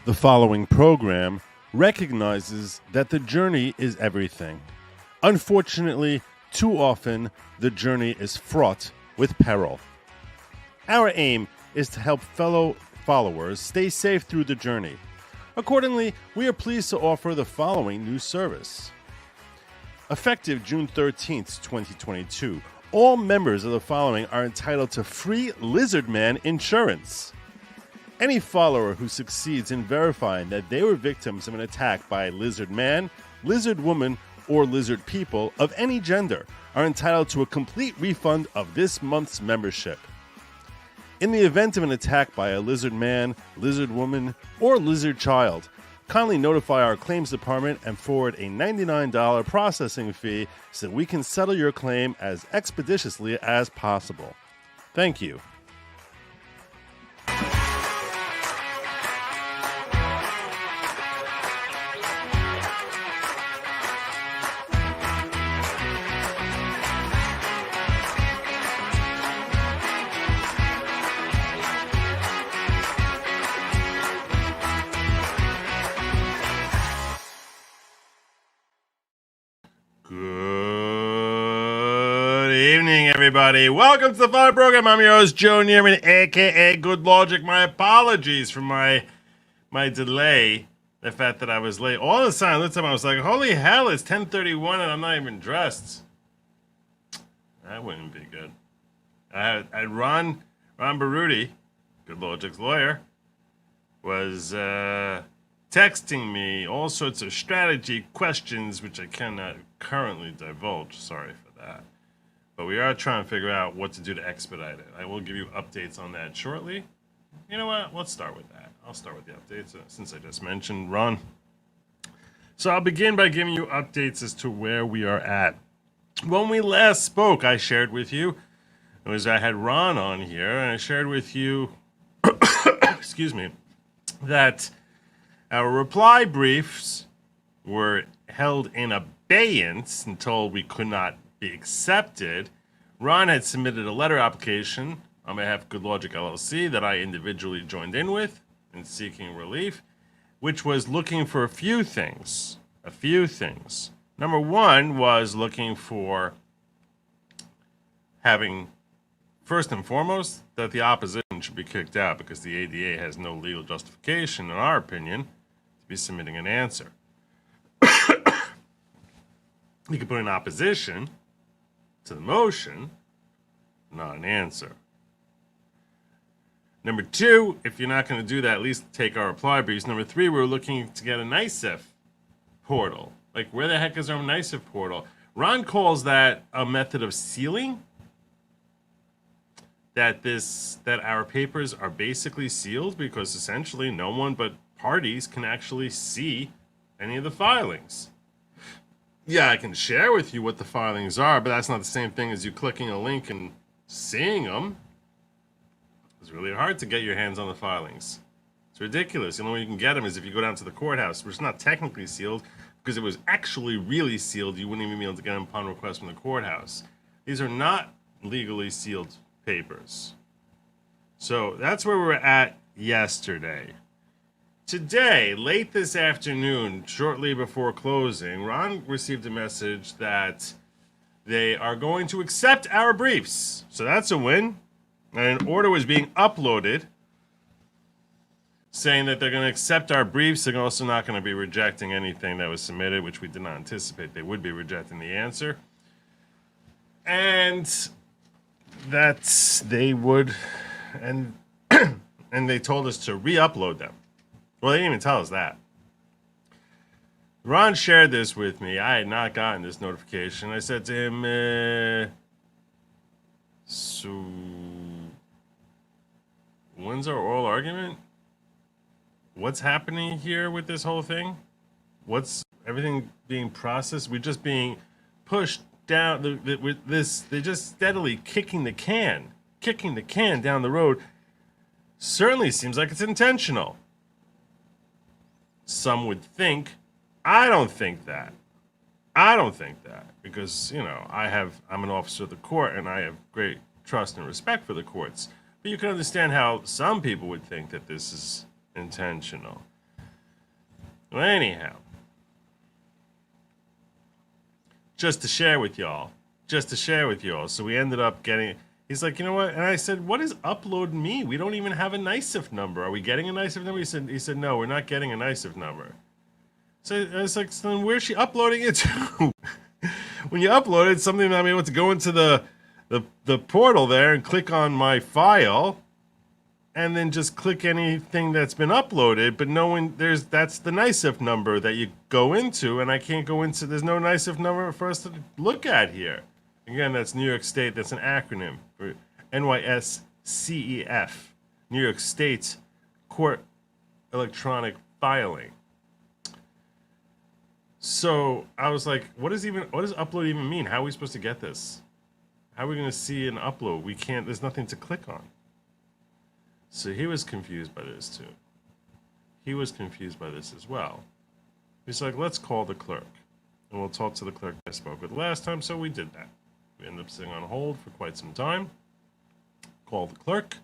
The following program recognizes that the journey is everything. Unfortunately, too often, the journey is fraught with peril. Our aim is to help fellow followers stay safe through the journey. Accordingly, we are pleased to offer the following new service. Effective June 13th, 2022, all members of the following are entitled to free Lizard Man insurance. Any follower who succeeds in verifying that they were victims of an attack by a lizard man, lizard woman, or lizard people of any gender are entitled to a complete refund of this month's membership. In the event of an attack by a lizard man, lizard woman, or lizard child, kindly notify our claims department and forward a $99 processing fee so that we can settle your claim as expeditiously as possible. Thank you. Good evening, everybody. Welcome to the Fani program. I'm your host, Joe Neerman, a.k.a. Good Lawgic. My apologies for my delay, the fact that I was late. All the time, this time I was like, holy hell, it's 10:31 and I'm not even dressed. That wouldn't be good. I had Ron Baruti, Good Lawgic's lawyer, was texting me all sorts of strategy questions, which I cannot currently divulge. Sorry for that. But we are trying to figure out what to do to expedite it. I will give you updates on that shortly. You know what? Let's start with that. I'll start with the updates since I just mentioned Ron. So I'll begin by giving you updates as to where we are at. When we last spoke, I shared with you, I had Ron on here, and I shared with you, excuse me, that our reply briefs were held in abeyance until we could not be accepted. Ron had submitted a letter application on behalf of Good Lawgic LLC that I individually joined in with in seeking relief, which was looking for a few things. Number one was looking for having, first and foremost, that the opposition should be kicked out because the ADA has no legal justification, in our opinion, to be submitting an answer. You could put an opposition to the motion, not an answer. Number two, if you're not going to do that, at least take our reply briefs. Number three, we're looking to get a NICEF portal. Like, where the heck is our NICEF portal? Ron calls that a method of sealing. That our papers are basically sealed because essentially no one but parties can actually see any of the filings. Yeah, I can share with you what the filings are, but that's not the same thing as you clicking a link and seeing them. It's really hard to get your hands on the filings. It's ridiculous. The only way you can get them is if you go down to the courthouse, which is not technically sealed, because if it was actually really sealed, you wouldn't even be able to get them upon request from the courthouse. These are not legally sealed papers. So that's where we were at yesterday. Today, late this afternoon, shortly before closing, Ron received a message that they are going to accept our briefs. So that's a win. And an order was being uploaded saying that they're going to accept our briefs. They're also not going to be rejecting anything that was submitted, which we did not anticipate they would be rejecting the answer. And that they would, and they told us to re-upload them. Well, they didn't even tell us that. Ron shared this with me. I had not gotten this notification. I said to him, so when's our oral argument? What's happening here with this whole thing? What's everything being processed? We're just being pushed down with this. They're just steadily kicking the can down the road. Certainly seems like it's intentional. Some would think. I don't think that. Because, I'm an officer of the court and I have great trust and respect for the courts. But you can understand how some people would think that this is intentional. Well, anyhow, just to share with y'all. So we ended up getting. He's like, you know what? And I said, what does upload mean? We don't even have a NICEF number. Are we getting a NICEF number? He said, no, we're not getting a NICEF number. So I was like, so then where's she uploading it to? When you upload it, something I'm able to go into the portal there and click on my file, and then just click anything that's been uploaded. But knowing that's the NICEF number that you go into, and I can't go into. There's no NICEF number for us to look at here. Again, that's New York State. That's an acronym for NYSCEF, New York State Court Electronic Filing. So I was like, what does upload even mean? How are we supposed to get this? How are we going to see an upload? We can't, there's nothing to click on. So he was confused by this too. He was confused by this as well. He's like, let's call the clerk. And we'll talk to the clerk I spoke with last time, so we did that. We ended up sitting on hold for quite some time. Called the clerk.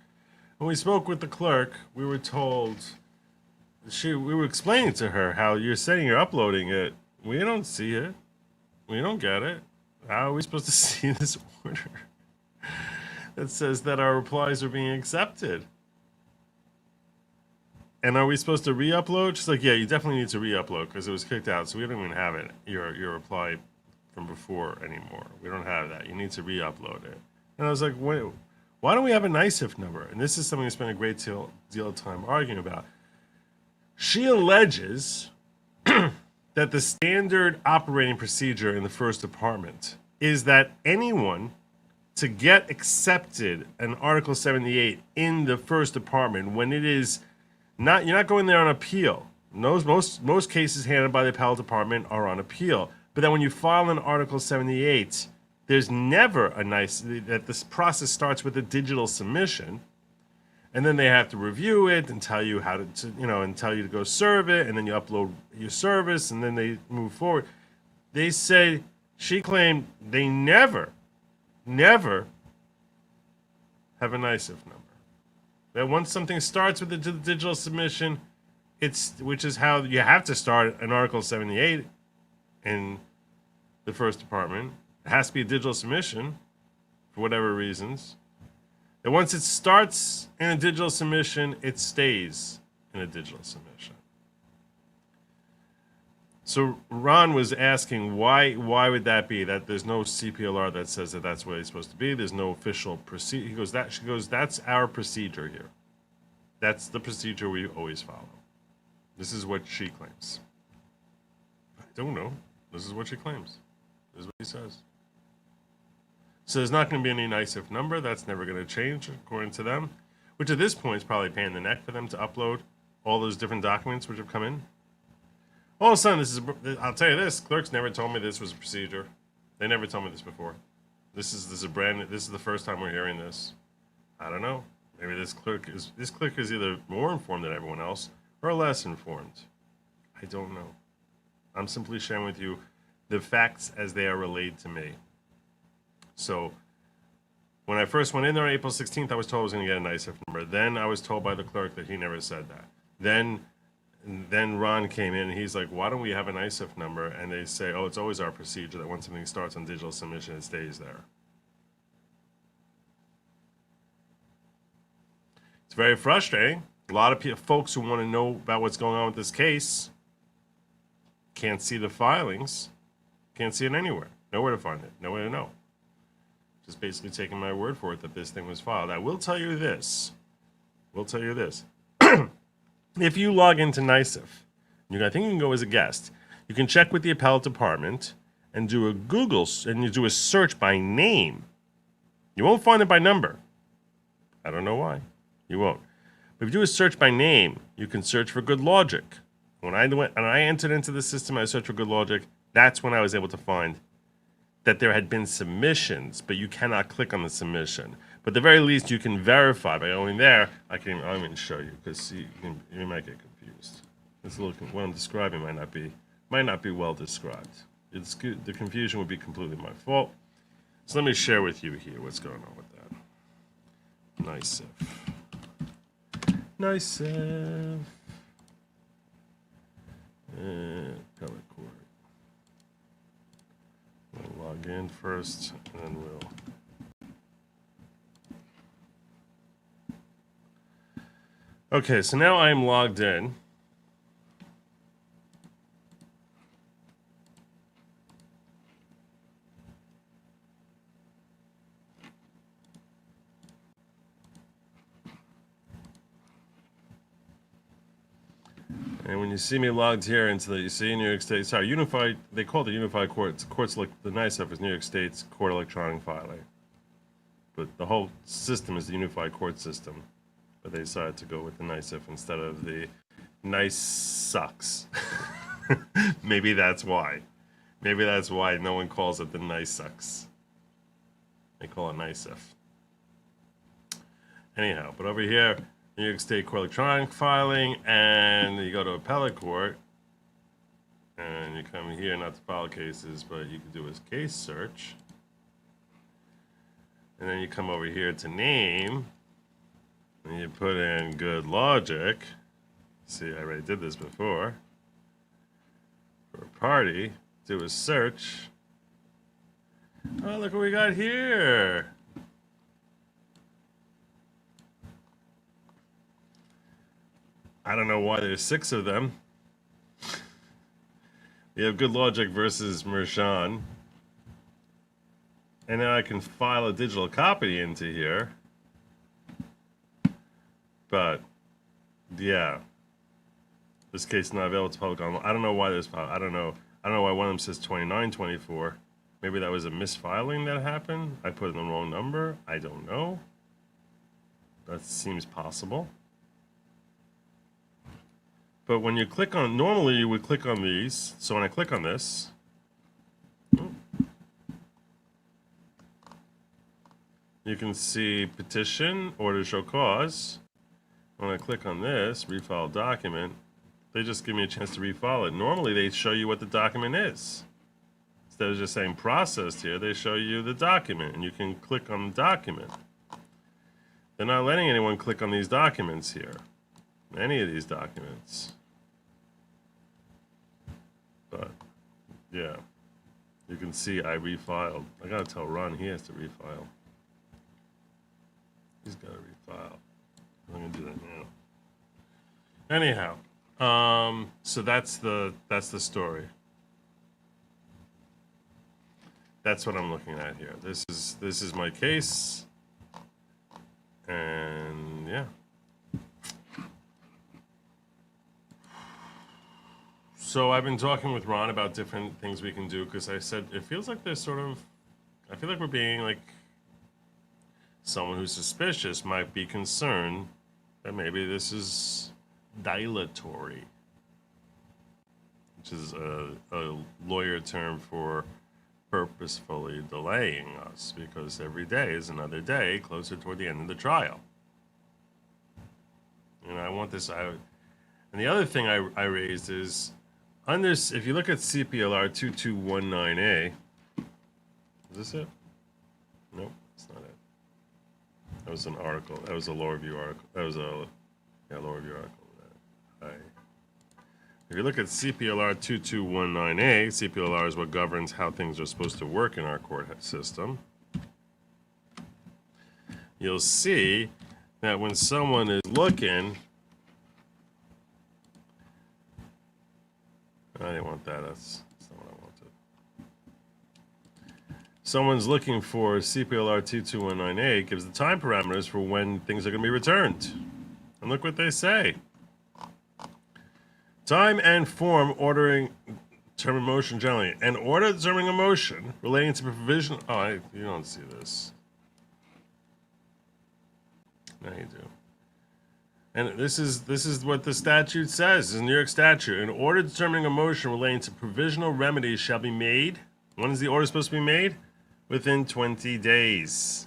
When we spoke with the clerk, we were told, we were explaining to her how you're saying you're uploading it. We don't see it. We don't get it. How are we supposed to see this order that says that our replies are being accepted? And are we supposed to re-upload? She's like, yeah, you definitely need to re-upload because it was kicked out, so we don't even have it, your reply from before anymore. We don't have that. You need to re-upload it. And I was like, wait, why don't we have a NICEF number? And this is something we spent a great deal of time arguing about. She alleges that the standard operating procedure in the First Department is that anyone to get accepted an Article 78 in the First Department, when it is not, you're not going there on appeal. Most cases handled by the appellate department are on appeal. But then when you file an Article 78, there's never that this process starts with a digital submission. And then they have to review it and tell you how to and tell you to go serve it, and then you upload your service, and then they move forward. They say, she claimed they never have a NICEF number. That once something starts with the digital submission, which is how you have to start an Article 78 in the First Department. It has to be a digital submission for whatever reasons. And once it starts in a digital submission, it stays in a digital submission. So Ron was asking why would that be? That there's no CPLR that says that that's what it's supposed to be. There's no official procedure. She goes, that's our procedure here. That's the procedure we always follow. This is what she claims. I don't know. This is what she claims. This is what he says. So there's not going to be any NICEF number. That's never going to change, according to them. Which at this point is probably a pain in the neck for them to upload all those different documents which have come in. All of a sudden, I'll tell you this, clerks never told me this was a procedure. They never told me this before. This is the first time we're hearing this. I don't know. Maybe this clerk is either more informed than everyone else or less informed. I don't know. I'm simply sharing with you the facts as they are relayed to me. So when I first went in there on April 16th, I was told I was going to get a NICEF number. Then I was told by the clerk that he never said that. Then Ron came in and he's like, why don't we have a NICEF number? And they say, oh, it's always our procedure that once something starts on digital submission, it stays there. It's very frustrating. A lot of folks who want to know about what's going on with this case can't see the filings, can't see it anywhere. Nowhere to find it, nowhere to know. Just basically taking my word for it that this thing was filed. I will tell you this. If you log into NICEF, I think you can go as a guest. You can check with the appellate department and do a Google, and you do a search by name. You won't find it by number. I don't know why. You won't. But if you do a search by name, you can search for good logic. When I entered into the system, I searched for good logic. That's when I was able to find that there had been submissions, but you cannot click on the submission. But at the very least, you can verify by going there. I'll even show you because you might get confused. What I'm describing might not be well described. The confusion would be completely my fault. So let me share with you here what's going on with that. NICEF. Appellate court. We'll log in first, and then we'll. Okay, so now I'm logged in. And when you see me logged here into the, you see New York State, sorry, Unified, they call it the Unified Court. Courts look, the nice stuff is New York State's Court Electronic Filing. But the whole system is the Unified Court System. But they decided to go with the NICEF instead of the nice sucks. Maybe that's why. Maybe that's why no one calls it the nice sucks. They call it NICEF. Anyhow, but over here, New York State Court Electronic Filing, and you go to appellate court, and you come here not to file cases, but you can do a case search. And then you come over here to name, and you put in good logic. See, I already did this before. For a party, do a search. Oh, look what we got here. I don't know why there's 6 of them. You have Good Logic versus Mershan. And now I can file a digital copy into here. But, yeah. This case is not available to public online. I don't know why there's, I don't know why one of them says 2924. Maybe that was a misfiling that happened. I put in the wrong number. I don't know. That seems possible. But when you click on, normally you would click on these. So when I click on this, you can see petition, order to show cause. When I click on this, refile document, they just give me a chance to refile it. Normally they show you what the document is. Instead of just saying processed here, they show you the document, and you can click on the document. They're not letting anyone click on these documents here. Any of these documents. But, yeah. You can see I refiled. I gotta tell Ron he has to refile. He's gotta refile. I'm gonna do that now. Anyhow, so that's the story. That's what I'm looking at here. This is my case. And yeah. So I've been talking with Ron about different things we can do, because I said it feels like there's sort of, I feel like we're being like, someone who's suspicious might be concerned that maybe this is dilatory, which is a lawyer term for purposefully delaying us, because every day is another day closer toward the end of the trial. And I want this out. And the other thing I raised is, under, if you look at CPLR 2219A, is this it? Nope, that's not it. That was an article. That was a law review article. That was a law review article. If you look at CPLR 2219A, CPLR is what governs how things are supposed to work in our court system. You'll see that when someone is looking, I didn't want that. That's not what I wanted. Someone's looking for CPLR 2219A, gives the time parameters for when things are going to be returned. And look what they say. Time and form ordering determine motion generally. An order determining a motion relating to provision. Oh, you don't see this. Now you do. And this is what the statute says. This is New York statute. An order determining a motion relating to provisional remedies shall be made. When is the order supposed to be made? Within 20 days.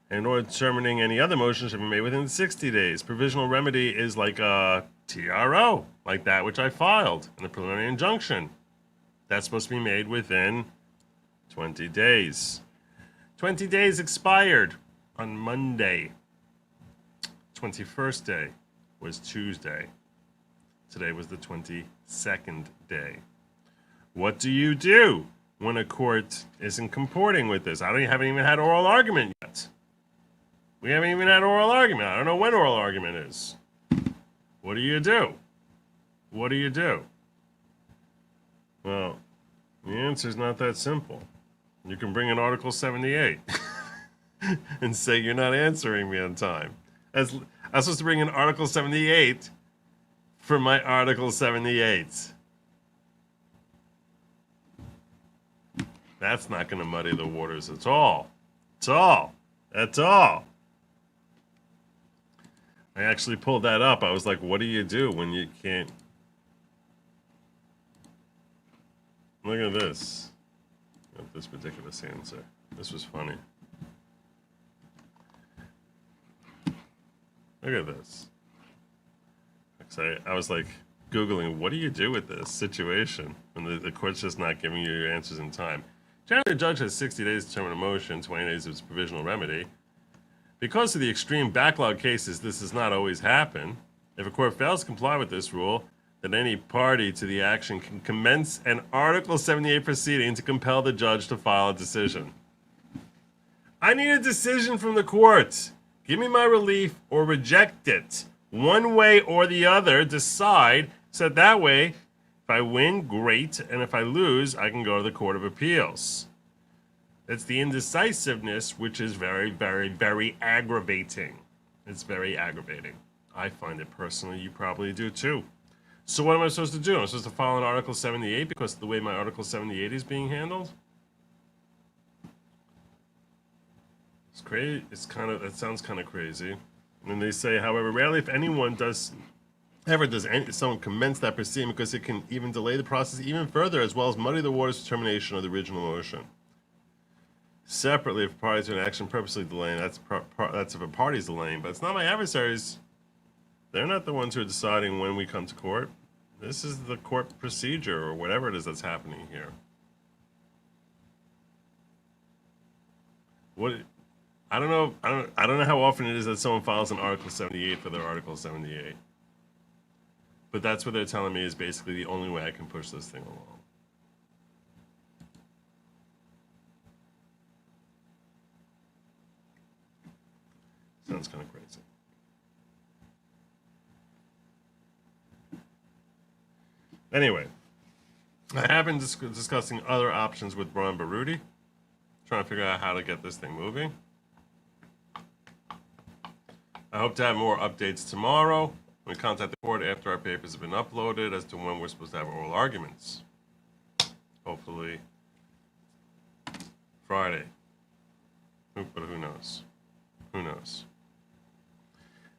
And an order determining any other motion shall be made within 60 days. Provisional remedy is like a TRO, like that which I filed in the preliminary injunction. That's supposed to be made within 20 days. 20 days expired on Monday. 21st day was Tuesday. Today was the 22nd day. What do you do when a court isn't comporting with this? Haven't even had oral argument yet. We haven't even had oral argument. I don't know when oral argument is. What do you do? What do you do? Well, the answer is not that simple. You can bring in Article 78 and say you're not answering me on time. I'm supposed to bring in Article 78 for my Article 78. That's not going to muddy the waters at all. At all. At all. I actually pulled that up. I was like, what do you do when you can't? Look at this. Look at this ridiculous answer. This was funny. Look at this. I was like Googling, what do you do with this situation when the court's just not giving you your answers in time? Generally, the judge has 60 days to determine a motion, 20 days as provisional remedy. Because of the extreme backlog cases, this does not always happen. If a court fails to comply with this rule, then any party to the action can commence an Article 78 proceeding to compel the judge to file a decision. I need a decision from the court. Give me my relief or reject it. One way or the other, decide, so that way, if I win, great, and if I lose, I can go to the Court of Appeals. It's the indecisiveness which is very, very, very aggravating. It's very aggravating. I find it personally. You probably do too. So what am I supposed to do? I'm supposed to file an Article 78 because of the way my Article 78 is being handled? It's crazy. It sounds kind of crazy. And they say, however, rarely if anyone someone commence that proceeding because it can even delay the process even further as well as muddy the waters for termination of the original motion. Separately, if a party to an action purposely delaying, that's if a party's delaying, but it's not my adversaries. They're not the ones who are deciding when we come to court. This is the court procedure or whatever it is that's happening here. I don't know how often it is that someone files an Article 78 for their Article 78. But that's what they're telling me is basically the only way I can push this thing along. Sounds kind of crazy. Anyway, I have been discussing other options with Ron Baruti, trying to figure out how to get this thing moving. I hope to have more updates tomorrow. We contact the court after our papers have been uploaded as to when we're supposed to have oral arguments. Hopefully Friday. But who knows? Who knows?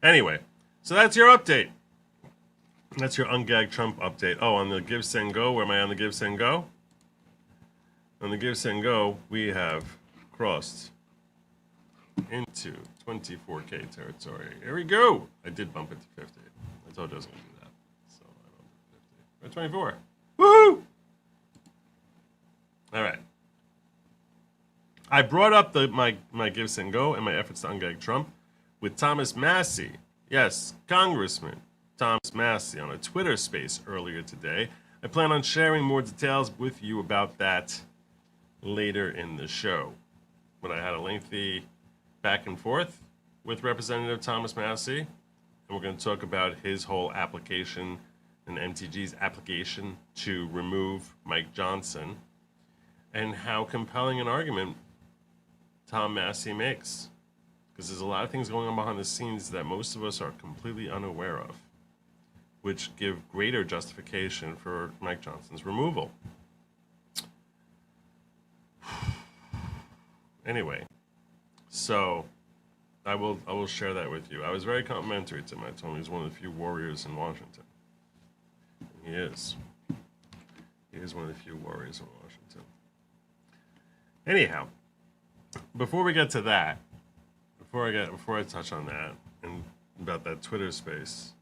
Anyway, so that's your update. That's your Ungag Trump update. Oh, on the Give, Send, Go. Where am I on the Give, Send, Go? On the Give, Send, Go, we have crossed into 24K territory. Here we go. I did bump it to 50. I told you I was going to do that. So I bumped it to 50. We're at 24. Woohoo! All right. I brought up my Give, Send, Go and my efforts to ungag Trump with Thomas Massie. Yes, Congressman Thomas Massie on a Twitter space earlier today. I plan on sharing more details with you about that later in the show. But I had a lengthy back and forth with Representative Thomas Massie, and we're going to talk about his whole application and MTG's application to remove Mike Johnson and how compelling an argument Tom Massie makes. Because there's a lot of things going on behind the scenes that most of us are completely unaware of, which give greater justification for Mike Johnson's removal. Anyway, so I will share that with you. I was very complimentary to him. I told him he's one of the few warriors in Washington. And he is. He is one of the few warriors in Washington. Anyhow, before we get to that, before I touch on that and about that Twitter space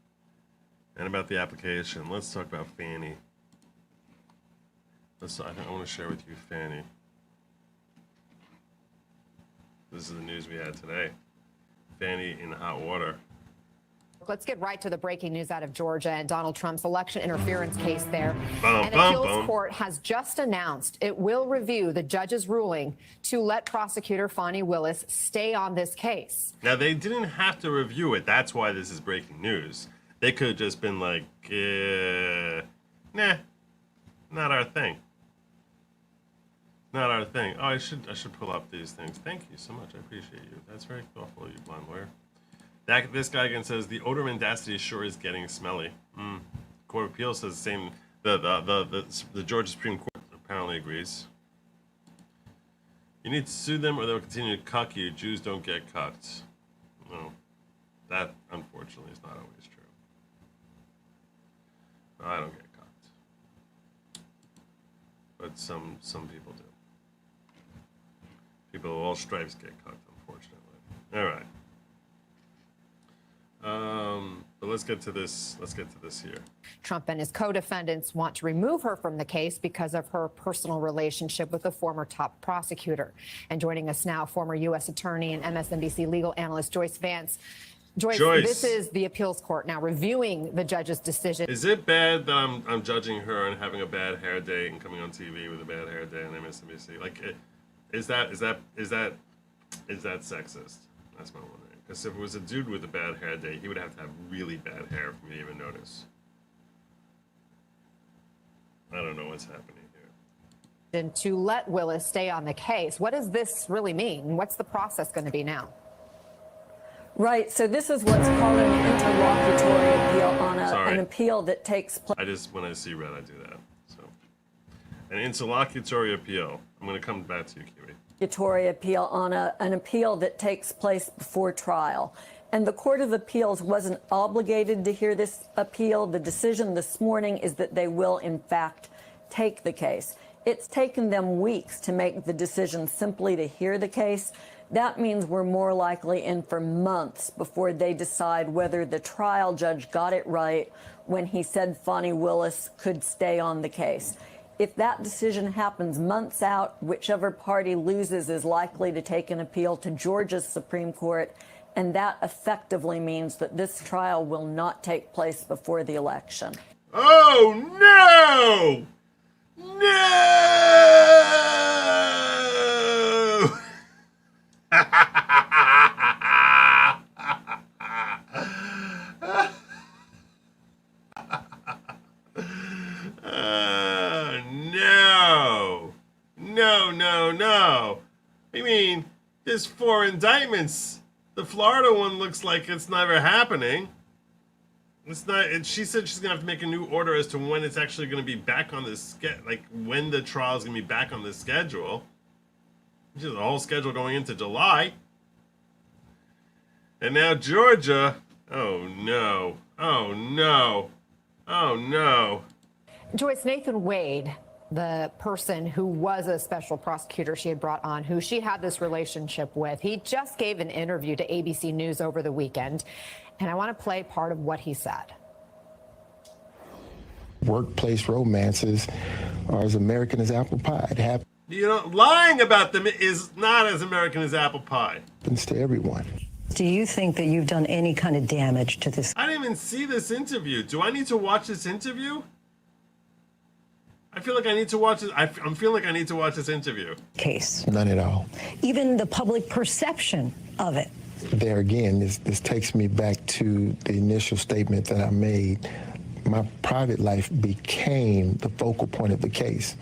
and about the application, let's talk about Fani. I want to share with you Fani. This is the news we had today. Fani in hot water. Let's get right to the breaking news out of Georgia and Donald Trump's election interference case there. An appeals court has just announced it will review the judge's ruling to let prosecutor Fani Willis stay on this case. Now, they didn't have to review it. That's why this is breaking news. They could have just been like, nah, not our thing. Not our thing. Oh, I should pull up these things. Thank you so much. I appreciate you. That's very thoughtful of you, blonde lawyer. This guy again says the odor mendacity sure is getting smelly. Court of Appeal says the same. The Georgia Supreme Court apparently agrees. You need to sue them or they'll continue to cuck you. Jews don't get cucked. No, that unfortunately is not always true. No, I don't get cucked, but some people do. People of all stripes get cucked, unfortunately. All right. But let's get to this. Let's get to this here. Trump and his co-defendants want to remove her from the case because of her personal relationship with the former top prosecutor. And joining us now, former U.S. attorney and MSNBC legal analyst Joyce Vance. Joyce, this is the appeals court now reviewing the judge's decision. Is it bad that I'm judging her and having a bad hair day and coming on TV with a bad hair day on MSNBC? Like, is that sexist? That's my wondering. Because if it was a dude with a bad hair day, he would have to have really bad hair for me to even notice. I don't know what's happening here. And to let Willis stay on the case, what does this really mean? What's the process going to be now? Right. So this is what's called an interlocutory appeal on an appeal that takes place. When I see red, I do that. So, an interlocutory appeal. I'm going to come back to you, Kiwi. Appeal on an appeal that takes place before trial. And the Court of Appeals wasn't obligated to hear this appeal. The decision this morning is that they will, in fact, take the case. It's taken them weeks to make the decision simply to hear the case. That means we're more likely in for months before they decide whether the trial judge got it right when he said Fani Willis could stay on the case. If that decision happens months out, whichever party loses is likely to take an appeal to Georgia's Supreme Court, and that effectively means that this trial will not take place before the election. Oh, no! No! No. I mean, there's 4 indictments. The Florida one looks like it's never happening. It's not. She said she's gonna have to make a new order as to when it's actually gonna be back on this when the trial is gonna be back on this schedule. Which is the whole schedule going into July. And now Georgia. Oh no. Oh no. Oh no. Joyce, Nathan Wade, the person who was a special prosecutor she had brought on, who she had this relationship with, he just gave an interview to ABC News over the weekend. And I want to play part of what he said. Workplace romances are as American as apple pie. It happens. Lying about them is not as American as apple pie. Happens to everyone. Do you think that you've done any kind of damage to this? I didn't even see this interview. Do I need to watch this interview? I feel like I need to watch it. I'm feeling like I need to watch this interview. Case. None at all. Even the public perception of it. There again, this takes me back to the initial statement that I made. My private life became the focal point of the case.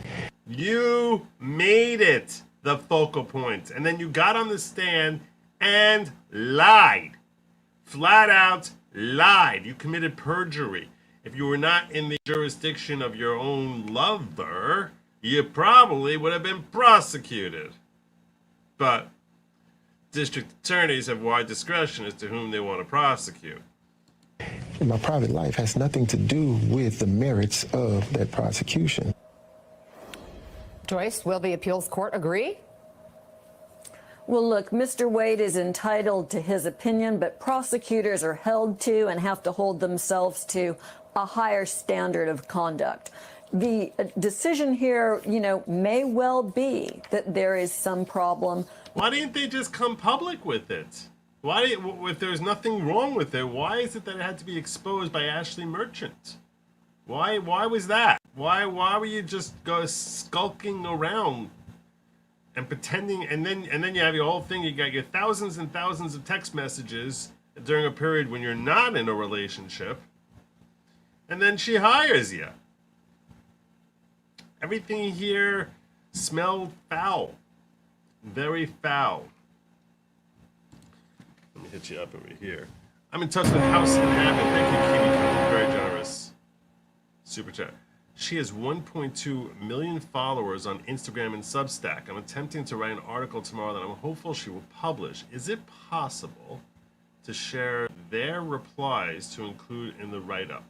You made it the focal point, and then you got on the stand and lied. Flat out lied. You committed perjury. If you were not in the jurisdiction of your own lover, you probably would have been prosecuted. But district attorneys have wide discretion as to whom they want to prosecute. My private life has nothing to do with the merits of that prosecution. Joyce, will the appeals court agree? Well, look, Mr. Wade is entitled to his opinion, but prosecutors are held to and have to hold themselves to a higher standard of conduct. The decision here, may well be that there is some problem. Why didn't they just come public with it? Why, if there's nothing wrong with it, why is it that it had to be exposed by Ashley Merchant? Why was that? Why were you just go skulking around and pretending, and then you have your whole thing, you got your thousands and thousands of text messages during a period when you're not in a relationship, and then she hires you. Everything here smelled foul. Very foul. Let me hit you up over here. I'm in touch with House and Hammond. Thank you, Kiwi. Very generous. Super chat. She has 1.2 million followers on Instagram and Substack. I'm attempting to write an article tomorrow that I'm hopeful she will publish. Is it possible to share their replies to include in the write-up?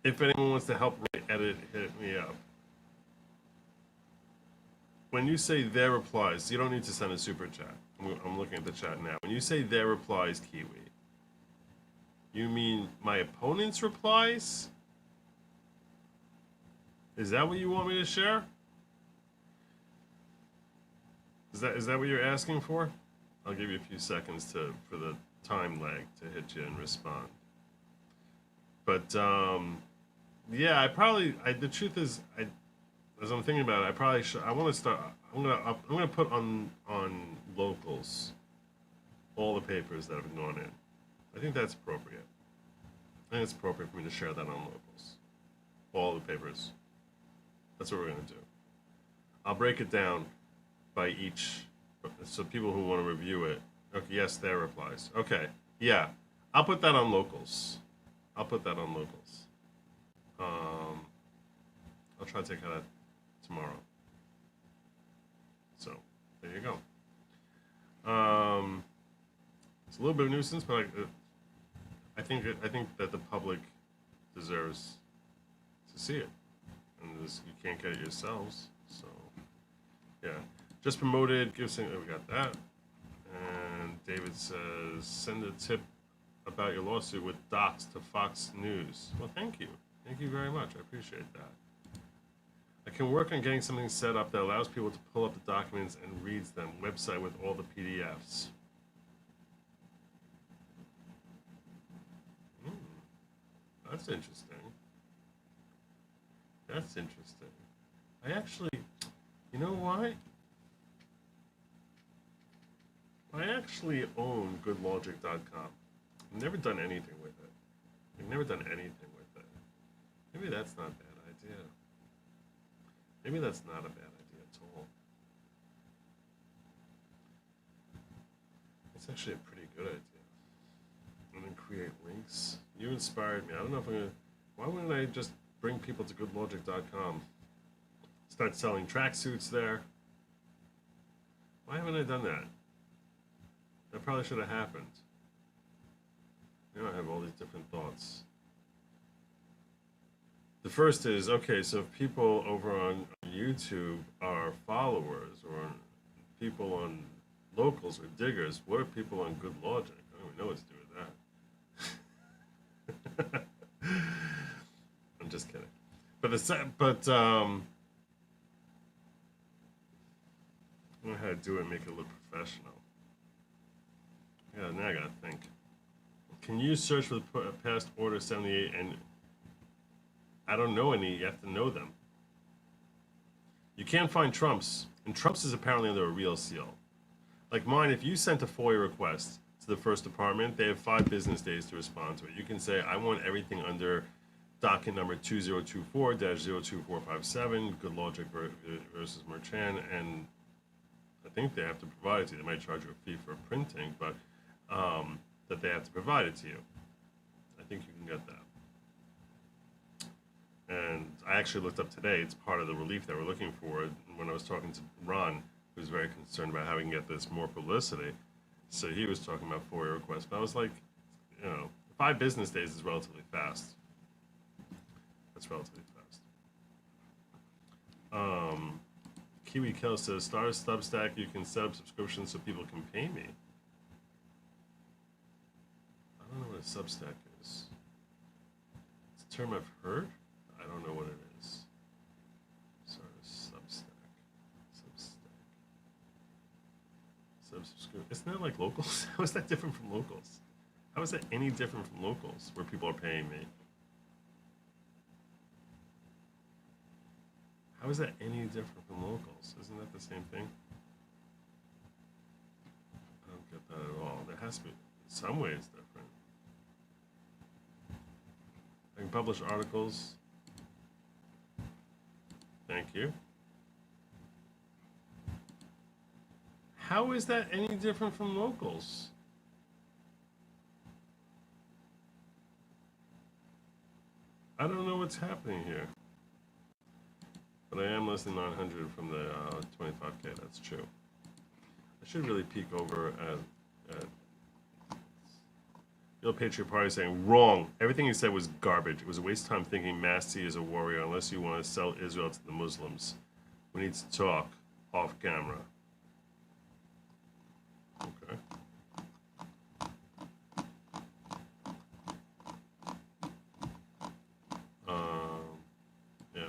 If anyone wants to help write, edit, hit me up. When you say their replies, you don't need to send a super chat. I'm looking at the chat now. When you say their replies, Kiwi, you mean my opponent's replies? Is that what you want me to share? Is that what you're asking for? I'll give you a few seconds for the time lag to hit you and respond. But yeah, the truth is, as I'm thinking about it, I probably should. I want to start. I'm gonna put on locals all the papers that have gone in. I think that's appropriate. I think it's appropriate for me to share that on locals. All the papers. That's what we're gonna do. I'll break it down by each, so people who want to review it. Okay, yes, their replies. Okay, yeah, I'll put that on locals. I'll try to take care of that tomorrow. So there you go. It's a little bit of a nuisance, but I think that the public deserves to see it, and you can't get it yourselves. So yeah, just promoted. We got that. And David says, send a tip about your lawsuit with docs to Fox News. Well, thank you. Thank you very much. I appreciate that. I can work on getting something set up that allows people to pull up the documents and reads them. Website with all the PDFs. That's interesting. That's interesting. I actually, you know why? I actually own goodlogic.com. I've never done anything with it. Maybe that's not a bad idea. Maybe that's not a bad idea at all. It's actually a pretty good idea. And then create links. You inspired me. I don't know if I'm gonna. Why wouldn't I just bring people to goodlogic.com? Start selling tracksuits there. Why haven't I done that? That probably should have happened. Now I have all these different thoughts. The first is, okay, so if people over on YouTube are followers, or people on locals or diggers, what are people on Good Logic? I don't even know what to do with that. I'm just kidding. I don't know how to do it and make it look professional. Yeah, now I gotta think. Can you search for the past Order 78 and I don't know any, you have to know them. You can't find Trump's, and Trump's is apparently under a real seal. Like mine, if you sent a FOIA request to the First Department, they have 5 business days to respond to it. You can say, I want everything under docket number 2024-02457, Good Logic versus Merchant, and I think they have to provide it to you. They might charge you a fee for printing, but that they have to provide it to you. I think you can get that. And I actually looked up today, it's part of the relief that we're looking for. When I was talking to Ron, who's very concerned about how we can get this more publicity, so he was talking about FOIA requests, but I was like, 5 business days is relatively fast. That's relatively fast. Kiwi Kill says, start a Substack, you can set up subscriptions so people can pay me. I don't know what a Substack is. It's a term I've heard. I don't know what it is. Start a Substack. Isn't that like locals? How is that different from locals? How is that any different from locals where people are paying me? How is that any different from locals? Isn't that the same thing? I don't get that at all. There has to be in some ways different. I can publish articles. Thank you. How is that any different from locals? I don't know what's happening here. But I am less than 900 from the 25K, that's true. I should really peek over at Real Patriot Party saying, wrong. Everything he said was garbage. It was a waste of time thinking Massie is a warrior unless you want to sell Israel to the Muslims. We need to talk off camera. Okay. Yeah.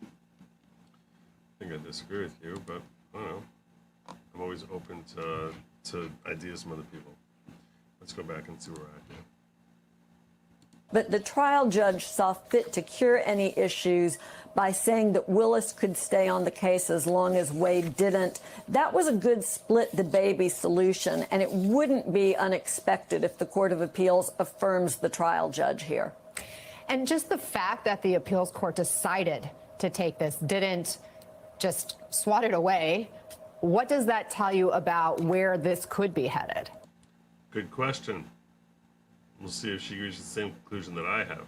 I think I disagree with you, but I don't know. I'm always open to ideas from other people. Let's go back and see where we're at here. But the trial judge saw fit to cure any issues by saying that Willis could stay on the case as long as Wade didn't. That was a good split the baby solution, and it wouldn't be unexpected if the Court of Appeals affirms the trial judge here. And just the fact that the appeals court decided to take this, didn't just swat it away, what does that tell you about where this could be headed? Good question. We'll see if she reaches the same conclusion that I have.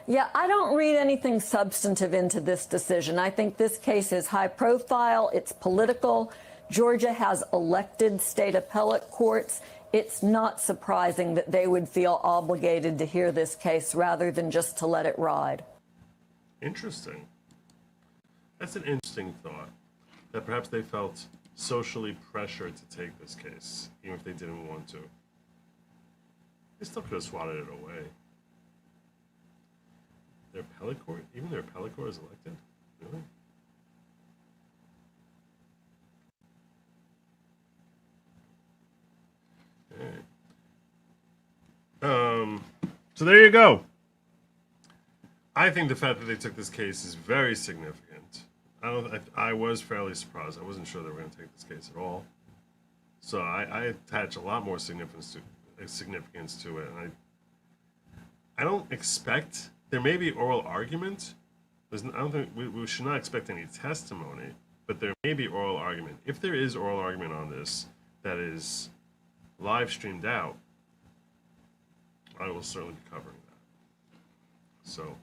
Yeah, I don't read anything substantive into this decision. I think this case is high profile, it's political. Georgia has elected state appellate courts. It's not surprising that they would feel obligated to hear this case rather than just to let it ride. Interesting. That's an interesting thought, that perhaps they felt socially pressured to take this case, even if they didn't want to. They still could have swatted it away. Their appellate court, even their appellate court is elected? Really? Okay. So there you go. I think the fact that they took this case is very significant. I was fairly surprised. I wasn't sure they were going to take this case at all. So I attach a lot more significance to it. And I don't expect, there may be oral argument. I don't think we should not expect any testimony, but there may be oral argument. If there is oral argument on this that is live streamed out, I will certainly be covering that. So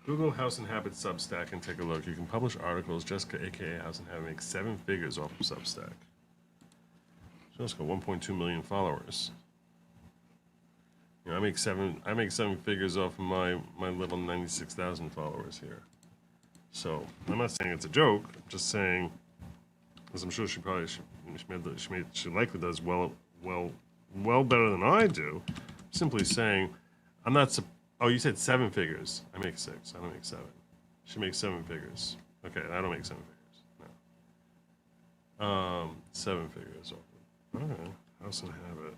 Google House and Habit Substack and take a look. You can publish articles. Jessica, aka House and Habit, makes 7 figures off of Substack. She's got 1.2 million followers. You know, I make seven figures off of my little 96,000 followers here. So I'm not saying it's a joke. I'm just saying, because I'm sure she likely does well better than I do. I'm simply saying, I'm not. Oh, you said 7 figures. I make 6. I don't make 7. She makes 7 figures. Okay, I don't make 7 figures. No. 7 figures off. Okay. House and Habit.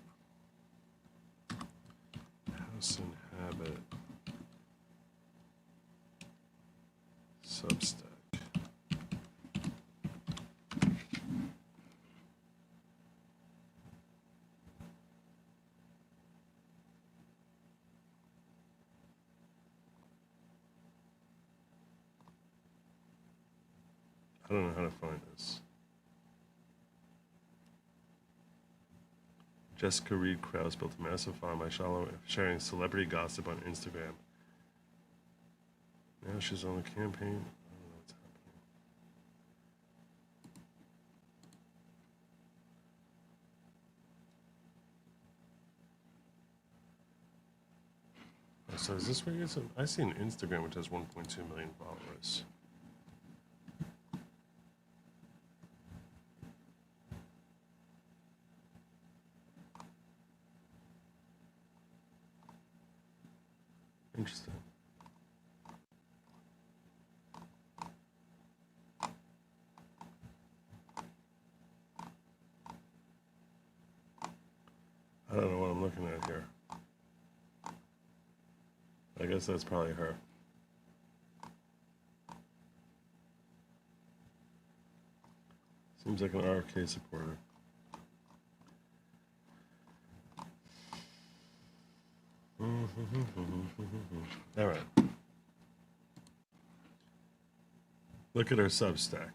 House and Habit. Substack. I don't know how to find this. Jessica Reed Krause built a massive following by sharing celebrity gossip on Instagram. Now she's on the campaign. I don't know what's happening. So is this where you get I see an Instagram which has 1.2 million followers. Interesting. looking at here? I guess that's probably her. Seems like an RFK supporter. All right. Look at her Substack.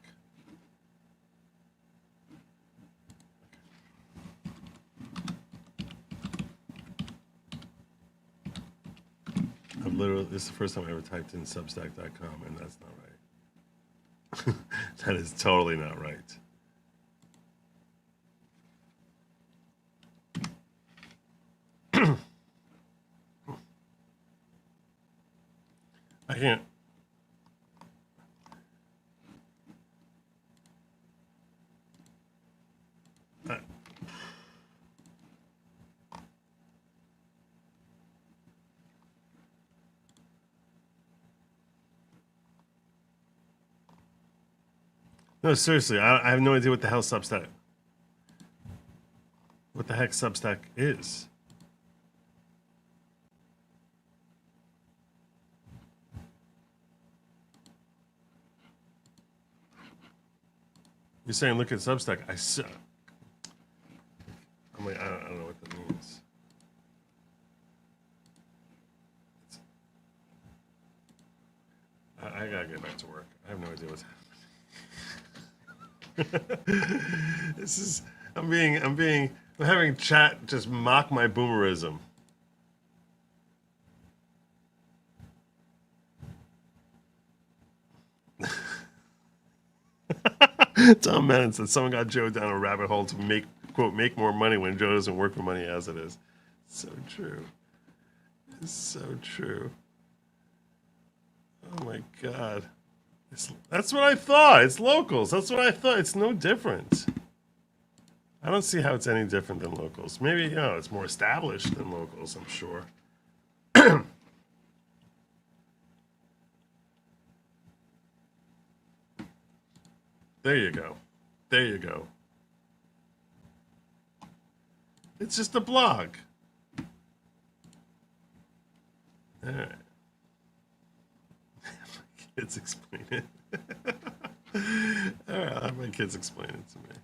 This is the first time I ever typed in Substack.com, and that's not right. That is totally not right. I can't. No, seriously, I have no idea what the hell Substack. What the heck Substack is? You're saying look at Substack. I'm like, I don't know what that means. I gotta get back to work. I have no idea what's happening. This is I'm having chat just mock my boomerism. Tom Madden said someone got Joe down a rabbit hole to make more money when Joe doesn't work for money as it is. So true. It's so true. Oh my God. That's what I thought. It's locals. That's what I thought. It's no different. I don't see how it's any different than locals. Maybe, it's more established than locals, I'm sure. There you go. There you go. It's just a blog. All right. Kids explain it. All right, I'll have my kids explain it to me.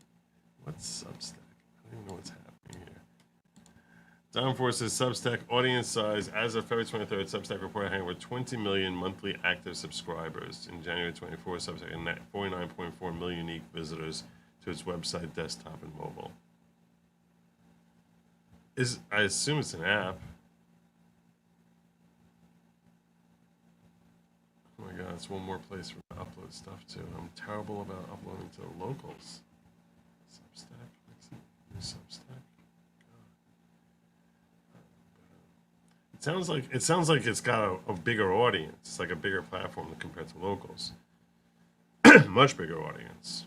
What's Substack? I don't even know what's happening here. Don Force's Substack audience size as of February 23rd, Substack reported having over 20 million monthly active subscribers. In January 24, Substack had 49.4 million unique visitors to its website, desktop, and mobile. I assume it's an app. Oh my God, it's one more place for me to upload stuff to. I'm terrible about uploading to the locals. Substack, new Substack. God. It sounds like it's got a bigger audience. It's like a bigger platform compared to locals. Much bigger audience.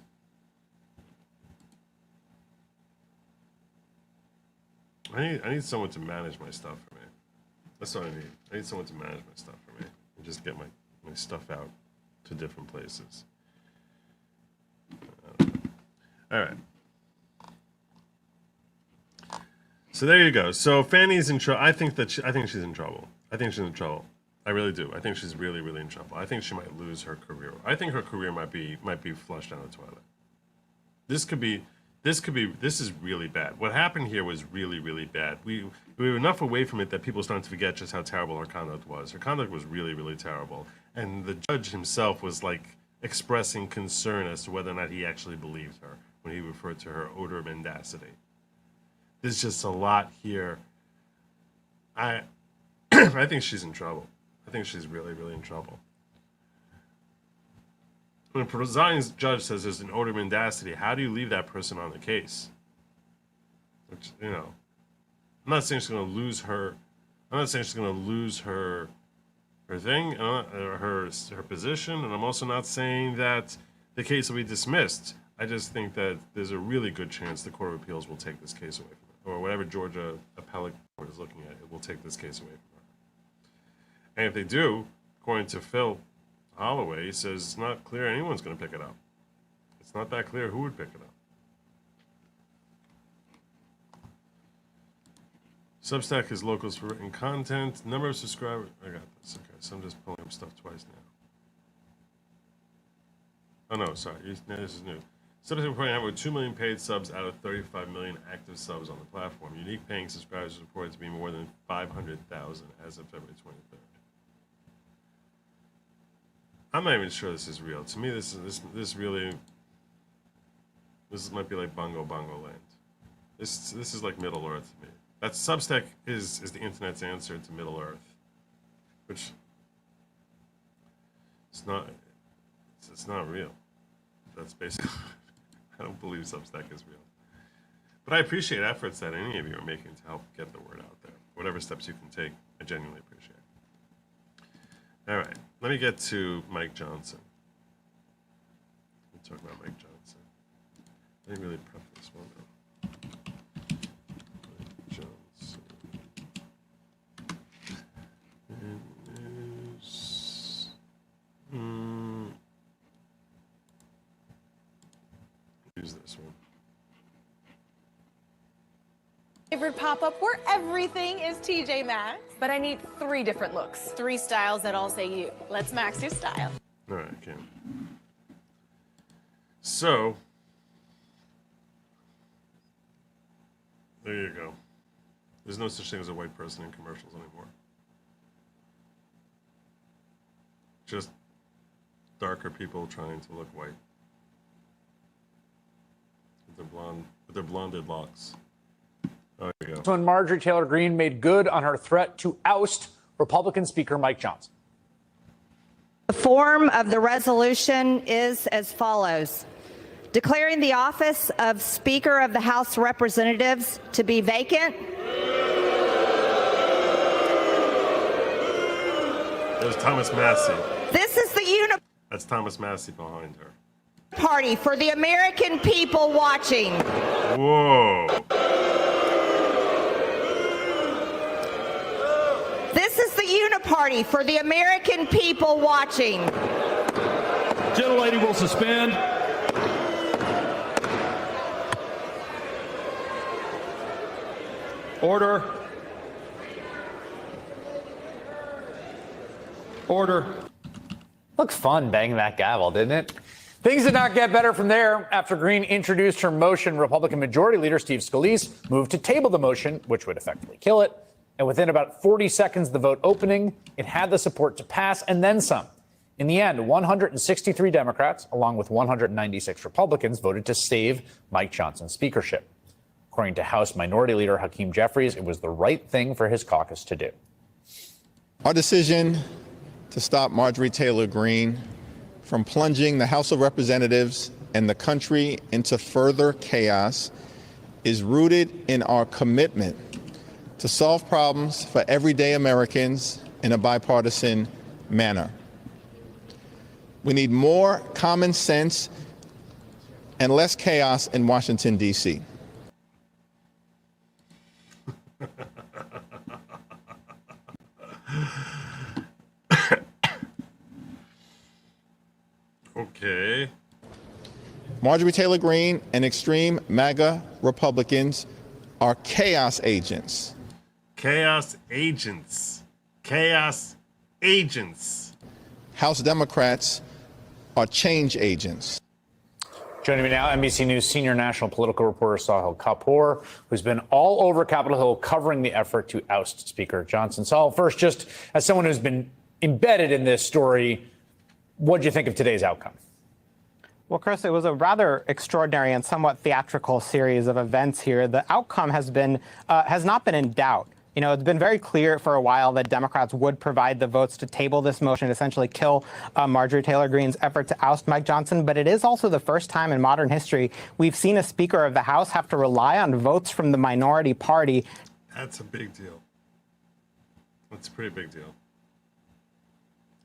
I need someone to manage my stuff for me. That's what I need. I need someone to manage my stuff for me and just get my stuff out to different places. All right. So there you go. So Fani's in trouble. I think she's in trouble. I think she's in trouble. I really do. I think she's really, really in trouble. I think she might lose her career. I think her career might be flushed down the toilet. This is really bad. What happened here was really, really bad. We were enough away from it that people started to forget just how terrible her conduct was. Her conduct was really, really terrible. And the judge himself was like expressing concern as to whether or not he actually believed her when he referred to her odor mendacity. There's just a lot here. I think she's in trouble. I think she's really, really in trouble. When a presiding judge says there's an odor mendacity, how do you leave that person on the case? Which, I'm not saying she's going to lose her. I'm not saying she's going to lose her thing, her position, and I'm also not saying that the case will be dismissed. I just think that there's a really good chance the Court of Appeals will take this case away from her, or whatever Georgia appellate court is looking at, it will take this case away from her. And if they do, according to Phil Holloway, he says it's not clear anyone's going to pick it up. It's not that clear who would pick it up. Substack is locals for written content. Number of subscribers. I got this. Okay, so I'm just pulling up stuff twice now. Oh no, sorry. This is new. Substack reporting out with 2 million paid subs out of 35 million active subs on the platform. Unique paying subscribers reported to be more than 500,000 as of February 23rd. I'm not even sure this is real. To me, this might be like Bongo Land. This is like Middle Earth to me. That Substack is the internet's answer to Middle Earth, which it's not real. That's basically I don't believe Substack is real. But I appreciate efforts that any of you are making to help get the word out there. Whatever steps you can take, I genuinely appreciate. All right, let me get to Mike Johnson. We'll talk about Mike Johnson. Let me really prep this one though. Mike Johnson. Use this one. Favorite pop-up where everything is TJ Maxx. But I need 3 different looks, 3 styles that all say you. Let's max your style. All right, okay. So, there you go. There's no such thing as a white person in commercials anymore. Just darker people trying to look white. With their blonded locks. Oh, there you go. When Marjorie Taylor Greene made good on her threat to oust Republican Speaker Mike Johnson. The form of the resolution is as follows. Declaring the office of Speaker of the House of Representatives to be vacant. There's Thomas Massie. This is the That's Thomas Massie behind her. Party for the American people watching. Whoa. This is the uniparty for the American people watching. Gentlelady will suspend. Order. Order. Looked fun banging that gavel, didn't it? Things did not get better from there. After Greene introduced her motion, Republican Majority Leader Steve Scalise moved to table the motion, which would effectively kill it. And within about 40 seconds of the vote opening, it had the support to pass and then some. In the end, 163 Democrats, along with 196 Republicans, voted to save Mike Johnson's speakership. According to House Minority Leader Hakeem Jeffries, it was the right thing for his caucus to do. Our decision to stop Marjorie Taylor Greene from plunging the House of Representatives and the country into further chaos is rooted in our commitment to solve problems for everyday Americans in a bipartisan manner. We need more common sense and less chaos in Washington, D.C. Okay. Marjorie Taylor Greene and extreme MAGA Republicans are chaos agents. Chaos agents. Chaos agents. House Democrats are change agents. Joining me now, NBC News senior national political reporter Sahil Kapoor, who's been all over Capitol Hill covering the effort to oust Speaker Johnson. Sahil, first, just as someone who's been embedded in this story, what did you think of today's outcome? Well, Chris, it was a rather extraordinary and somewhat theatrical series of events here. The outcome has not been in doubt. You know, it's been very clear for a while that Democrats would provide the votes to table this motion, essentially kill Marjorie Taylor Greene's effort to oust Mike Johnson. But it is also the first time in modern history we've seen a Speaker of the House have to rely on votes from the minority party. That's a big deal. That's a pretty big deal.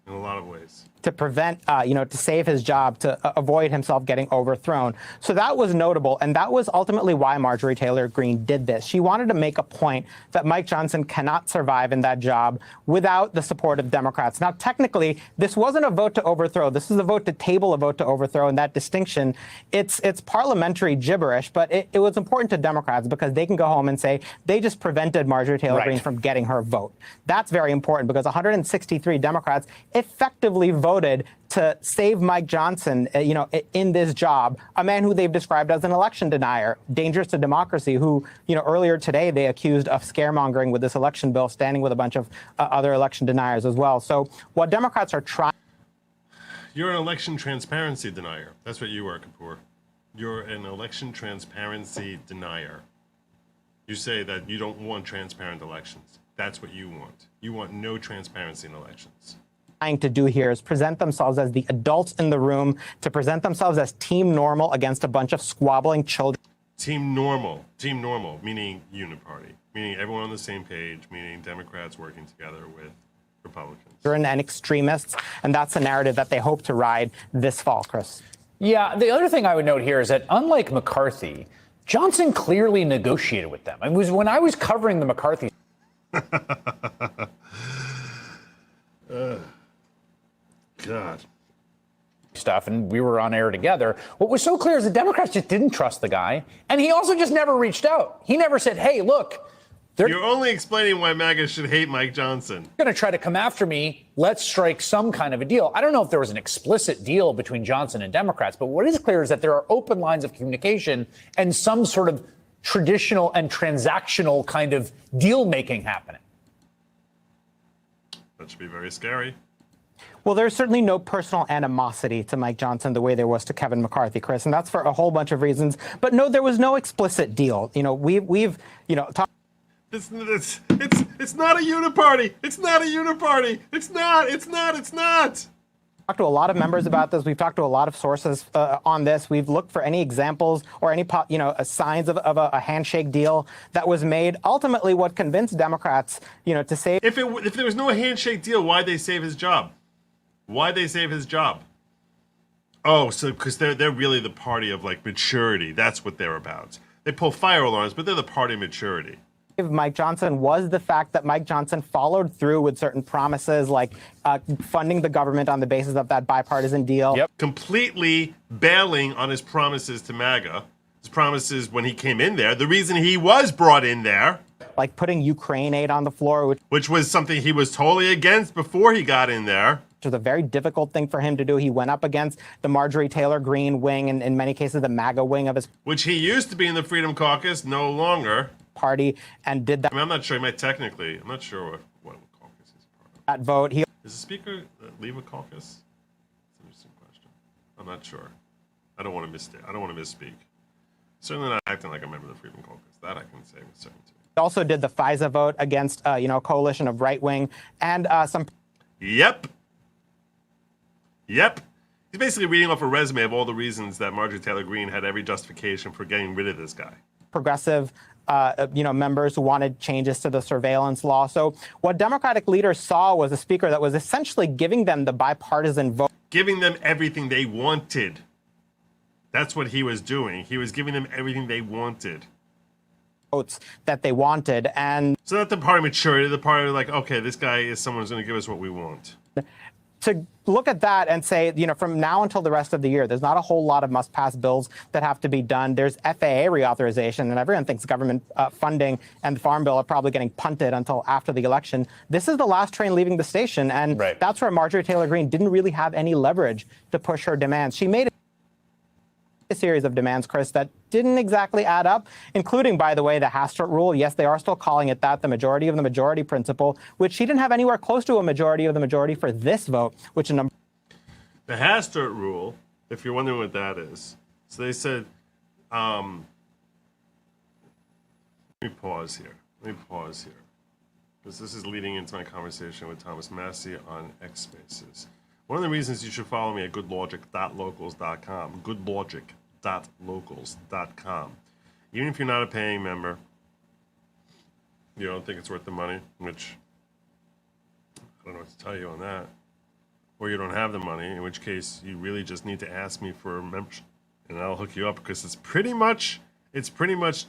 in a lot of ways. To prevent, to save his job, to avoid himself getting overthrown. So that was notable, and that was ultimately why Marjorie Taylor Greene did this. She wanted to make a point that Mike Johnson cannot survive in that job without the support of Democrats. Now, technically, this wasn't a vote to overthrow. This is a vote to table a vote to overthrow, and that distinction, it's parliamentary gibberish, but it was important to Democrats because they can go home and say they just prevented Marjorie Taylor Greene from getting her vote. That's very important because 163 Democrats effectively voted to save Mike Johnson, in this job, a man who they've described as an election denier, dangerous to democracy, who, earlier today they accused of scaremongering with this election bill, standing with a bunch of other election deniers as well. So what Democrats are trying... You're an election transparency denier. That's what you are, Kapoor. You're an election transparency denier. You say that you don't want transparent elections. That's what you want. You want no transparency in elections. Trying to do here is present themselves as the adults in the room, to present themselves as team normal against a bunch of squabbling children. Team normal, meaning uniparty, meaning everyone on the same page, meaning Democrats working together with Republicans. And extremists, and that's a narrative that they hope to ride this fall, Chris. Yeah, the other thing I would note here is that unlike McCarthy, Johnson clearly negotiated with them. It was when I was covering the McCarthy God. Stuff, and we were on air together. What was so clear is the Democrats just didn't trust the guy, and he also just never reached out. He never said, hey, look, they're You're only explaining why MAGA should hate Mike Johnson. going to try to come after me. Let's strike some kind of a deal. I don't know if there was an explicit deal between Johnson and Democrats, but what is clear is that there are open lines of communication and some sort of traditional and transactional kind of deal-making happening. That should be very scary. Well, there's certainly no personal animosity to Mike Johnson the way there was to Kevin McCarthy, Chris, and that's for a whole bunch of reasons. But no, there was no explicit deal. We've talked. It's not a uniparty. It's not a uniparty. It's not. Talked to a lot of members about this. We've talked to a lot of sources on this. We've looked for any examples or any signs of a handshake deal that was made. Ultimately, what convinced Democrats, to say If there was no handshake deal, why'd they save his job? Why'd they save his job? Oh, so because they're really the party of maturity. That's what they're about. They pull fire alarms, but they're the party of maturity. Mike Johnson was the fact that Mike Johnson followed through with certain promises like funding the government on the basis of that bipartisan deal. Yep. Completely bailing on his promises to MAGA. His promises when he came in there. The reason he was brought in there. Like putting Ukraine aid on the floor, which was something he was totally against before he got in there. Which was a very difficult thing for him to do. He went up against the Marjorie Taylor Greene wing and in many cases the MAGA wing of his which he used to be in the Freedom Caucus, no longer. Party, and did that. I mean, I'm not sure. He might technically. I'm not sure what caucus he's part of. That vote. Does the Speaker leave a caucus? That's an interesting question. I'm not sure. I don't want to misspeak. Certainly not acting like a member of the Freedom Caucus. That I can say with certainty. He also did the FISA vote against, a coalition of right wing and some. Yep. He's basically reading off a resume of all the reasons that Marjorie Taylor Greene had every justification for getting rid of this guy. Progressive, members who wanted changes to the surveillance law. So what Democratic leaders saw was a speaker that was essentially giving them the bipartisan vote. Giving them everything they wanted. That's what he was doing. He was giving them everything they wanted. Votes that they wanted. And so not the party maturity, the party okay, this guy is someone who's going to give us what we want. To look at that and say, from now until the rest of the year, there's not a whole lot of must-pass bills that have to be done. There's FAA reauthorization, and everyone thinks government funding and the Farm Bill are probably getting punted until after the election. This is the last train leaving the station, and that's where Marjorie Taylor Greene didn't really have any leverage to push her demands. She made a series of demands, Chris, that didn't exactly add up, including, by the way, the Hastert rule. Yes, they are still calling it that, the majority of the majority principle, which she didn't have anywhere close to a majority of the majority for this vote, which a number. The Hastert rule, if you're wondering what that is, so they said, let me pause here, because this is leading into my conversation with Thomas Massie on X Spaces. One of the reasons you should follow me at goodlogic.locals.com, goodlogic.locals.com. Even if you're not a paying member, you don't think it's worth the money, which I don't know what to tell you on that. or you don't have the money, in which case you really just need to ask me for a membership, and I'll hook you up, because it's pretty much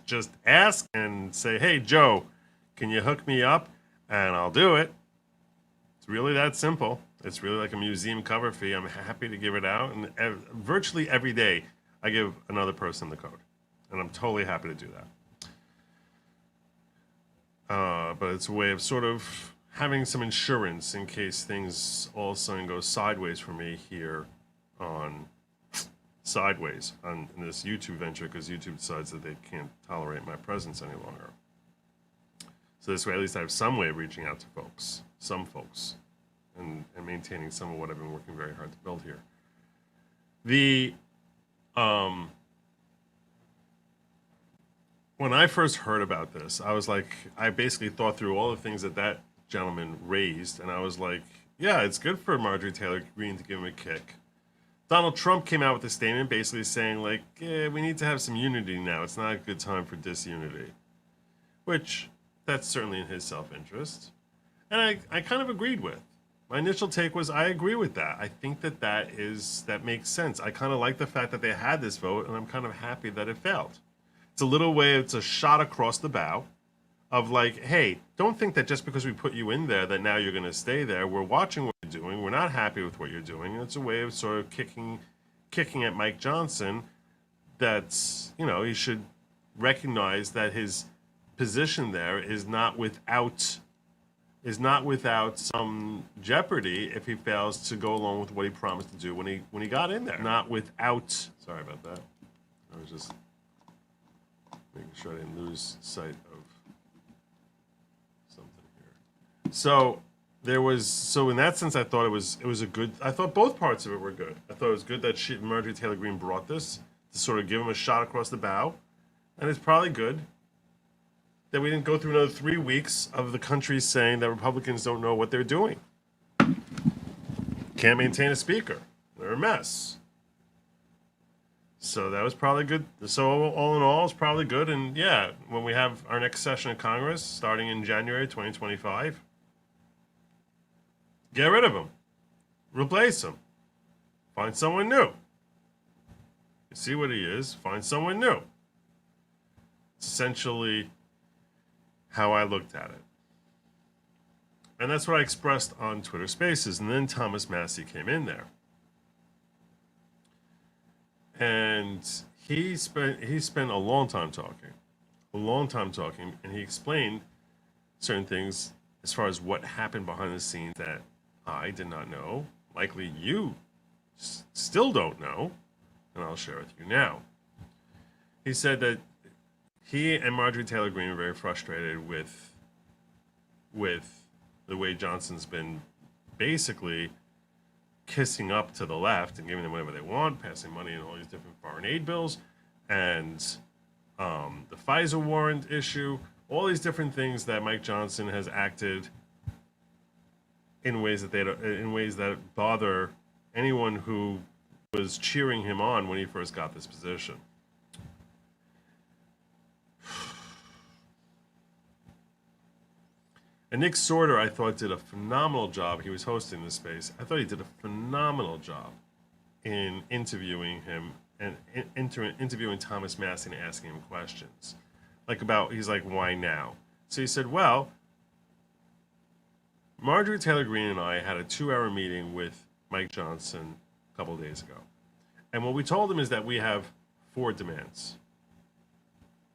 just ask and say, hey, Joe, can you hook me up? And I'll do it. It's really that simple. It's really like a museum cover fee. I'm happy to give it out, and virtually every day I give another person the code, and I'm totally happy to do that. But it's a way of sort of having some insurance in case things all of a sudden go sideways for me here on in this YouTube venture, because YouTube decides that they can't tolerate my presence any longer. So this way, at least I have some way of reaching out to some folks, and maintaining some of what I've been working very hard to build here. When I first heard about this, I was like, I basically thought through all the things that gentleman raised, and I was like, yeah, it's good for Marjorie Taylor Greene to give him a kick. Donald Trump came out with a statement basically saying, like, we need to have some unity now. It's not a good time for disunity. Which, that's certainly in his self-interest. And I kind of agreed with. My initial take was, I agree with that. I think that makes sense. I kind of like the fact that they had this vote, and I'm kind of happy that it failed. It's a little way, it's a shot across the bow of like, hey, don't think that just because we put you in there that now you're going to stay there. We're watching what you're doing. We're not happy with what you're doing. And it's a way of sort of kicking at Mike Johnson. That's, he should recognize that his position there is not without some jeopardy if he fails to go along with what he promised to do when he got in there. Not without. Sorry about that. I was just making sure I didn't lose sight of something here. So in that sense, I thought it was a good. I thought both parts of it were good. I thought it was good that Marjorie Taylor Greene brought this to sort of give him a shot across the bow, and it's probably good that we didn't go through another 3 weeks of the country saying that Republicans don't know what they're doing. Can't maintain a speaker. They're a mess. So that was probably good. So all in all, it's probably good. And yeah, when we have our next session of Congress starting in January 2025, get rid of him. Replace him. Find someone new. You see what he is, find someone new. It's essentially how I looked at it. And that's what I expressed on Twitter Spaces. And then Thomas Massie came in there. And he spent a long time talking, and he explained certain things as far as what happened behind the scenes that I did not know, likely you still don't know, and I'll share with you now. He said that he and Marjorie Taylor Greene were very frustrated with the way Johnson's been basically kissing up to the left and giving them whatever they want, passing money in all these different foreign aid bills, and the FISA warrant issue, all these different things that Mike Johnson has acted in ways that bother anyone who was cheering him on when he first got this position. And Nick Sorter, I thought, did a phenomenal job. He was hosting this space. I thought he did a phenomenal job in interviewing him and interviewing Thomas Massie and asking him questions. He's like, why now? So he said, well, Marjorie Taylor Greene and I had a 2-hour meeting with Mike Johnson a couple of days ago. And what we told him is that we have 4 demands.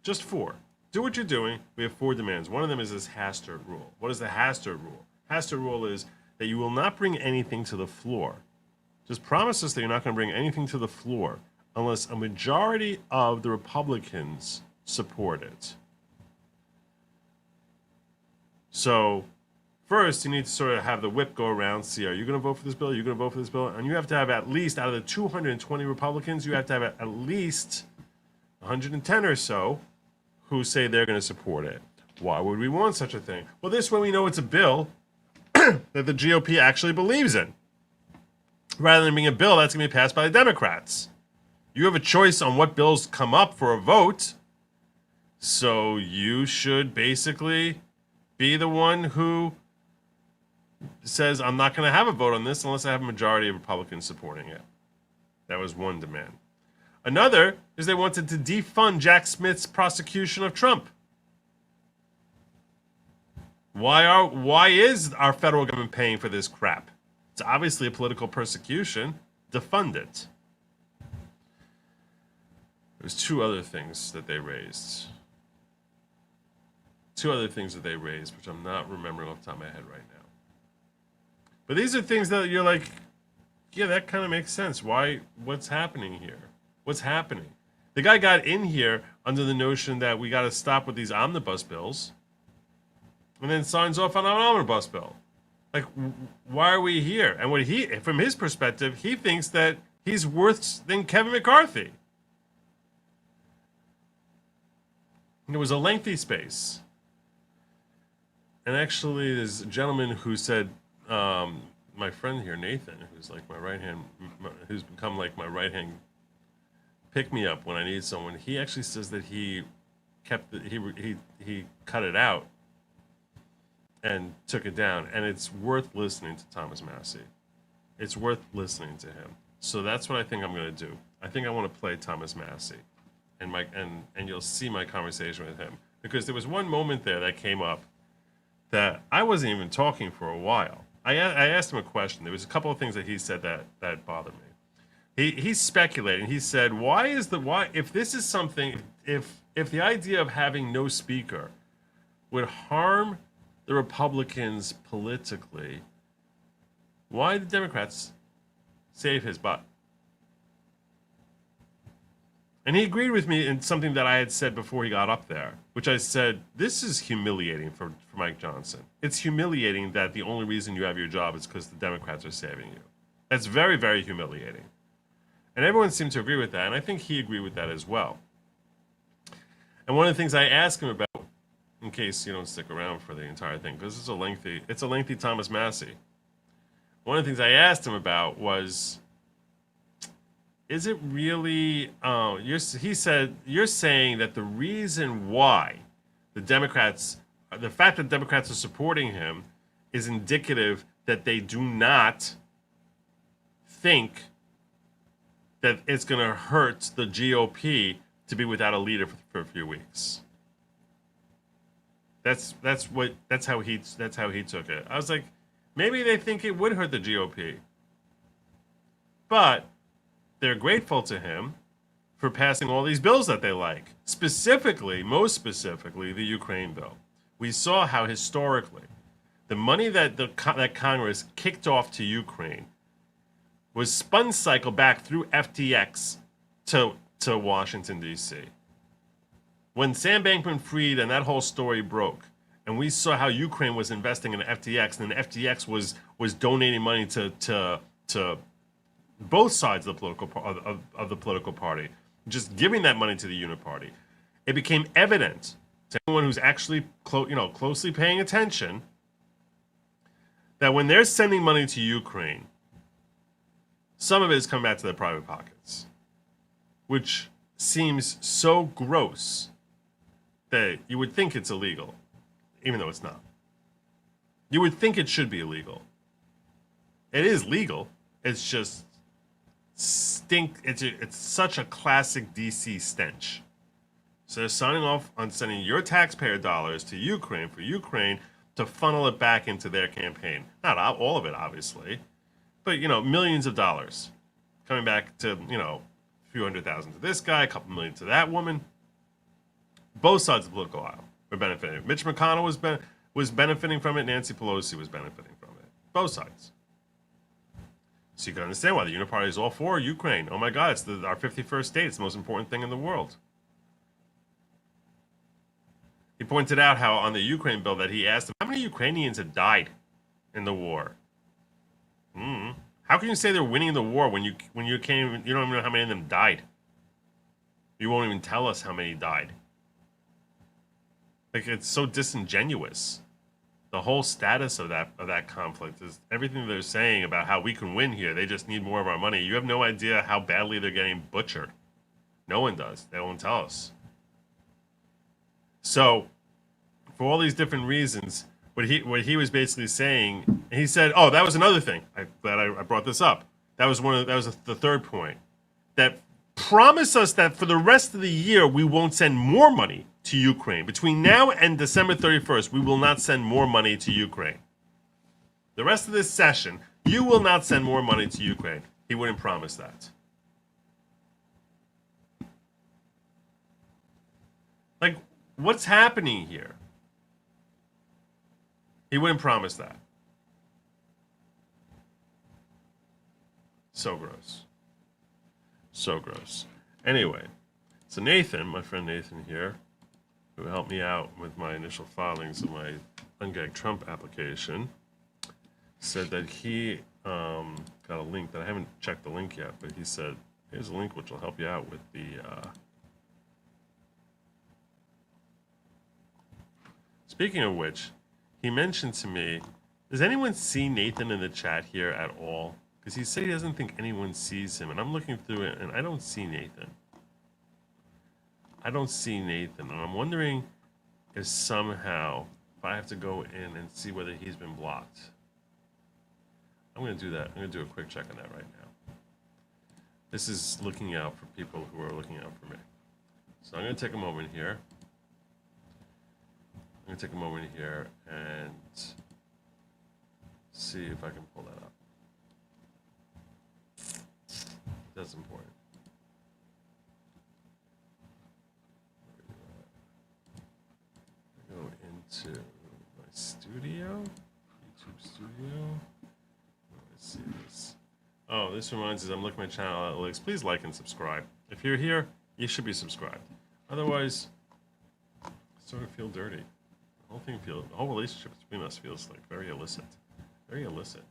Just 4. Do what you're doing. We have 4 demands. One of them is this Hastert rule. What is the Hastert rule? Hastert rule is that you will not bring anything to the floor. Just promise us that you're not going to bring anything to the floor unless a majority of the Republicans support it. So first, you need to sort of have the whip go around, see, are you going to vote for this bill? Are you going to vote for this bill? And you have to have at least, out of the 220 Republicans, you have to have at least 110 or so who say they're going to support it. Why would we want such a thing? Well, this way we know it's a bill that the GOP actually believes in, rather than being a bill that's going to be passed by the Democrats. You have a choice on what bills come up for a vote, so you should basically be the one who says, I'm not going to have a vote on this unless I have a majority of Republicans supporting it. That was one demand. Another is they wanted to defund Jack Smith's prosecution of Trump. Why is our federal government paying for this crap? It's obviously a political persecution. Defund it. There's two other things that they raised. Which I'm not remembering off the top of my head right now. But these are things that you're like, yeah, that kind of makes sense. What's happening here? What's happening? The guy got in here under the notion that we got to stop with these omnibus bills, and then signs off on an omnibus bill. Like, why are we here? And from his perspective, he thinks that he's worse than Kevin McCarthy. And it was a lengthy space. And actually, there's a gentleman who said, my friend here, Nathan, who's like my right hand, who's become like my right hand pick me up when I need someone. He actually says that he cut it out and took it down, and it's worth listening to Thomas Massie. It's worth listening to him. So that's what I think I'm going to do. I think I want to play Thomas Massie, and you'll see my conversation with him, because there was one moment there that came up that I wasn't even talking for a while. I asked him a question. There was a couple of things that he said that bothered me. He's speculating. He said, if this is something, if the idea of having no speaker would harm the Republicans politically, why did the Democrats save his butt? And he agreed with me in something that I had said before he got up there, which I said, this is humiliating for Mike Johnson. It's humiliating that the only reason you have your job is because the Democrats are saving you. That's very, very humiliating. And everyone seemed to agree with that, and I think he agreed with that as well. And one of the things I asked him about, in case you don't stick around for the entire thing, because it's a lengthy Thomas Massie. One of the things I asked him about was, is it really, he said, you're saying that the reason why the fact that Democrats are supporting him is indicative that they do not think that it's going to hurt the GOP to be without a leader for a few weeks. That's how he took it. I was like, maybe they think it would hurt the GOP, but they're grateful to him for passing all these bills that they like. Most specifically, the Ukraine bill. We saw how historically the money that that Congress kicked off to Ukraine was spun cycle back through FTX to Washington, D.C. When Sam Bankman-Fried and that whole story broke, and we saw how Ukraine was investing in FTX, and then FTX was donating money to both sides of the political party, just giving that money to the Uniparty, it became evident to anyone who's actually closely paying attention that when they're sending money to Ukraine, some of it is coming back to their private pockets, which seems so gross that you would think it's illegal, even though it's not. You would think it should be illegal. It is legal. It's just it's such a classic DC stench. So they're signing off on sending your taxpayer dollars to Ukraine for Ukraine to funnel it back into their campaign. Not all of it, obviously, but millions of dollars coming back to a few $100,000 to this guy, a couple million to that woman. Both sides of the political aisle were benefiting. Mitch McConnell was benefiting from it. Nancy Pelosi was benefiting from it. Both sides. So you can understand why the Uniparty is all for Ukraine. Oh my God, it's our 51st state. It's the most important thing in the world. He pointed out how on the Ukraine bill that he asked him, how many Ukrainians had died in the war? How can you say they're winning the war when you don't even know how many of them died? You won't even tell us how many died. Like, it's so disingenuous. The whole status of that conflict is everything they're saying about how we can win here. They just need more of our money. You have no idea how badly they're getting butchered. No one does. They won't tell us. So, for all these different reasons, what he was basically saying And he said, "Oh, that was another thing. I'm glad I brought this up. That was the third point. That promise us that for the rest of the year we won't send more money to Ukraine. Between now and December 31st, we will not send more money to Ukraine. The rest of this session, you will not send more money to Ukraine." He wouldn't promise that. Like, what's happening here? He wouldn't promise that. So gross. So gross. Anyway, so Nathan, my friend Nathan here, who helped me out with my initial filings of my Ungag Trump application, said that he got a link that I haven't checked the link yet, but he said, here's a link which will help you out with the Speaking of which, he mentioned to me, does anyone see Nathan in the chat here at all? Because he said he doesn't think anyone sees him, and I'm looking through it, and I don't see Nathan. I don't see Nathan, and I'm wondering if somehow, if I have to go in and see whether he's been blocked. I'm going to do that. I'm going to do a quick check on that right now. This is looking out for people who are looking out for me. So I'm going to take a moment here. I'm going to take a moment here and see if I can pull that up. That's important. Go into my studio, YouTube studio. Let's see this. Oh, this reminds us, I'm looking at my channel analytics. Please like and subscribe. If you're here, you should be subscribed. Otherwise, I sort of feel dirty. The whole relationship between us feels like very illicit. Very illicit.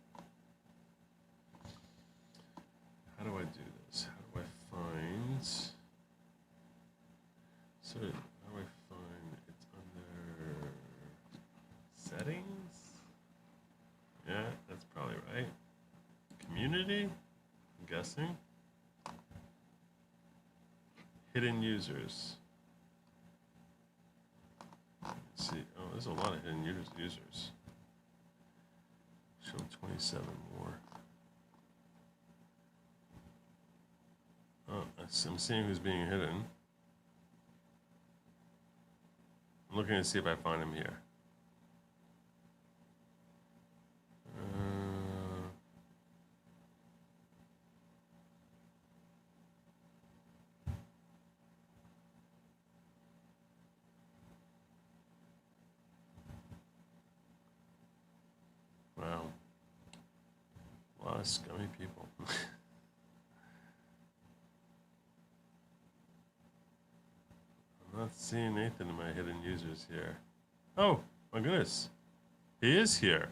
How do I do this? How do I find? So how do I find? It's under settings. Yeah, that's probably right. Community. I'm guessing. Hidden users. Let's see. Oh, there's a lot of hidden users. Show 27 more. Oh, I'm seeing who's being hidden. I'm looking to see if I find him here. Wow. A lot of scummy people. I'm not seeing Nathan in my hidden users here. Oh, my goodness. He is here.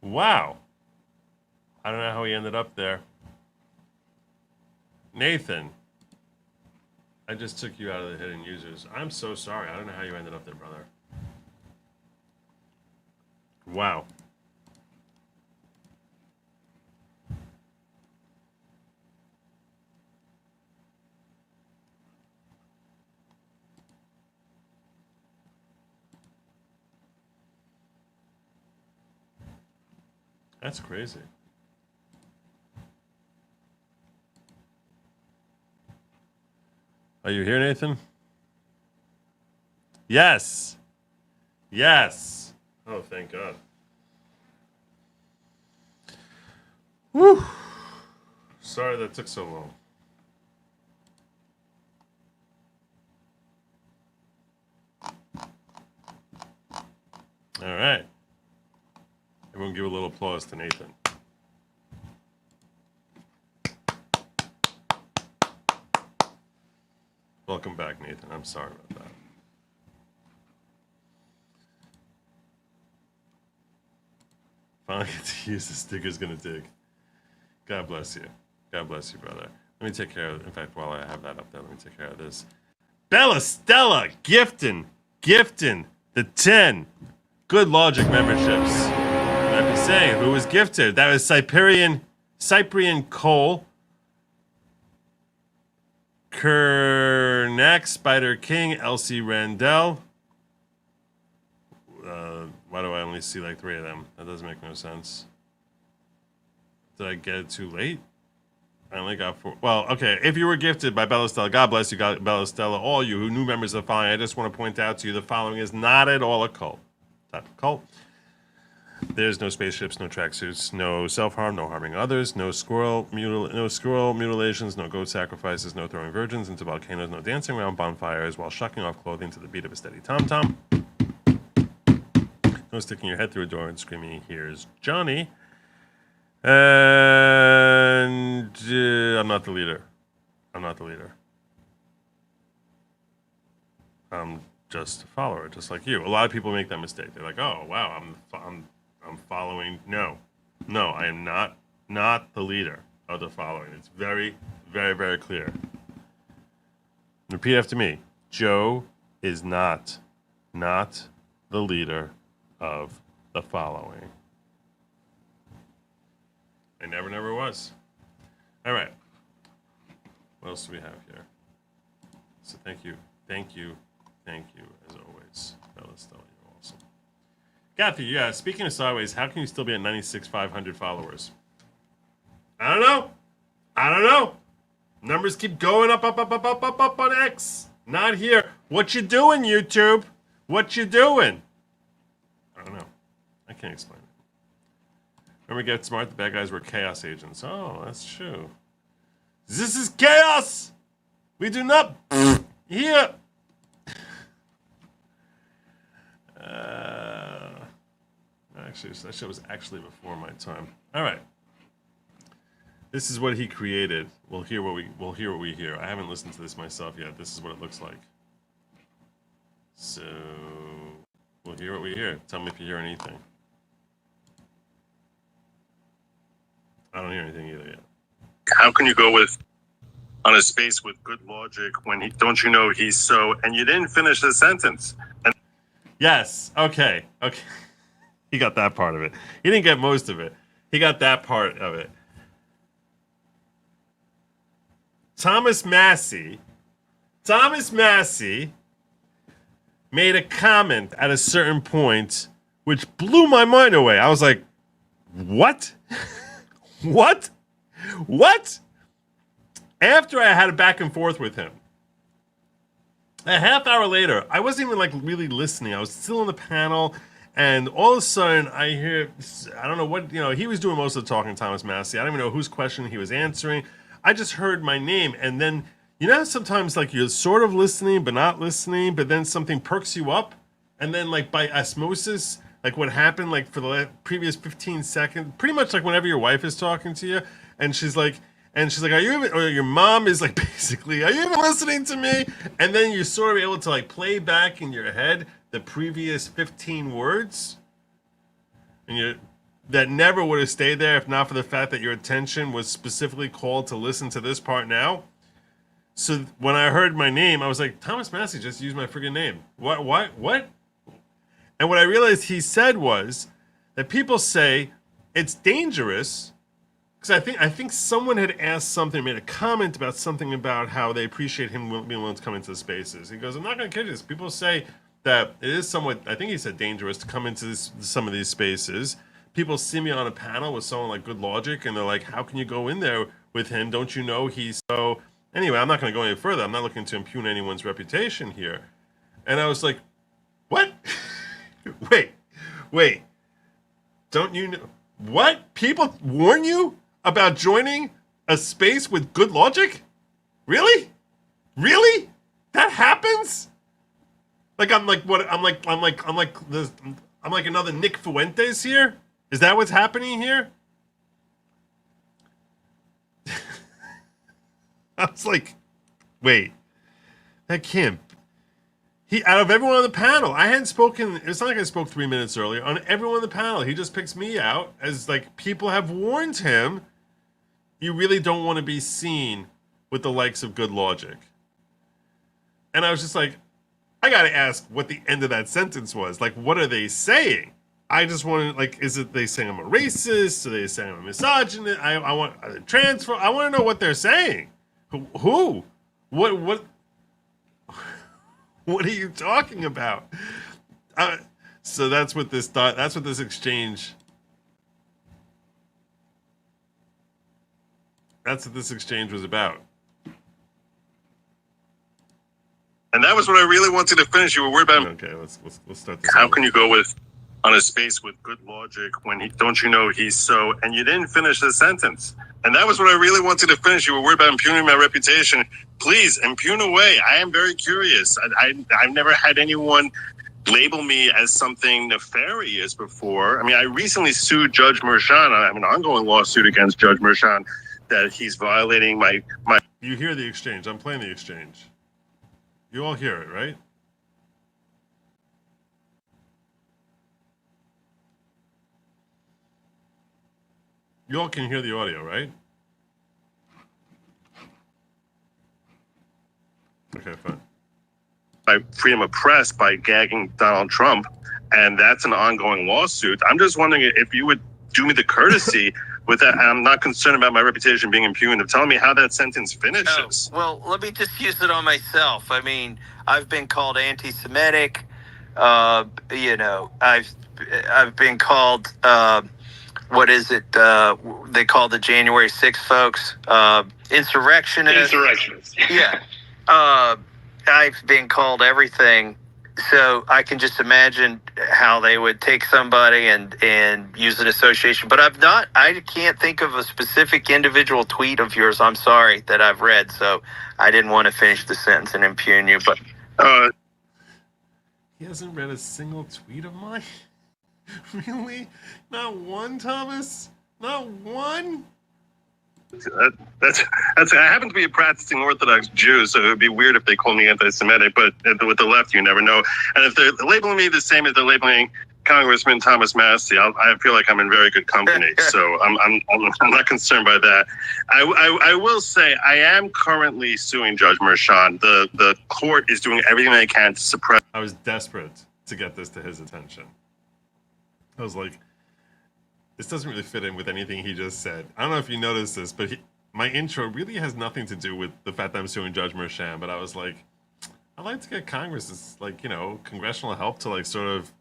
Wow. I don't know how he ended up there. Nathan. I just took you out of the hidden users. I'm so sorry. I don't know how you ended up there, brother. Wow. That's crazy. Are you here, Nathan? Yes. Yes. Oh, thank God. Whew. Sorry that took so long. All right. Everyone give a little applause to Nathan. Welcome back, Nathan. I'm sorry about that. Finally get to use the Sticker's Gonna Dig. God bless you. God bless you, brother. Let me take care of it. In fact, while I have that up there, let me take care of this. Bella Stella gifting the 10 Good Lawgic memberships. I'd be saying who was gifted. That was Cyprian Cole, Kernak, Spider King, Elsie Randell, only see like 3 of them. That doesn't make no sense. Did I get it too late? I only got 4. Well, okay. If you were gifted by Bella Stella, God bless you, Bella Stella. All you who new members of the following, I just want to point out to you the following is not at all a cult. Type of cult. There's no spaceships, no tracksuits, no self-harm, no harming others, no squirrel mutilations, no goat sacrifices, no throwing virgins into volcanoes, no dancing around bonfires while shucking off clothing to the beat of a steady tom-tom. No sticking your head through a door and screaming, "Here's Johnny." And I'm not the leader. I'm not the leader. I'm just a follower, just like you. A lot of people make that mistake. They're like, "Oh, wow, I'm following." No, I am not the leader of the following. It's very, very, very clear. Repeat after me. Joe is not the leader of the following. I never was. All right. What else do we have here? So thank you, as always. Bella Stella, you're awesome. Kathy, yeah, speaking of sideways, how can you still be at 96,500 followers? I don't know. Numbers keep going up on X. Not here. What you doing, YouTube? What you doing? I don't know. I can't explain it. Remember, Get Smart, the bad guys were chaos agents. Oh, that's true. This is chaos! We do not here. Actually, that show was actually before my time. All right. This is what he created. We'll hear what we hear. I haven't listened to this myself yet. This is what it looks like. So we'll hear what we hear. Tell me if you hear anything. I don't hear anything either yet. How can you go on a space with good logic when don't you know he's so, and you didn't finish the sentence. And yes. Okay. He got that part of it. He didn't get most of it. He got that part of it. Thomas Massie made a comment at a certain point which blew my mind away. I was like, what? What? After I had a back and forth with him, a half hour later, I wasn't even like really listening. I was still on the panel, and all of a sudden I hear, I don't know what, he was doing most of the talking, Thomas Massie. I don't even know whose question he was answering. I just heard my name, and then, how sometimes like you're sort of listening but not listening, but then something perks you up, and then like by osmosis, like what happened like for the previous 15 seconds, pretty much like whenever your wife is talking to you, and she's like, are you even, or your mom is like, basically, are you even listening to me? And then you're sort of able to like play back in your head the previous 15 words, and that never would have stayed there if not for the fact that your attention was specifically called to listen to this part now. So when I heard my name, I was like, Thomas Massie just used my friggin' name. What? And what I realized he said was that people say it's dangerous, because I think someone had asked something, made a comment about something about how they appreciate him being willing to come into the spaces. He goes, I'm not going to kid you this. People say that it is somewhat, I think he said, dangerous to come into some of these spaces. People see me on a panel with someone like Good Logic, and they're like, how can you go in there with him? Don't you know he's so... Anyway, I'm not going to go any further. I'm not looking to impugn anyone's reputation here. And I was like, what? Wait. Don't you know? What? People warn you about joining a space with Good Logic? Really? That happens? Like I'm like another Nick Fuentes here? Is that what's happening here? I was like, wait, that can't. He, out of everyone on the panel, I hadn't spoken. It's not like I spoke 3 minutes earlier. On everyone on the panel, he just picks me out as like people have warned him. You really don't want to be seen with the likes of Good Logic. And I was just like, I got to ask what the end of that sentence was. Like, what are they saying? I just want to, like, is it they saying I'm a racist? Are they saying I'm a misogynist? I want a transfer. I want to know what they're saying. Who? What? What are you talking about? So that's what this exchange. That's what this exchange was about. And that was what I really wanted to finish. You were worried about. Okay, let's start this. How can you go with on a space with good logic when don't you know he's so? And you didn't finish the sentence. And that was what I really wanted to finish. You were worried about impugning my reputation. Please impugn away. I am very curious. I've never had anyone label me as something nefarious before. I mean, I recently sued Judge Merchan. I have an ongoing lawsuit against Judge Merchan that he's violating my. You hear the exchange. I'm playing the exchange. You all hear it, right? You all can hear the audio, right? Okay, fine. By freedom of press by gagging Donald Trump, and that's an ongoing lawsuit. I'm just wondering if you would do me the courtesy with that. I'm not concerned about my reputation being impugned, of telling me how that sentence finishes. Oh, well, let me just use it on myself. I mean, I've been called anti-Semitic. You know, I've been called what is it? They call the January 6th folks insurrectionists. Insurrectionists. Yeah. I've been called everything. So I can just imagine how they would take somebody and use an association. But I can't think of a specific individual tweet of yours, I'm sorry, that I've read. So I didn't want to finish the sentence and impugn you. But he hasn't read a single tweet of mine? Really? Not one, Thomas? Not one? That's I happen to be a practicing Orthodox Jew, so it would be weird if they called me anti-Semitic, but with the left, you never know. And if they're labeling me the same as they're labeling Congressman Thomas Massie, I feel like I'm in very good company. So I'm not concerned by that. I will say I am currently suing Judge Merchan. The court is doing everything they can to suppress. I was desperate to get this to his attention. I was like, this doesn't really fit in with anything he just said. I don't know if you noticed this, but my intro really has nothing to do with the fact that I'm suing Judge Merchan. But I was like, I'd like to get Congress's, like, you know, congressional help to, like, sort of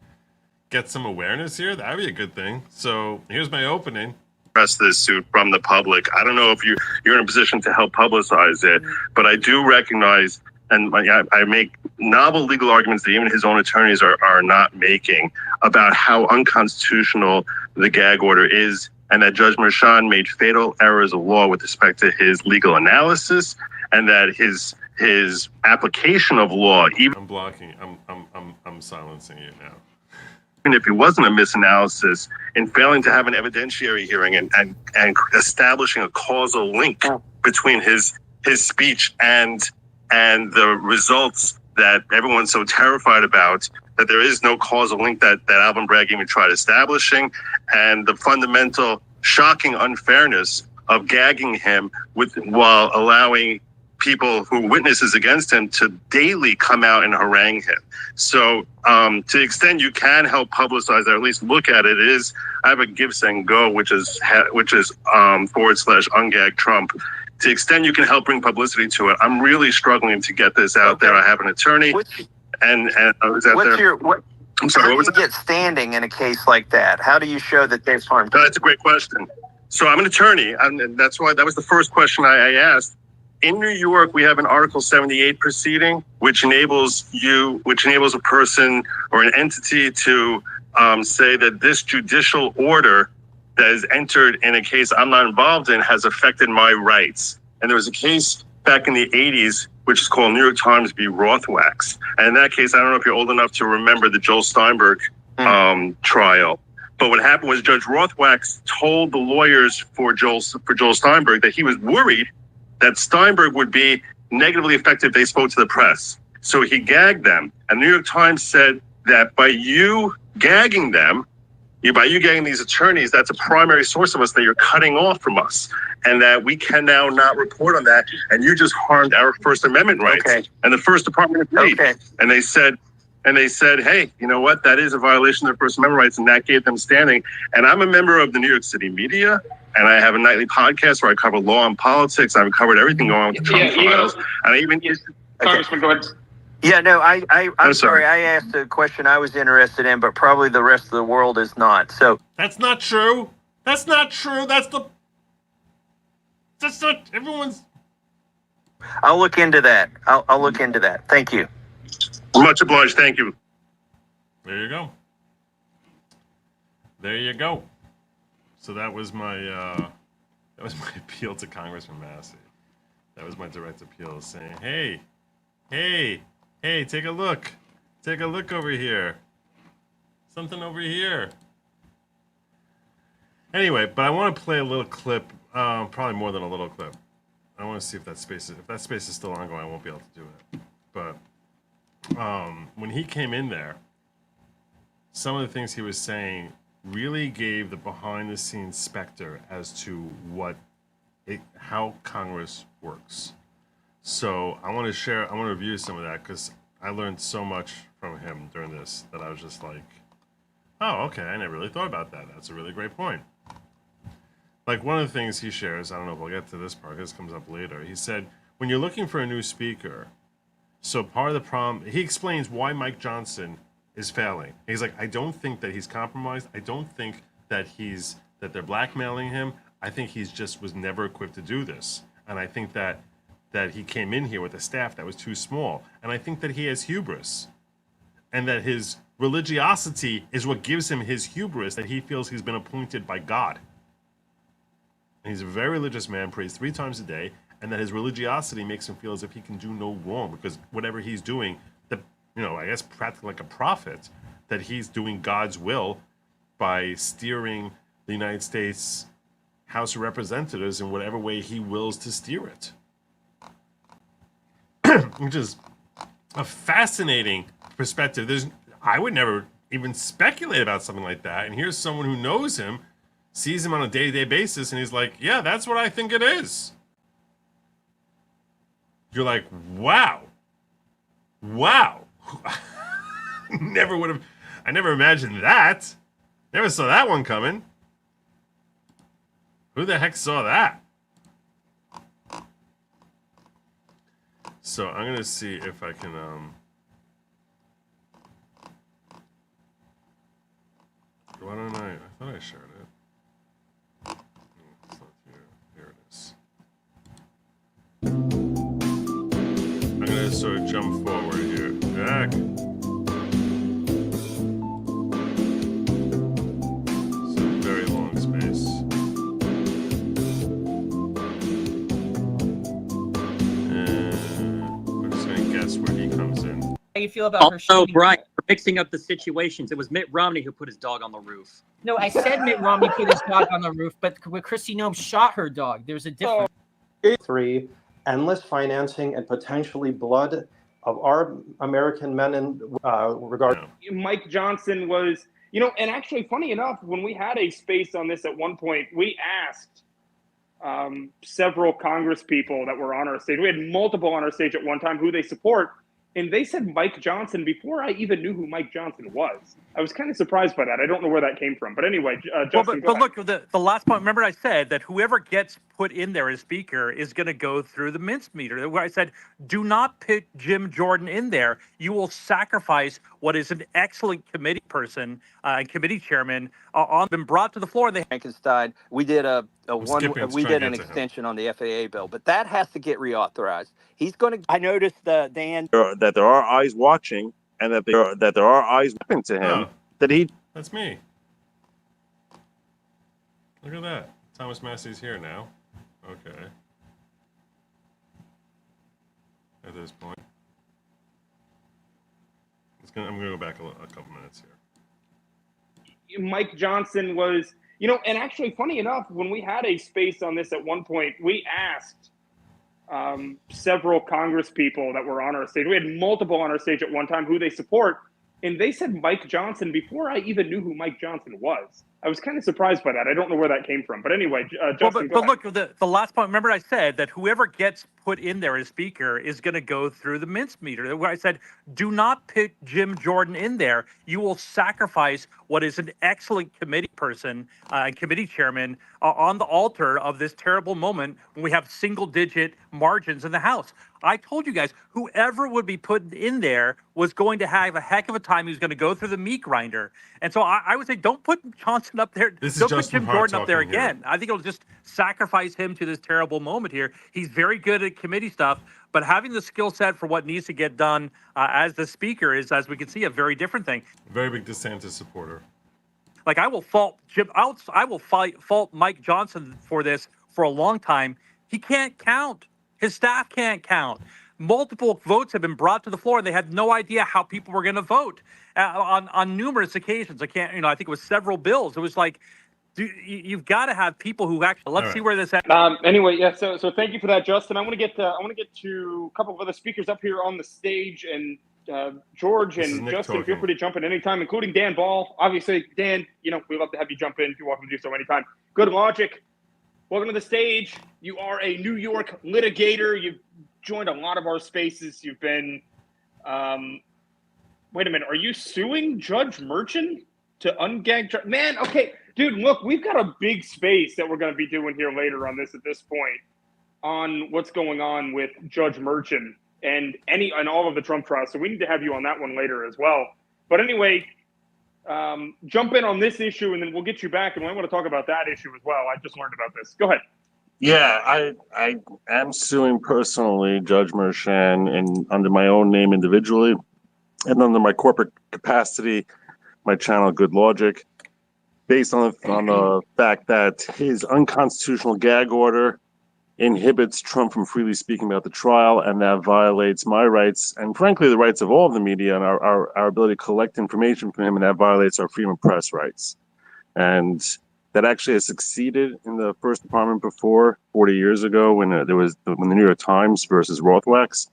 get some awareness here. That would be a good thing. So here's my opening. Press this suit from the public. I don't know if you're in a position to help publicize it, but I do recognize, and I make novel legal arguments that even his own attorneys are not making about how unconstitutional the gag order is, and that Judge Merchan made fatal errors of law with respect to his legal analysis, and that his application of law, even I'm blocking. I'm silencing you now. Even if it wasn't a misanalysis, in failing to have an evidentiary hearing and establishing a causal link between his speech and the results that everyone's so terrified about, that there is no causal link that Alvin Bragg even tried establishing, and the fundamental shocking unfairness of gagging him while allowing people who witnesses against him to daily come out and harangue him. So to the extent you can help publicize or at least look at it, I have a Give Send Go, which is / ungag Trump. To the extent you can help bring publicity to it, I'm really struggling to get this out there. I have an attorney, and I was out there. I'm sorry, how what was do you get standing in a case like that? How do you show that they've harmed? That's a great question. So I'm an attorney, and that's why that was the first question I asked. In New York, we have an Article 78 proceeding, which enables a person or an entity to say that this judicial order that is entered in a case I'm not involved in has affected my rights. And there was a case back in the 80s, which is called New York Times v. Rothwax. And in that case, I don't know if you're old enough to remember the Joel Steinberg trial. But what happened was Judge Rothwax told the lawyers for Joel Steinberg that he was worried that Steinberg would be negatively affected if they spoke to the press. So he gagged them. And the New York Times said that by you gagging them, by you gagging these attorneys, that's a primary source of us that you're cutting off from us. And that we can now not report on that. And you just harmed our First Amendment rights. Okay. And the First Department agreed. Okay. And they said, hey, you know what? That is a violation of their First Amendment rights. And that gave them standing. And I'm a member of the New York City media. And I have a nightly podcast where I cover law and politics. I've covered everything going on with the Trump trials. And I even Congressman, go ahead. Yeah, no, I'm I'm sorry. sorry. I asked a question I was interested in, but probably the rest of the world is not. So That's not true. That's not true. That's not everyone's. I'll look into that. I'll look into that. Thank you. Much obliged. Thank you. There you go. There you go. So that was my appeal to Congressman Massie. That was my direct appeal, saying, "Hey, take a look. Take a look over here. Something over here." Anyway, but I want to play a little clip. Probably more than a little clip. I want to see if that space is still ongoing. I won't be able to do it. But when he came in there, some of the things he was saying really gave the behind-the-scenes specter as to how Congress works. So I want to review some of that because I learned so much from him during this that I was just like, oh, okay, I never really thought about that. That's a really great point. Like one of the things he shares, I don't know if we'll get to this part, this comes up later. He said, when you're looking for a new speaker, so part of the problem, he explains why Mike Johnson is failing. He's like, I don't think that he's compromised. I don't think that they're blackmailing him. I think he's just was never equipped to do this. And I think that he came in here with a staff that was too small. And I think that he has hubris. And that his religiosity is what gives him his hubris, that he feels he's been appointed by God. And he's a very religious man, prays 3 times a day, and that his religiosity makes him feel as if he can do no wrong because whatever he's doing, I guess practically like a prophet, that he's doing God's will by steering the United States House of Representatives in whatever way he wills to steer it. Which is a fascinating perspective. I would never even speculate about something like that. And here's someone who knows him, sees him on a day-to-day basis, and he's like, yeah, that's what I think it is. You're like, wow. I never imagined that. Never saw that one coming. Who the heck saw that? So I'm going to see if I can, why don't I thought I shared it. It's not here. Here it is. I'm going to sort of jump forward here. Back. It's a very long space. I'm just going to guess where he comes in. How you feel about her shooting? Brian, for mixing up the situations, it was Mitt Romney who put his dog on the roof. No, I said Mitt Romney put his dog on the roof, but Kristi Noem shot her dog. There's a difference. 3, endless financing and potentially blood of our American men in regard. Mike Johnson was, and actually, funny enough, when we had a space on this at one point, we asked several Congress people that were on our stage. We had multiple on our stage at one time who they support. And they said Mike Johnson before I even knew who Mike Johnson was. I was kind of surprised by that. I don't know where that came from. But anyway, Justin, but look, the last point, remember I said that whoever gets put in there as speaker is going to go through the mince meter. Where I said, do not put Jim Jordan in there. You will sacrifice what is an excellent committee person and committee chairman been brought to the floor. Frankenstein, we did an extension on the FAA bill, but that has to get reauthorized. He's going to. I noticed that there are eyes watching, and that there are eyes looking to him. That's me. Look at that. Thomas Massie's here now. Okay. At this point, I'm gonna go back a couple minutes here. Mike Johnson was, and actually, funny enough, when we had a space on this at one point, we asked several Congress people that were on our stage. We had multiple on our stage at one time who they support. And they said Mike Johnson before I even knew who Mike Johnson was. I was kind of surprised by that. I don't know where that came from. But anyway, Justin, but look, the last point, remember I said that whoever gets put in there as speaker is going to go through the mince meter. Where I said, do not put Jim Jordan in there. You will sacrifice what is an excellent committee person and committee chairman on the altar of this terrible moment when we have single-digit margins in the House. I told you guys, whoever would be put in there was going to have a heck of a time. He was going to go through the meat grinder. And so I would say, don't put Johnson up there. This is Don't put Justin Jim Hart Jordan up there talking here. again. I think it'll just sacrifice him to this terrible moment here. He's very good at committee stuff, but having the skill set for what needs to get done as the speaker is, as we can see, a very different thing. Very big DeSantis supporter. Like, I will fault fault Mike Johnson for this for a long time. He can't count. His staff can't count. Multiple votes have been brought to the floor, and they had no idea how people were going to vote on numerous occasions. I think it was several bills. It was like, you've got to have people who actually. Let's see where this ends. Anyway, yeah. So thank you for that, Justin. I want to get to a couple of other speakers up here on the stage, and George and Justin, feel free to jump in anytime, including Dan Ball. Obviously, Dan, we'd love to have you jump in. You're welcome to do so anytime. Good Lawgic, welcome to the stage. You are a New York litigator. You've joined a lot of our spaces. You've been, wait a minute, are you suing Judge Merchan to ungag? Man, okay, dude, look, we've got a big space that we're going to be doing here later on this at this point on what's going on with Judge Merchan and all of the Trump trials. So we need to have you on that one later as well. But anyway, jump in on this issue, and then we'll get you back, and I want to talk about that issue as well. I just learned about this. Go ahead. Yeah, I am suing personally Judge Merchan and under my own name individually, and under my corporate capacity, my channel Good Lawgic, based on the fact that his unconstitutional gag order inhibits Trump from freely speaking about the trial, and that violates my rights and frankly the rights of all of the media and our ability to collect information from him, and that violates our freedom of press rights. And that actually has succeeded in the First Department before 40 years ago when the New York Times versus Rothwach's,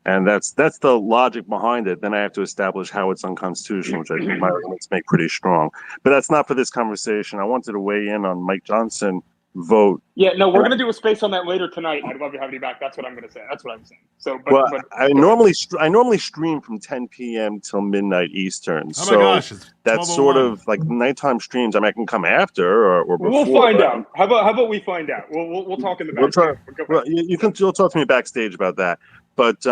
and that's the logic behind it. Then I have to establish how it's unconstitutional, which I think my arguments make pretty strong. But that's not for this conversation. I wanted to weigh in on Mike Johnson vote. Yeah, no, we're going to do a space on that later tonight. I'd love to have you back. That's what I'm going to say. That's what I'm saying. So, but I normally stream from 10 p.m. till midnight Eastern. Oh my gosh, it's that's sort of like nighttime streams. I mean, I can come after or before. We'll find out. How about we find out? We'll talk in the backstage. You'll talk to me backstage about that. But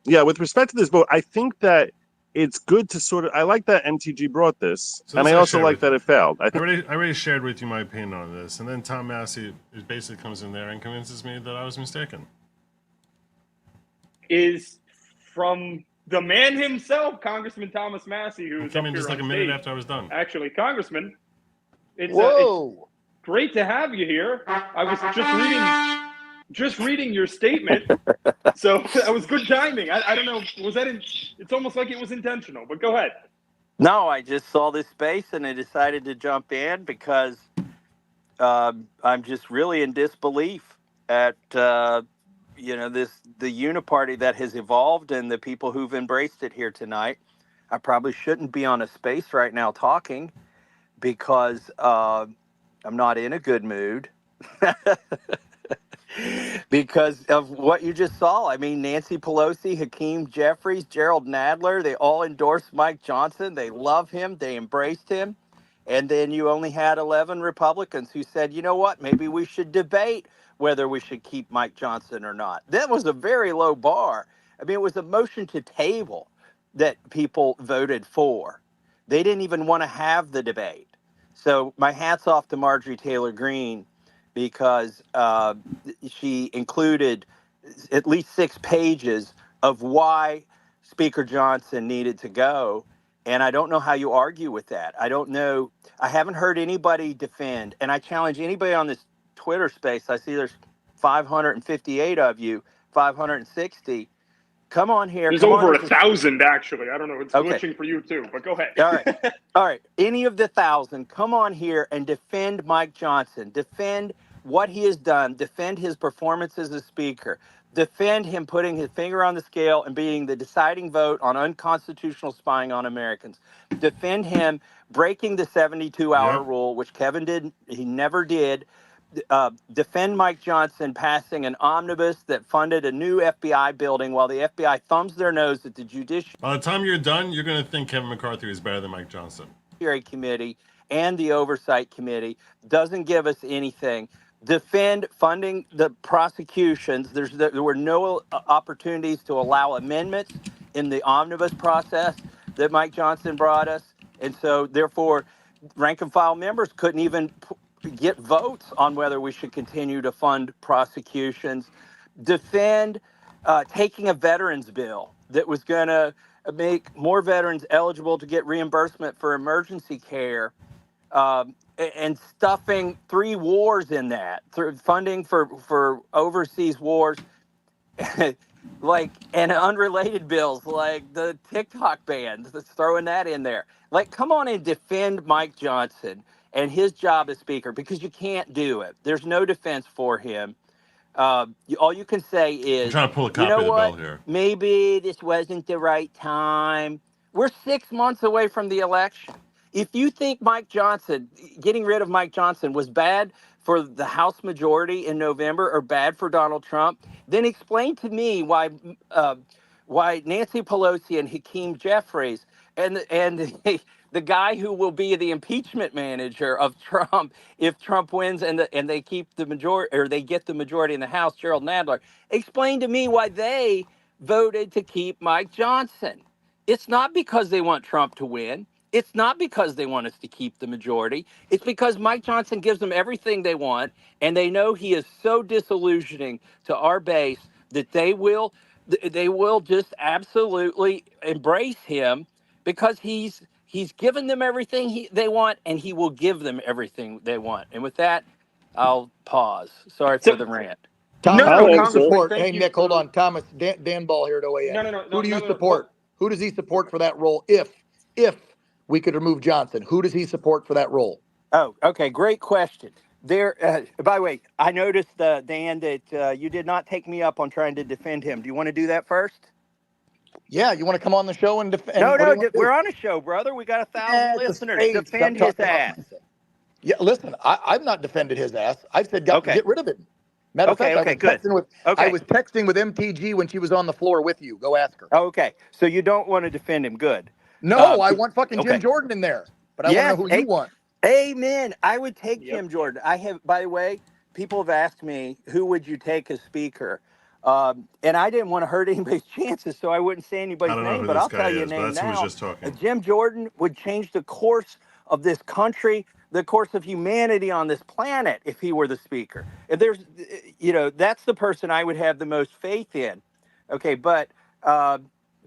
yeah, with respect to this vote, I think that it's good to I like that NTG brought this, and I also like that it failed. I already shared with you my opinion on this, and then Tom Massie basically comes in there and convinces me that I was mistaken. Is from the man himself, Congressman Thomas Massey, who came in just like a minute after I was done. Actually, Congressman, it's great to have you here. I was just reading your statement, so that was good timing. I don't know, it's almost like it was intentional, but go ahead. No, I just saw this space and I decided to jump in because I'm just really in disbelief at the uniparty that has evolved and the people who've embraced it here tonight. I probably shouldn't be on a space right now talking because I'm not in a good mood. Because of what you just saw. I mean, Nancy Pelosi, Hakeem Jeffries, Gerald Nadler, they all endorsed Mike Johnson. They love him. They embraced him. And then you only had 11 Republicans who said, you know what, maybe we should debate whether we should keep Mike Johnson or not. That was a very low bar. I mean, it was a motion to table that people voted for. They didn't even want to have the debate. So my hat's off to Marjorie Taylor Greene, because she included at least 6 pages of why Speaker Johnson needed to go. And I don't know how you argue with that. I don't know. I haven't heard anybody defend. And I challenge anybody on this Twitter space. I see there's 558 of you, 560. Come on here. There's over 1,000, actually. I don't know. It's glitching for you, too. But go ahead. All right. Any of the 1,000, come on here and defend Mike Johnson. Defend what he has done. Defend his performance as a speaker. defend him putting his finger on the scale and being the deciding vote on unconstitutional spying on Americans, defend him breaking the 72-hour rule, which Kevin he never did, defend Mike Johnson passing an omnibus that funded a new FBI building while the FBI thumbs their nose at the Judiciary By the time you're done, you're going to think Kevin McCarthy is better than Mike Johnson. Committee and the Oversight Committee, doesn't give us anything. Defend funding the prosecutions. There were no opportunities to allow amendments in the omnibus process that Mike Johnson brought us. And so, therefore, rank and file members couldn't even get votes on whether we should continue to fund prosecutions. Defend taking a veterans bill that was going to make more veterans eligible to get reimbursement for emergency care, and stuffing 3 wars in that, funding for overseas wars, like, and unrelated bills like the TikTok ban, throwing that in there. Like, come on and defend Mike Johnson and his job as Speaker, because you can't do it. There's no defense for him. All you can say is, I'm trying to pull a copy of the bill here. Maybe this wasn't the right time. We're 6 months away from the election. If you think getting rid of Mike Johnson was bad for the House majority in November or bad for Donald Trump, then explain to me why Nancy Pelosi and Hakeem Jeffries and the guy who will be the impeachment manager of Trump if Trump wins and they keep the majority, or they get the majority in the House, Gerald Nadler, explain to me why they voted to keep Mike Johnson. It's not because they want Trump to win. It's not because they want us to keep the majority. It's because Mike Johnson gives them everything they want, and they know he is so disillusioning to our base that they will just absolutely embrace him, because he's given them everything they want, and he will give them everything they want. And with that, I'll pause. Sorry for the rant. Thomas, No, who do you Congressman, support? thank Hey, you Nick, for- hold on. Thomas, Dan Ball here to weigh in. No. Who do you No. support? Who does he support for that role if we could remove Johnson? Who does he support for that role? Oh, okay. Great question. By the way, I noticed, Dan, that you did not take me up on trying to defend him. Do you want to do that first? Yeah, you want to come on the show and defend? No, we're on a show, brother. We got 1,000 listeners. Defend his ass. Yeah, listen, I've not defended his ass. I've said get rid of him. Matter of fact, I was texting with MTG when she was on the floor with you. Go ask her. Okay, so you don't want to defend him. Good. No, I want fucking Jim Jordan in there, but I want to know who you want. Amen. I would take Jim Jordan. By the way, people have asked me, who would you take as Speaker? And I didn't want to hurt anybody's chances, so I wouldn't say anybody's name, but I'll tell you a name now. Jim Jordan would change the course of this country, the course of humanity on this planet, if he were the Speaker. If there's, that's the person I would have the most faith in. Okay, but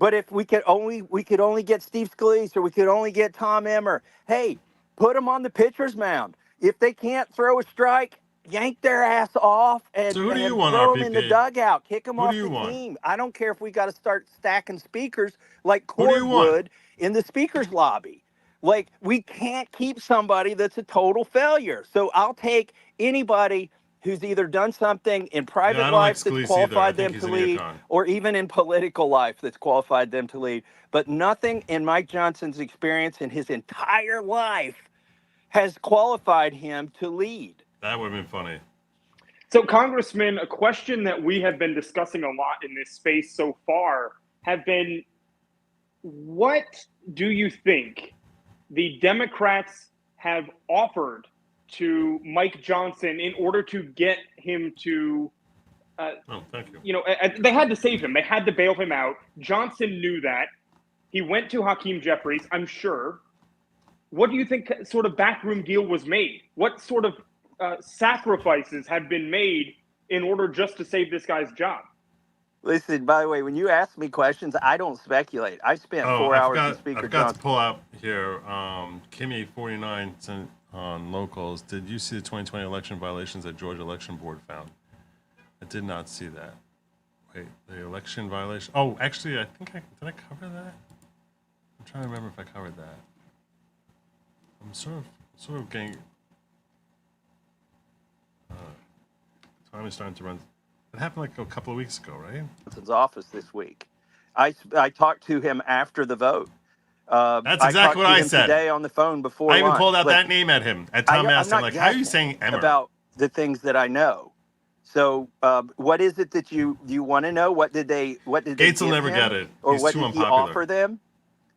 if we could only get Steve Scalise, or we could only get Tom Emmer, hey, put them on the pitcher's mound. If they can't throw a strike, yank their ass off and throw them in the dugout. Kick them off the team. I don't care if we got to start stacking speakers like Cordwood in the speaker's lobby. Like, we can't keep somebody that's a total failure. So I'll take anybody who's either done something in private life that's qualified them to lead, or even in political life that's qualified them to lead. But nothing in Mike Johnson's experience in his entire life has qualified him to lead. That would have been funny. So, Congressman, a question that we have been discussing a lot in this space so far have been, what do you think the Democrats have offered to Mike Johnson in order to get him to, thank you. They had to save him. They had to bail him out. Johnson knew that. He went to Hakeem Jeffries, I'm sure. What do you think sort of backroom deal was made? What sort of sacrifices have been made in order just to save this guy's job? Listen, by the way, when you ask me questions, I don't speculate. I spent 4 hours with Speaker I've got Johnson. to pull out here. Kimmy49 sent on locals. Did you see the 2020 election violations that Georgia Election Board found? I did not see that. Wait, the election violation? Oh, actually, I think did I cover that? I'm trying to remember if I covered that. I'm sort of getting. Time is starting to run. It happened like a couple of weeks ago, right? Johnson's office this week. I talked to him after the vote. That's exactly what I said today on the phone before I even lunch, called out but that name at him, at Tom Massie. I'm like, how are you saying Emmer? about the things that I know. So, what is it that you want to know? What did they Gates will give never him? get it. Or He's what too did he unpopular. offer them?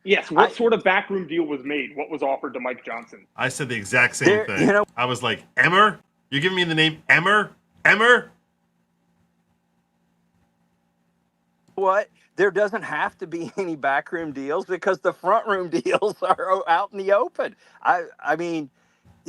Yes. What sort of backroom deal was made? What was offered to Mike Johnson? I said the exact same thing. I was like, Emmer? You're giving me the name Emmer? Emmer? What? There doesn't have to be any backroom deals because the front room deals are out in the open. I mean,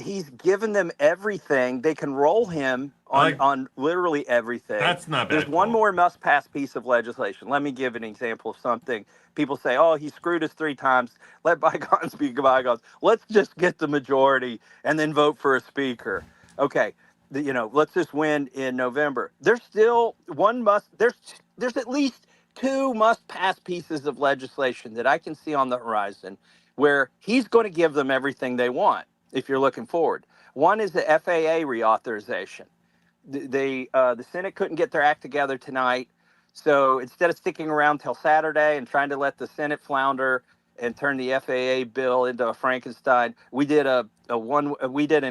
he's given them everything. They can roll him on literally everything. That's not bad. There's one more must-pass piece of legislation. Let me give an example of something. People say, oh, he screwed us 3 times. Let bygones be bygones. Let's just get the majority and then vote for a speaker. Okay, let's just win in November. There's still there's at least 2 must-pass pieces of legislation that I can see on the horizon where he's going to give them everything they want. If you're looking forward, one is the FAA reauthorization. The Senate couldn't get their act together tonight, so instead of sticking around till Saturday and trying to let the Senate flounder and turn the FAA bill into a Frankenstein, we did an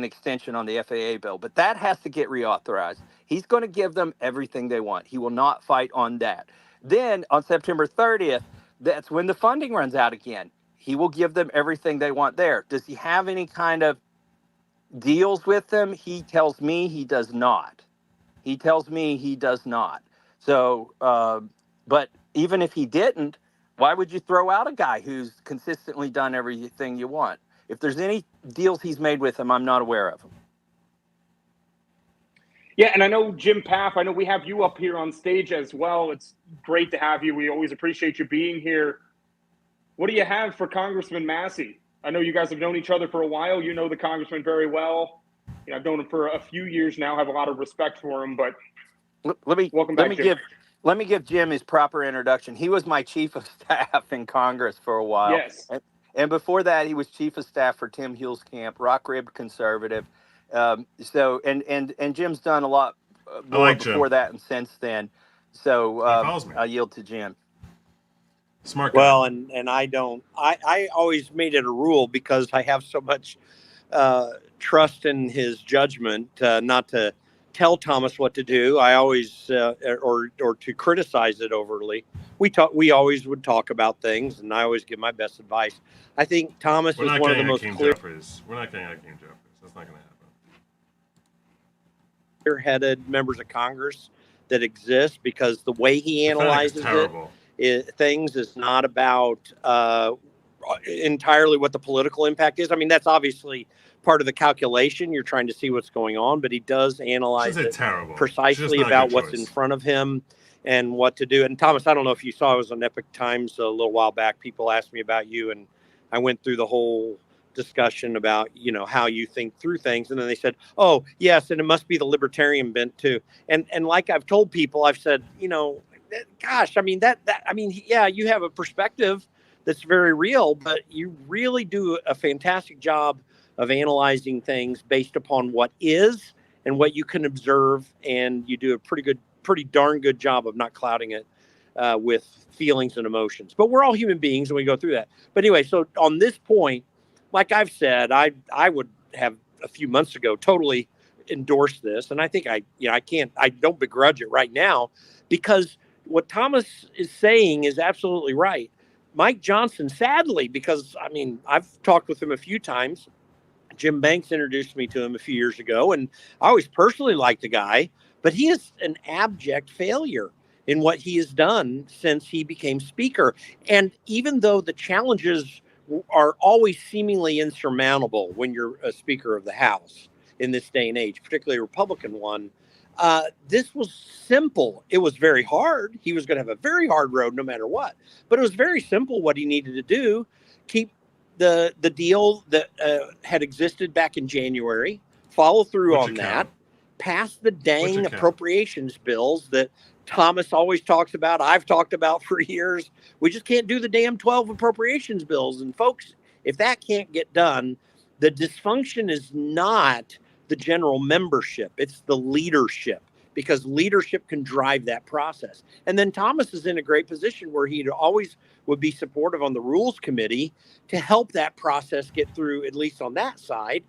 extension on the FAA bill, but that has to get reauthorized. He's going to give them everything they want. He will not fight on that. Then on September 30th, that's when the funding runs out again. He will give them everything they want there. Does he have any kind of deals with them? He tells me he does not. So, but even if he didn't, why would you throw out a guy who's consistently done everything you want? If there's any deals he's made with them, I'm not aware of them. Yeah, and I know Jim Paff, I know we have you up here on stage as well. It's great to have you. We always appreciate you being here. What do you have for Congressman Massie? I know you guys have known each other for a while. You know the congressman very well. I've known him for a few years now. Have a lot of respect for him. But welcome back, Jim. Let me give Jim his proper introduction. He was my chief of staff in Congress for a while. Yes. And before that, he was chief of staff for Tim Huelskamp, rock-ribbed conservative. So Jim's done a lot more before that and since then. So I yield to Jim. Smart guy. Well, and I always made it a rule because I have so much trust in his judgment not to tell Thomas what to do. I always or to criticize it overly. We always would talk about things, and I always give my best advice. I think Thomas is one of the most clear. We're not getting King Jeffries. That's not going to happen. Clear-headed members of Congress that exist because the way he analyzes things is not about entirely what the political impact is. I mean, that's obviously part of the calculation. You're trying to see what's going on, but he does analyze it precisely about what's in front of him and what to do. And Thomas, I don't know if you saw, I was on Epic Times a little while back. People asked me about you, and I went through the whole discussion about, how you think through things. And then they said, oh, yes, and it must be the libertarian bent too. And like I've told people, I've said, gosh, I mean, yeah, you have a perspective that's very real, but you really do a fantastic job of analyzing things based upon what is and what you can observe. And you do a pretty darn good job of not clouding it with feelings and emotions. But we're all human beings and we go through that. But anyway, so on this point, like I've said, I would have a few months ago totally endorsed this. And I think I don't begrudge it right now, because what Thomas is saying is absolutely right. Mike Johnson, sadly, because I've talked with him a few times. Jim Banks introduced me to him a few years ago, and I always personally liked the guy, but he is an abject failure in what he has done since he became speaker. And even though the challenges are always seemingly insurmountable when you're a speaker of the House in this day and age, particularly a Republican one, this was simple. It was very hard. He was going to have a very hard road no matter what, but it was very simple what he needed to do. Keep the deal that had existed back in January, follow through on that, pass the dang appropriations bills that Thomas always talks about, I've talked about for years. We just can't do the damn 12 appropriations bills. And folks, if that can't get done, the dysfunction is not the general membership. It's the leadership. because leadership can drive that process. And then Thomas is in a great position where he always would be supportive on the Rules Committee to help that process get through, at least on that side.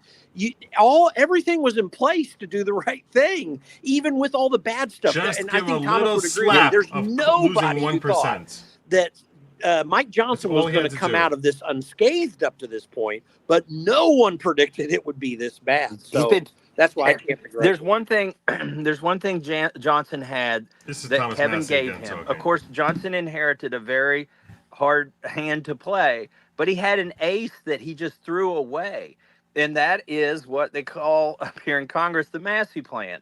Everything was in place to do the right thing, even with all the bad stuff. Just and give I think a Thomas little would agree with me. slap There's of nobody losing who thought 1%. that Mike Johnson all was he going had to to come do. out of this unscathed up to this point, but no one predicted it would be this bad. So that's why I can't begrudge There's it. one thing. There's one thing Johnson had that Thomas Kevin Massie gave again him. talking. Of course, Johnson inherited a very hard hand to play, but he had an ace that he just threw away, and that is what they call up here in Congress the Massie plan.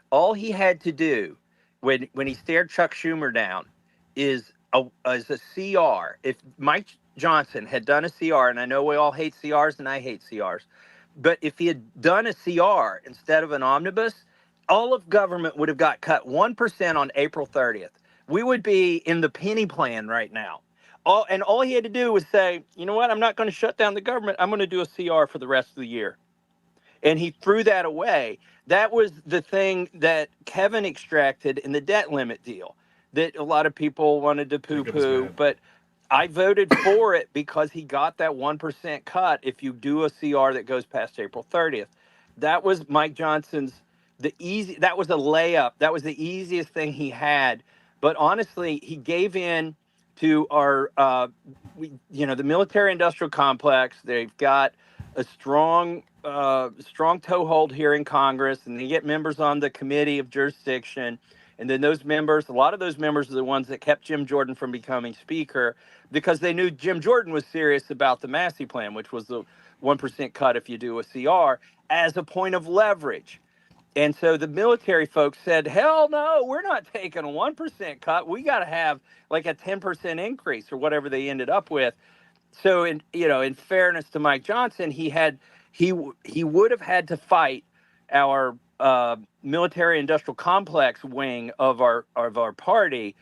All he had to do when he stared Chuck Schumer down is a CR. If Mike Johnson had done a CR, and I know we all hate CRs and I hate CRs, but if he had done a CR instead of an omnibus, all of government would have got cut 1% on April 30th. We would be in the penny plan right now. All he had to do was say, you know what, I'm not going to shut down the government. I'm going to do a CR for the rest of the year. And he threw that away. That was the thing that Kevin extracted in the debt limit deal that a lot of people wanted to poo-poo, but I voted for it because he got that 1% cut if you do a CR that goes past April 30th. That was Mike Johnson's that was a layup. That was the easiest thing he had. But honestly, he gave in to our the military industrial complex. They've got a strong toehold here in Congress, and they get members on the committee of jurisdiction. And then a lot of those members are the ones that kept Jim Jordan from becoming speaker because they knew Jim Jordan was serious about the Massie plan, which was the 1% cut if you do a CR, as a point of leverage. And so the military folks said, hell no, we're not taking a 1% cut. We got to have like a 10% increase or whatever they ended up with. So in fairness to Mike Johnson, he would have had to fight our military industrial complex wing of our party,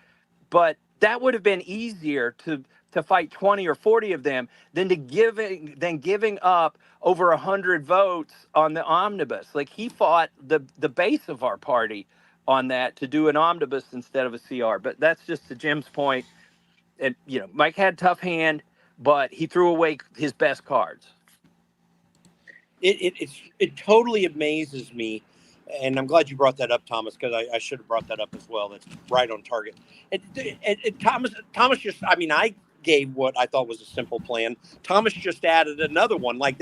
but that would have been easier to fight 20 or 40 of them than giving up over 100 votes on the omnibus. Like, he fought the base of our party on that to do an omnibus instead of a CR. But that's just to Jim's point. And Mike had a tough hand, but he threw away his best cards. It totally amazes me, and I'm glad you brought that up, Thomas, because I should have brought that up as well. That's right on target. Thomas just, I gave what I thought was a simple plan. Thomas just added another one. Like,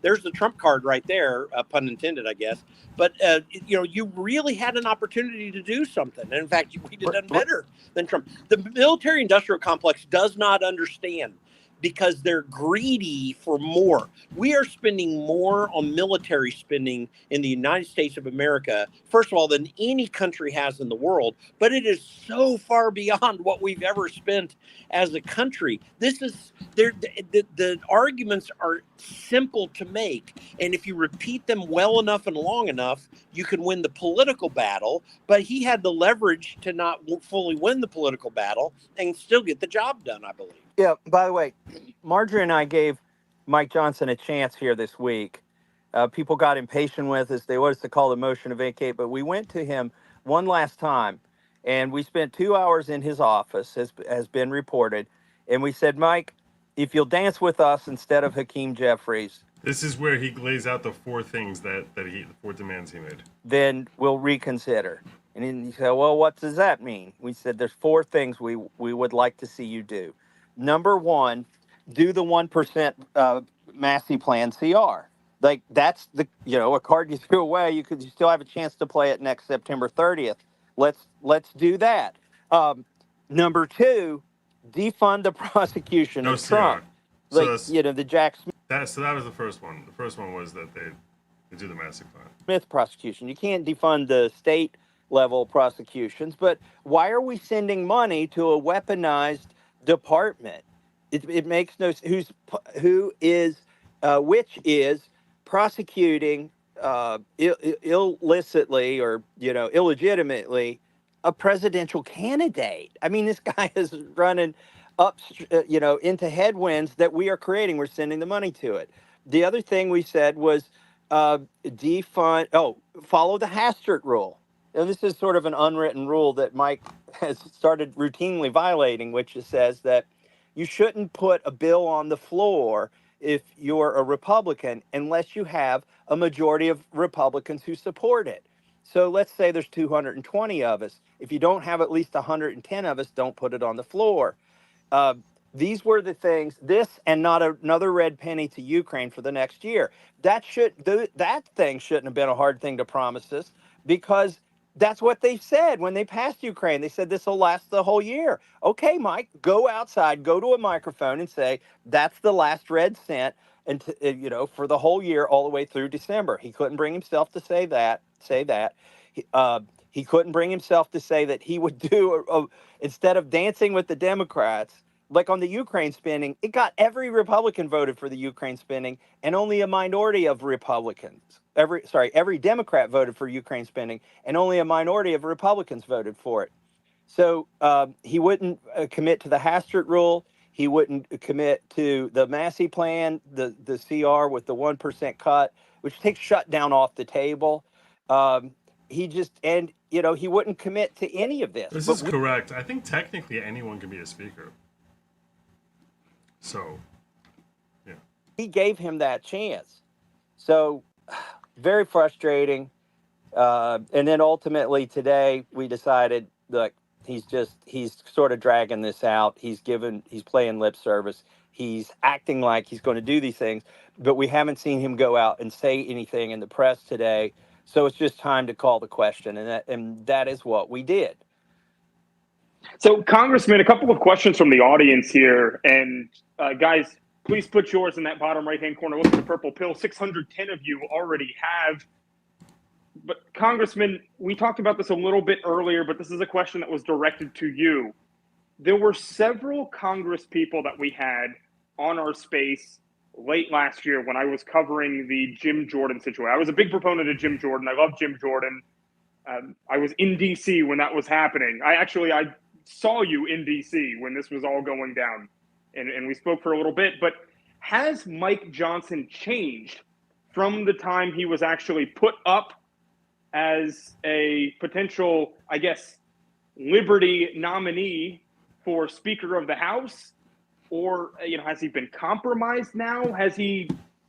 there's the trump card right there, pun intended, I guess. But you really had an opportunity to do something. And in fact, we did done better than Trump. The military industrial complex does not understand, because they're greedy for more. We are spending more on military spending in the United States of America, first of all, than any country has in the world, but it is so far beyond what we've ever spent as a country. The arguments are simple to make, and if you repeat them well enough and long enough, you can win the political battle. But he had the leverage to not fully win the political battle and still get the job done, I believe. Yeah, by the way, Marjorie and I gave Mike Johnson a chance here this week. People got impatient with us. They wanted us to call the motion to vacate, but we went to him one last time, and we spent 2 hours in his office, has been reported, and we said, Mike, if you'll dance with us instead of Hakeem Jeffries. This is where he lays out the four things the four demands he made. Then we'll reconsider. And then he said, well, what does that mean? We said, there's four things we would like to see you do. Number one, do the 1% Massie plan CR. Like, that's a card you threw away. You still have a chance to play it next September 30th. Let's do that. Number two, defund the prosecution of Trump. So the Jack Smith. So that was the first one. The first one was that they do the Massie plan. Smith prosecution. You can't defund the state level prosecutions, but why are we sending money to a weaponized department? It makes no sense. Which is prosecuting illicitly or illegitimately a presidential candidate. I mean, this guy is running up into headwinds that we are creating. We're sending the money to it. The other thing we said was follow the Hastert rule. this is sort of an unwritten rule that Mike has started routinely violating, which says that you shouldn't put a bill on the floor if you're a Republican unless you have a majority of Republicans who support it. So let's say there's 220 of us. If you don't have at least 110 of us, don't put it on the floor. These were the things, this and not another red penny to Ukraine for the next year. That thing shouldn't have been a hard thing to promise us, because that's what they said when they passed Ukraine. They said this will last the whole year. Okay, Mike, go outside, go to a microphone and say that's the last red cent, and for the whole year all the way through December. He couldn't bring himself to say that. He couldn't bring himself to say that he would do instead of dancing with the Democrats. Like on the Ukraine spending, it got every Republican voted for the Ukraine spending, and only a minority of Republicans. Every Democrat voted for Ukraine spending, and only a minority of Republicans voted for it. So he wouldn't commit to the Hastert rule. He wouldn't commit to the Massie plan, the CR with the 1% cut, which takes shutdown off the table. He wouldn't commit to any of this. This is correct. I think technically anyone can be a speaker. So, yeah. He gave him that chance. So, very frustrating. And then ultimately today we decided, look, he's sort of dragging this out. He's playing lip service. He's acting like he's going to do these things, but we haven't seen him go out and say anything in the press today. So it's just time to call the question. And that is what we did. So, Congressman, a couple of questions from the audience here. And guys, please put yours in that bottom right-hand corner. Look at the purple pill. 610 of you already have. But, Congressman, we talked about this a little bit earlier, but this is a question that was directed to you. There were several Congress people that we had on our space late last year when I was covering the Jim Jordan situation. I was a big proponent of Jim Jordan. I love Jim Jordan. I was in D.C. when that was happening. I saw you in D.C. when this was all going down, and we spoke for a little bit. But has Mike Johnson changed from the time he was actually put up as a potential, I guess, Liberty nominee for Speaker of the House? Or, has he been compromised now? Has he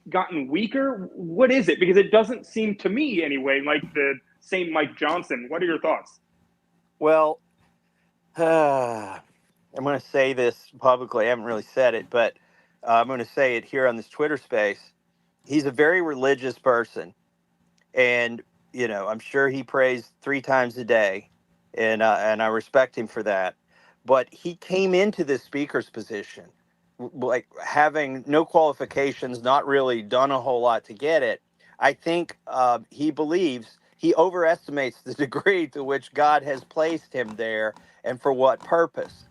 gotten weaker? What is it? Because it doesn't seem to me, anyway, like the same Mike Johnson. What are your thoughts? Well, I'm going to say this publicly. I haven't really said it, but I'm going to say it here on this Twitter space. He's a very religious person. And, I'm sure he prays 3 times a day. And I respect him for that. But he came into this speaker's position like having no qualifications, not really done a whole lot to get it. I think he believes he overestimates the degree to which God has placed him there and for what purpose.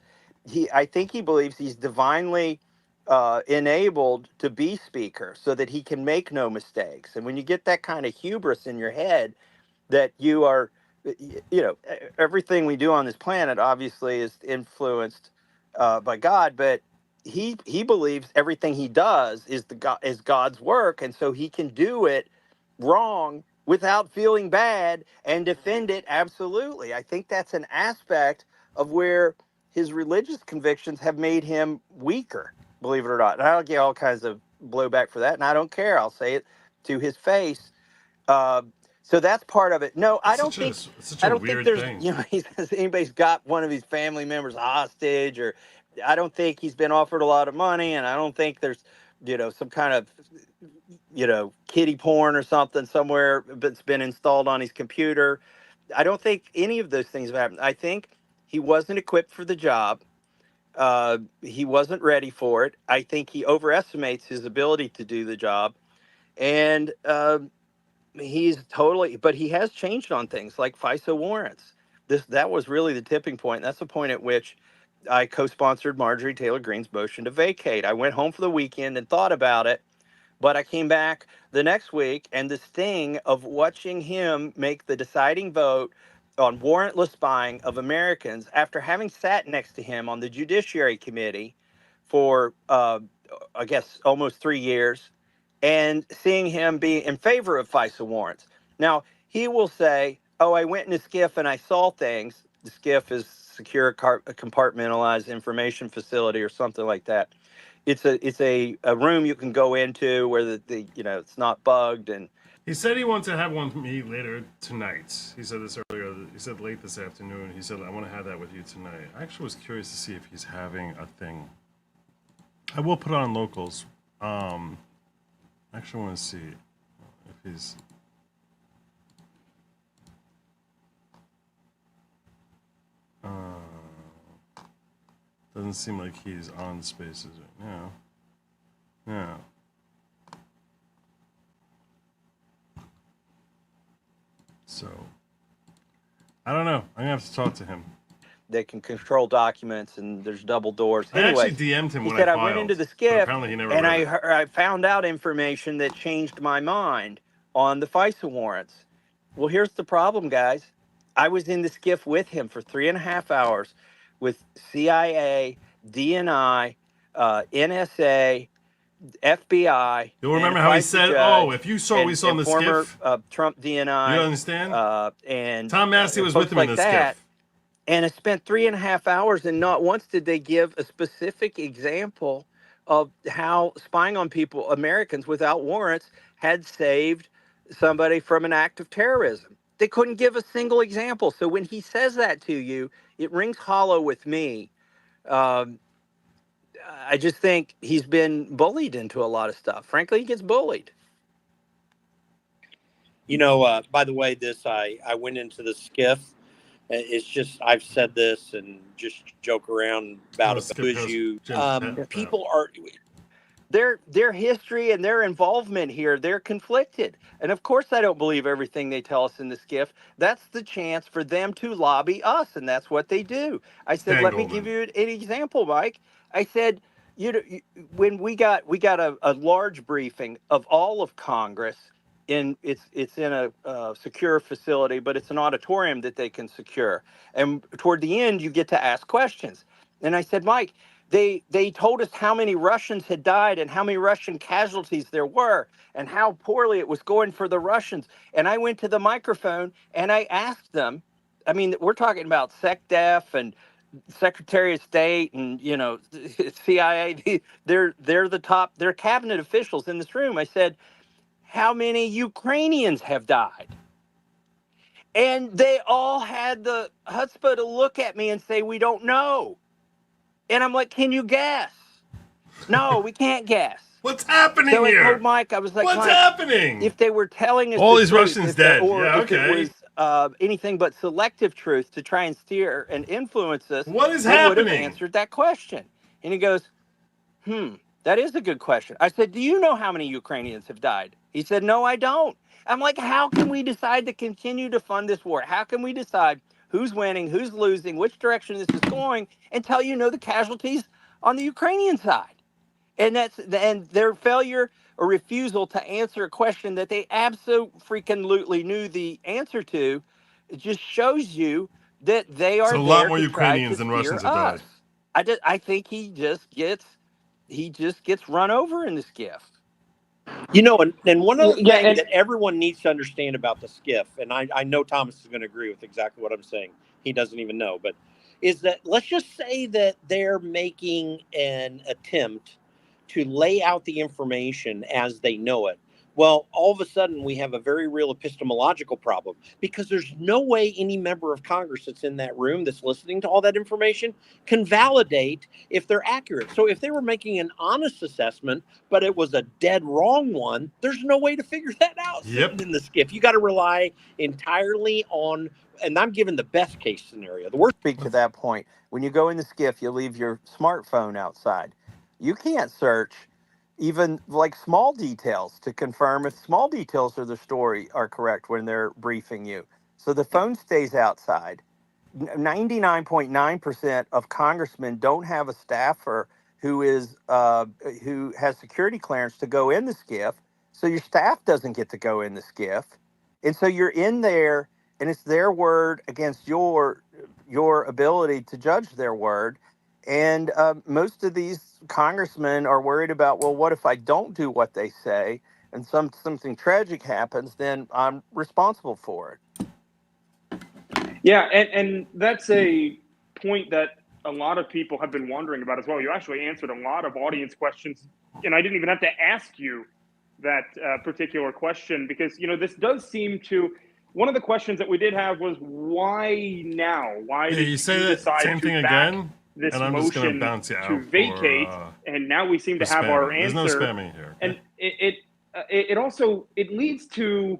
I think he believes he's divinely enabled to be speaker so that he can make no mistakes. And when you get that kind of hubris in your head that you are, everything we do on this planet obviously is influenced by God, but he believes everything he does is God's work, and so he can do it wrong without feeling bad and defend it absolutely. I think that's an aspect of where his religious convictions have made him weaker, believe it or not. And I'll get all kinds of blowback for that, and I don't care. I'll say it to his face. So that's part of it. No, I don't think there's, anybody's got one of his family members hostage, or I don't think he's been offered a lot of money, and I don't think there's, some kind of, kiddie porn or something somewhere that's been installed on his computer. I don't think any of those things have happened. I think he wasn't equipped for the job. He wasn't ready for it. I think he overestimates his ability to do the job. And but he has changed on things like FISA warrants. That was really the tipping point. That's the point at which I co-sponsored Marjorie Taylor Greene's motion to vacate. I went home for the weekend and thought about it, but I came back the next week, and the sting of watching him make the deciding vote on warrantless buying of Americans after having sat next to him on the Judiciary Committee for, I guess, almost 3 years, and seeing him be in favor of FISA warrants. Now, he will say, oh, I went in the SCIF and I saw things. The SCIF is secure compartmentalized information facility or something like that. It's a room you can go into where the it's not bugged. And he said he wants to have one with me later tonight. He said this earlier. He said late this afternoon. He said, I want to have that with you tonight. I actually was curious to see if he's having a thing. I will put on locals. I actually want to see if he's... doesn't seem like he's on Spaces right now. No. So, I don't know. I'm gonna have to talk to him. They can control documents, and there's double doors. I Anyway, actually DM'd him he when said I I went filed, into the but SCIF, apparently he never and read it. I found out information that changed my mind on the FISA warrants. Well, here's the problem, guys. I was in the SCIF with him for 3.5 hours with CIA, DNI, NSA, FBI. You'll remember and how he FISA said, judge, "Oh, if you saw what we saw in and the former SCIF." Trump DNI. You understand? And Tom Massie was with folks him in like the that. SCIF. And I spent 3.5 hours, and not once did they give a specific example of how spying on people, Americans without warrants, had saved somebody from an act of terrorism. They couldn't give a single example. So when he says that to you, it rings hollow with me. I just think he's been bullied into a lot of stuff. Frankly, he gets bullied. By the way, I went into the SCIF. It's just, I've said this and just joke around about it. People are, their history and their involvement here, they're conflicted. And of course, I don't believe everything they tell us in the SCIF. That's the chance for them to lobby us, and that's what they do. I said, let me give you an example, Mike. I said, when we got a large briefing of all of Congress. It's in a secure facility, but it's an auditorium that they can secure. And toward the end, you get to ask questions. And I said, Mike, they told us how many Russians had died and how many Russian casualties there were and how poorly it was going for the Russians. And I went to the microphone and I asked them, I mean, we're talking about SecDef and Secretary of State and, CIA. They're the top, they're cabinet officials in this room. I said, how many Ukrainians have died? And they all had the chutzpah to look at me and say, we don't know. And I'm like, can you guess? No, we can't guess. What's happening here? So I told Mike, I was like, what's Mike, happening? If they were telling us all the these truth, Russians dead. Or yeah, if okay. it was anything but selective truth to try and steer and influence us, what is they happening? would have answered that question. And he goes, that is a good question. I said, do you know how many Ukrainians have died? He said, no, I don't. I'm like, how can we decide to continue to fund this war? How can we decide who's winning, who's losing, which direction this is going until you know the casualties on the Ukrainian side? And their failure or refusal to answer a question that they absolutely knew the answer to, it just shows you that they are a lot more Ukrainians than Russians have died. I think he just gets run over in the SCIF. And one other thing that everyone needs to understand about the SCIF, and I know Thomas is going to agree with exactly what I'm saying. He doesn't even know, but is that, let's just say that they're making an attempt to lay out the information as they know it. Well, all of a sudden we have a very real epistemological problem, because there's no way any member of Congress that's in that room that's listening to all that information can validate if they're accurate. So if they were making an honest assessment, but it was a dead wrong one, there's no way to figure that out sitting in the SCIF. You got to rely entirely on, and I'm giving the best case scenario. The worst. Speak to that point. When you go in the SCIF, you leave your smartphone outside. You can't search even like small details to confirm if small details of the story are correct when they're briefing you. So the phone stays outside. 99.9% of congressmen don't have a staffer who has security clearance to go in the SCIF. So your staff doesn't get to go in the SCIF. And so you're in there, and it's their word against your ability to judge their word. And most of these congressmen are worried about, well, what if I don't do what they say and something tragic happens, then I'm responsible for it. Yeah, and that's a point that a lot of people have been wondering about as well. You actually answered a lot of audience questions, and I didn't even have to ask you that particular question because, this does seem to. One of the questions that we did have was why now? Why Yeah, did you you say that decide same to thing back again, this and I'm just going to motion bounce you out to vacate? And now we seem to have our spamming. There's no answer. spamming here. And it also leads to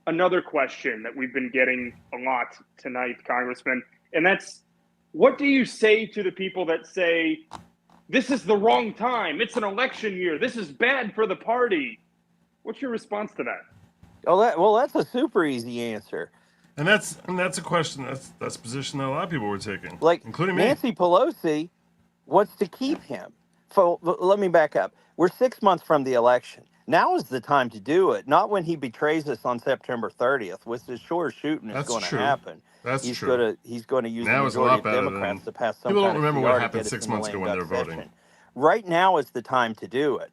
another question that we've been getting a lot tonight, Congressman, and that's what do you say to the people that say this is the wrong time? It's an election year. This is bad for the party. What's your response to that? Well, that's a super easy answer. And that's a question. That's a position that a lot of people were taking, Like including me. Nancy Pelosi wants to keep him. So let me back up. We're 6 months from the election. Now is the time to do it, not when he betrays us on September 30th, which is sure shooting is going to happen. He's true. He's going to use now the majority of Democrats to pass some people kind don't of remember CR what to happened get us 6 in the months ago lame when duck they're voting. session. Right now is the time to do it.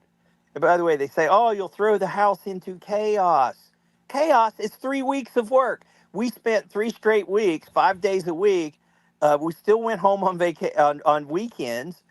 And by the way, they say, "Oh, you'll throw the House into chaos." Chaos is 3 weeks of work. We spent 3 straight weeks, 5 days a week. We still went home on weekends.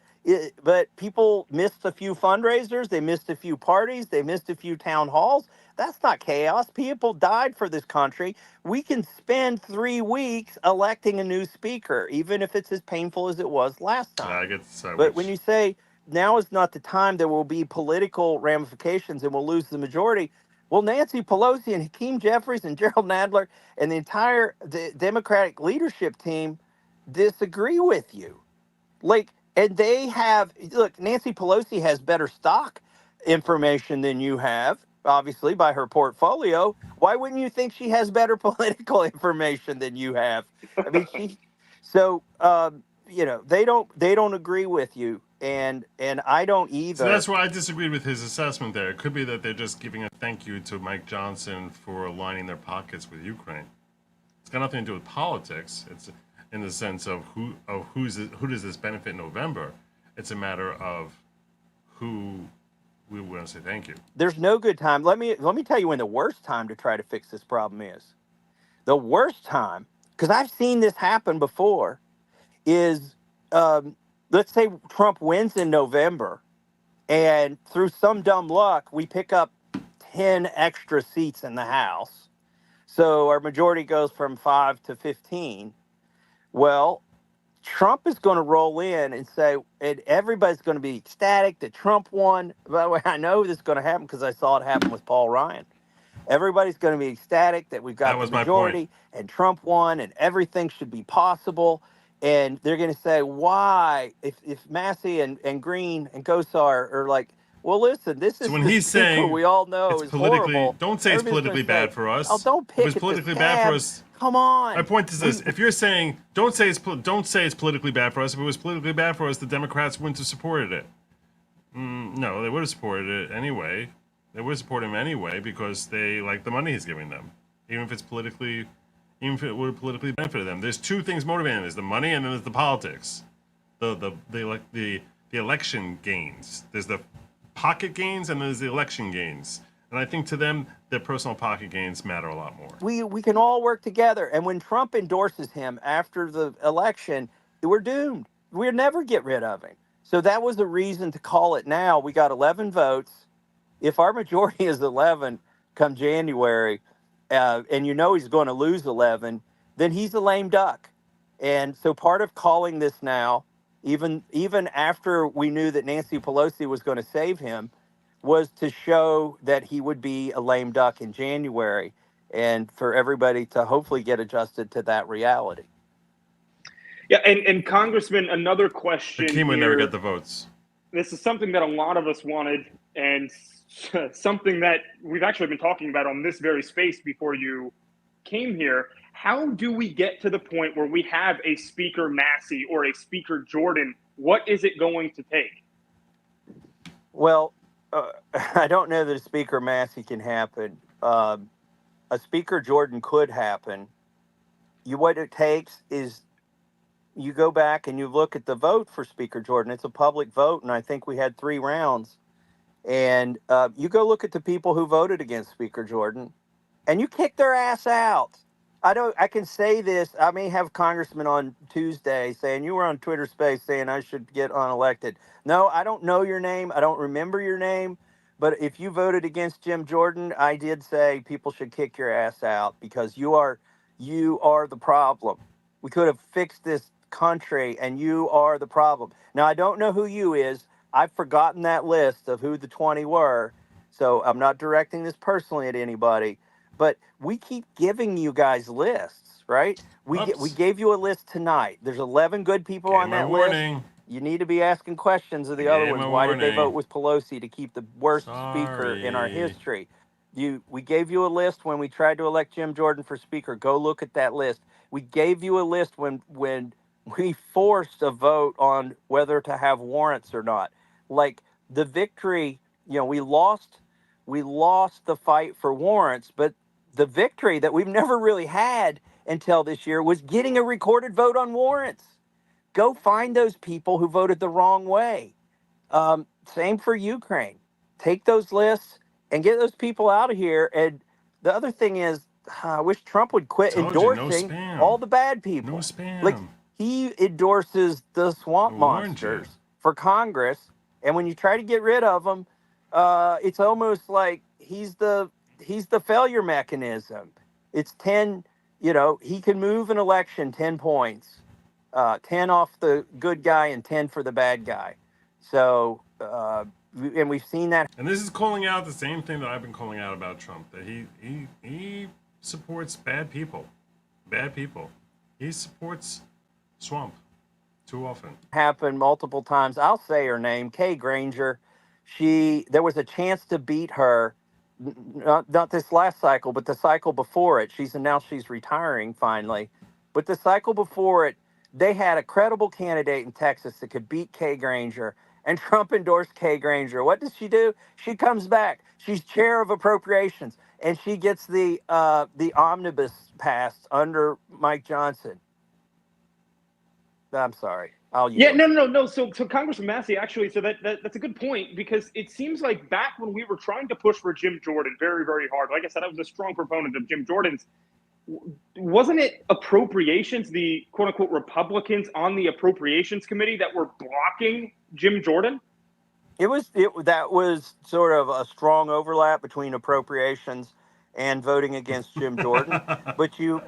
But people missed a few fundraisers. They missed a few parties. They missed a few town halls. That's not chaos. People died for this country. We can spend 3 weeks electing a new speaker, even if it's as painful as it was last time. I get the But when you say now is not the time, there will be political ramifications and we'll lose the majority. Well, Nancy Pelosi and Hakeem Jeffries and Gerald Nadler and the entire Democratic leadership team disagree with you. And they have, look, Nancy Pelosi has better stock information than you have, obviously, by her portfolio. Why wouldn't you think she has better political information than you have? I mean, they don't agree with you, and I don't either. So that's why I disagreed with his assessment there. It could be that they're just giving a thank you to Mike Johnson for aligning their pockets with Ukraine. It's got nothing to do with politics. It's in the sense of who does this benefit in November. It's a matter of who we want to say thank you. There's no good time. Let me tell you when the worst time to try to fix this problem is. The worst time, because I've seen this happen before, is let's say Trump wins in November, and through some dumb luck, we pick up 10 extra seats in the House. So our majority goes from 5 to 15. Well, Trump is going to roll in and say, and everybody's going to be ecstatic that Trump won. By the way, I know this is going to happen because I saw it happen with Paul Ryan. Everybody's going to be ecstatic that we've got the majority and Trump won and everything should be possible. And they're going to say, why? If Massie and Green and Gosar are like, well, listen, this is when he's saying we all know is horrible. Don't say it's politically bad for us. Oh, don't pick it was politically bad for us. Come on. My point is this: if you're saying don't say it's politically bad for us, if it was politically bad for us, the Democrats wouldn't have supported it. No, they would have supported it anyway. They would support him anyway because they like the money he's giving them, even if it would have politically benefited them. There's two things motivating them: there's the money, and then there's the politics, the election gains. There's the pocket gains, and there's the election gains. And I think to them, their personal pocket gains matter a lot more. We can all work together. And when Trump endorses him after the election, we're doomed. We'll never get rid of him. So that was the reason to call it now. We got 11 votes. If our majority is 11 come January, and he's going to lose 11, then he's a lame duck. And so part of calling this now, even after we knew that Nancy Pelosi was going to save him, was to show that he would be a lame duck in January and for everybody to hopefully get adjusted to that reality. Yeah, and Congressman, another question. Hakeem would never get the votes. This is something that a lot of us wanted and something that we've actually been talking about on this very space before you came here. How do we get to the point where we have a Speaker Massie or a Speaker Jordan? What is it going to take? Well, I don't know that a Speaker Massie can happen. A Speaker Jordan could happen. What it takes is you go back and you look at the vote for Speaker Jordan. It's a public vote, and I think we had 3 rounds. And you go look at the people who voted against Speaker Jordan, and you kick their ass out. I can say this. I may have congressmen on Tuesday saying you were on Twitter Space saying I should get unelected. No, I don't know your name. I don't remember your name. But if you voted against Jim Jordan, I did say people should kick your ass out because you are the problem. We could have fixed this country, and you are the problem. Now, I don't know who you is. I've forgotten that list of who the 20 were, so I'm not directing this personally at anybody. But we keep giving you guys lists, right? We gave you a list tonight. There's 11 good people on that list. You need to be asking questions of the other ones. Why did they vote with Pelosi to keep the worst speaker in our history? We gave you a list when we tried to elect Jim Jordan for speaker. Go look at that list. We gave you a list when we forced a vote on whether to have warrants or not. Like the victory, we lost the fight for warrants, but the victory that we've never really had until this year was getting a recorded vote on warrants. Go find those people who voted the wrong way. Same for Ukraine. Take those lists and get those people out of here. And the other thing is, I wish Trump would quit endorsing all the bad people. No spam. Like he endorses the swamp monsters for Congress, and when you try to get rid of them, it's almost like he's the failure mechanism. It's 10. He can move an election 10 points. 10 off the good guy and 10 for the bad guy. So, and we've seen that. And this is calling out the same thing that I've been calling out about Trump, that he supports bad people. Bad people. He supports swamp too often. Happened multiple times. I'll say her name, Kay Granger. There was a chance to beat her, not this last cycle, but the cycle before it. She's announced she's retiring finally. But the cycle before it, they had a credible candidate in Texas that could beat Kay Granger, and Trump endorsed Kay Granger. What does she do? She comes back. She's chair of appropriations, and she gets the omnibus passed under Mike Johnson. I'm sorry. No. So Congressman Massie, actually, so that's a good point, because it seems like back when we were trying to push for Jim Jordan very, very hard, like I said, I was a strong proponent of Jim Jordan's. Wasn't it appropriations, the quote unquote Republicans on the appropriations committee that were blocking Jim Jordan? That was sort of a strong overlap between appropriations and voting against Jim Jordan. but you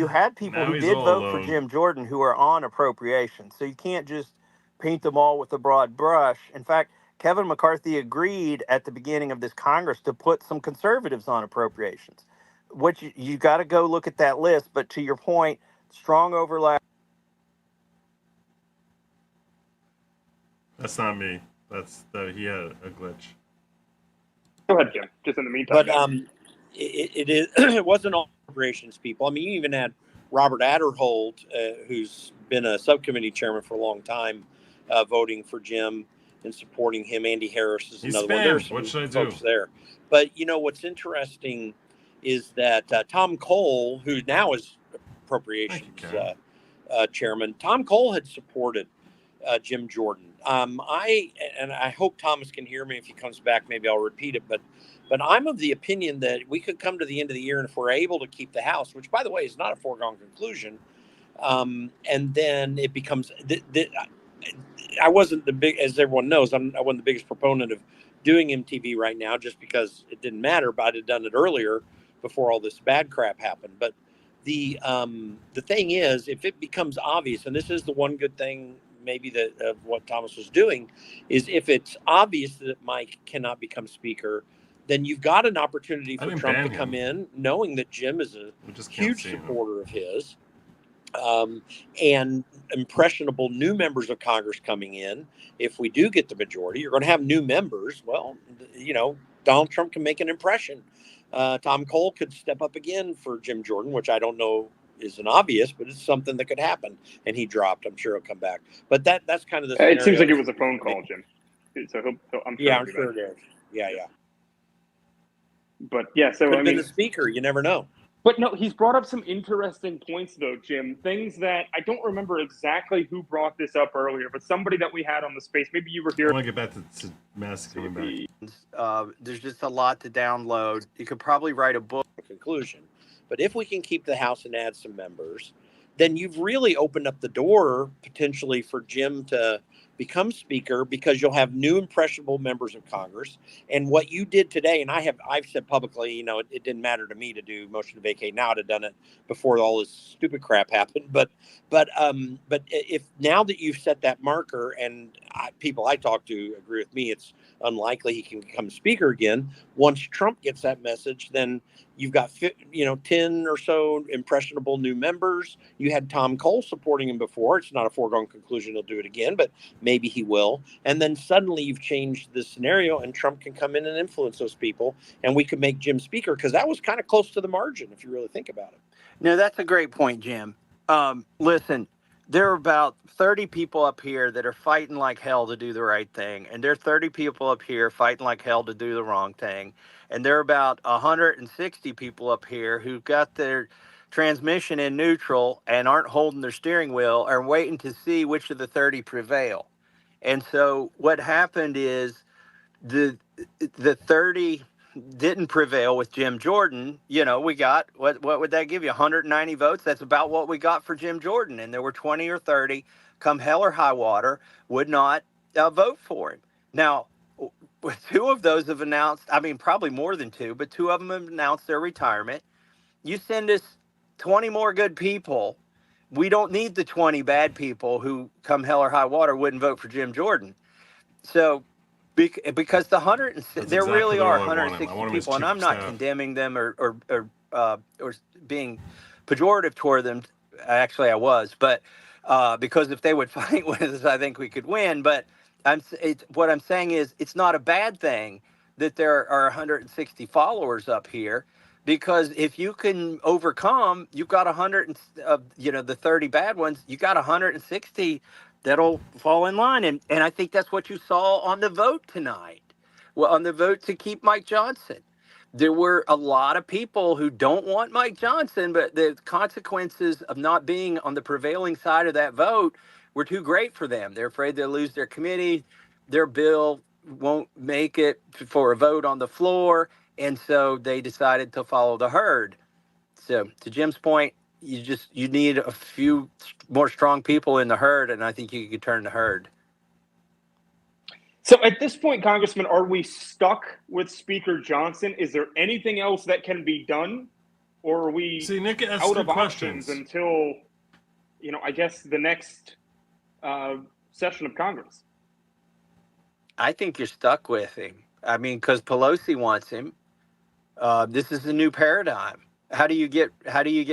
had people who did vote for Jim Jordan who are on appropriations. So you can't just paint them all with a broad brush. In fact, Kevin McCarthy agreed at the beginning of this Congress to put some conservatives on appropriations. Which you got to go look at that list. But to your point, strong overlap. That's not me. He had a glitch. Go ahead, Jim. Just in the meantime. But it wasn't all appropriations people. I mean, you even had Robert Adderhold, who's been a subcommittee chairman for a long time, voting for Jim and supporting him. Andy Harris is another one. There's some folks there. But what's interesting is that Tom Cole, who now is appropriations chairman, Tom Cole had supported Jim Jordan. I hope Thomas can hear me. If he comes back, maybe I'll repeat it. But I'm of the opinion that we could come to the end of the year, and if we're able to keep the House, which by the way is not a foregone conclusion, and then it becomes. I wasn't the big, as everyone knows, I wasn't the biggest proponent of doing MTV right now, just because it didn't matter. But I'd have done it earlier, before all this bad crap happened. But the thing is, if it becomes obvious, and this is the one good thing maybe that of what Thomas was doing, is if it's obvious that Mike cannot become speaker, then you've got an opportunity for Trump to come in, knowing that Jim is a huge supporter of his, and impressionable new members of Congress coming in. If we do get the majority, you're going to have new members. Well, Donald Trump can make an impression. Tom Cole could step up again for Jim Jordan, which I don't know isn't obvious, but it's something that could happen. And he dropped. I'm sure he'll come back. But that's kind of the scenario. It seems like it was a phone call, Jim. So I'm sure. Yeah, I'm sure it is. Yeah. But yeah, so could have been the speaker. You never know. But no, he's brought up some interesting points, though, Jim. Things that I don't remember exactly who brought this up earlier, but somebody that we had on the space. Maybe you were here. I want to get back to Massie coming back. There's just a lot to download. You could probably write a book. Conclusion. But if we can keep the House and add some members, then you've really opened up the door potentially for Jim to become Speaker, because you'll have new impressionable members of Congress. And what you did today, and I've said publicly, it didn't matter to me to do motion to vacate now. I'd have done it before all this stupid crap happened. But if now that you've set that marker, and people I talk to agree with me, it's unlikely he can become Speaker again. Once Trump gets that message, then you've got 10 or so impressionable new members. You had Tom Cole supporting him before. It's not a foregone conclusion he'll do it again, but maybe he will. And then suddenly you've changed the scenario, and Trump can come in and influence those people, and we could make Jim Speaker, because that was kind of close to the margin if you really think about it. No, that's a great point, Jim. Listen, there are about 30 people up here that are fighting like hell to do the right thing, and there are 30 people up here fighting like hell to do the wrong thing. And there are about 160 people up here who got their transmission in neutral and aren't holding their steering wheel, are waiting to see which of the 30 prevail. And so what happened is the 30 didn't prevail with Jim Jordan. We got, what would that give you, 190 votes? That's about what we got for Jim Jordan. And there were 20 or 30, come hell or high water, would not vote for him. Now, two of those have announced, probably more than two, but two of them have announced their retirement. You send us 20 more good people. We don't need the 20 bad people who, come hell or high water, wouldn't vote for Jim Jordan. So, because there really are 160 people, and I'm not condemning them or being pejorative toward them. Actually, I was, but because if they would fight with us, I think we could win. But what I'm saying is, it's not a bad thing that there are 160 followers up here, because if you can overcome, you've got 100, the 30 bad ones, you got 160 that'll fall in line. And I think that's what you saw on the vote tonight. Well, on the vote to keep Mike Johnson. There were a lot of people who don't want Mike Johnson, but the consequences of not being on the prevailing side of that vote were too great for them. They're afraid they'll lose their committee. Their bill won't make it for a vote on the floor. And so they decided to follow the herd. So to Jim's point, you need a few more strong people in the herd, and I think you could turn the herd. So at this point, Congressman, are we stuck with Speaker Johnson? Is there anything else that can be done, or are we Nick, out of options until, I guess the next session of Congress? I think you're stuck with him. Because Pelosi wants him. This is a new paradigm. How do you get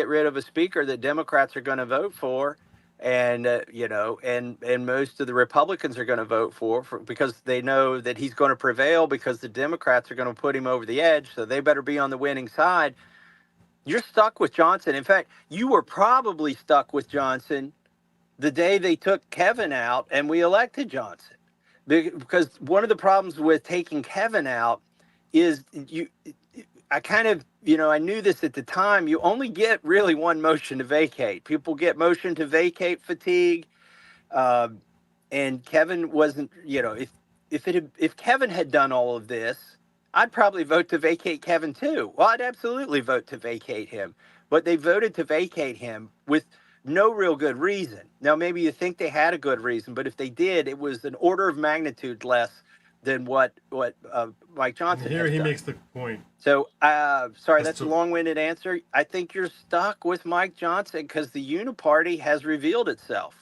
rid of a speaker that Democrats are going to vote for, and and most of the Republicans are going to vote for because they know that he's going to prevail, because the Democrats are going to put him over the edge, so they better be on the winning side. You're stuck with Johnson. In fact, you were probably stuck with Johnson the day they took Kevin out and we elected Johnson, because one of the problems with taking Kevin out is I knew this at the time. You only get really one motion to vacate. People get motion to vacate fatigue. And Kevin wasn't, if Kevin had done all of this, I'd probably vote to vacate Kevin too. Well, I'd absolutely vote to vacate him. But they voted to vacate him with no real good reason. Now, maybe you think they had a good reason, but if they did, it was an order of magnitude less than what Mike Johnson Here has he done. makes the point. So, sorry, that's a long-winded answer. I think you're stuck with Mike Johnson because the uniparty has revealed itself.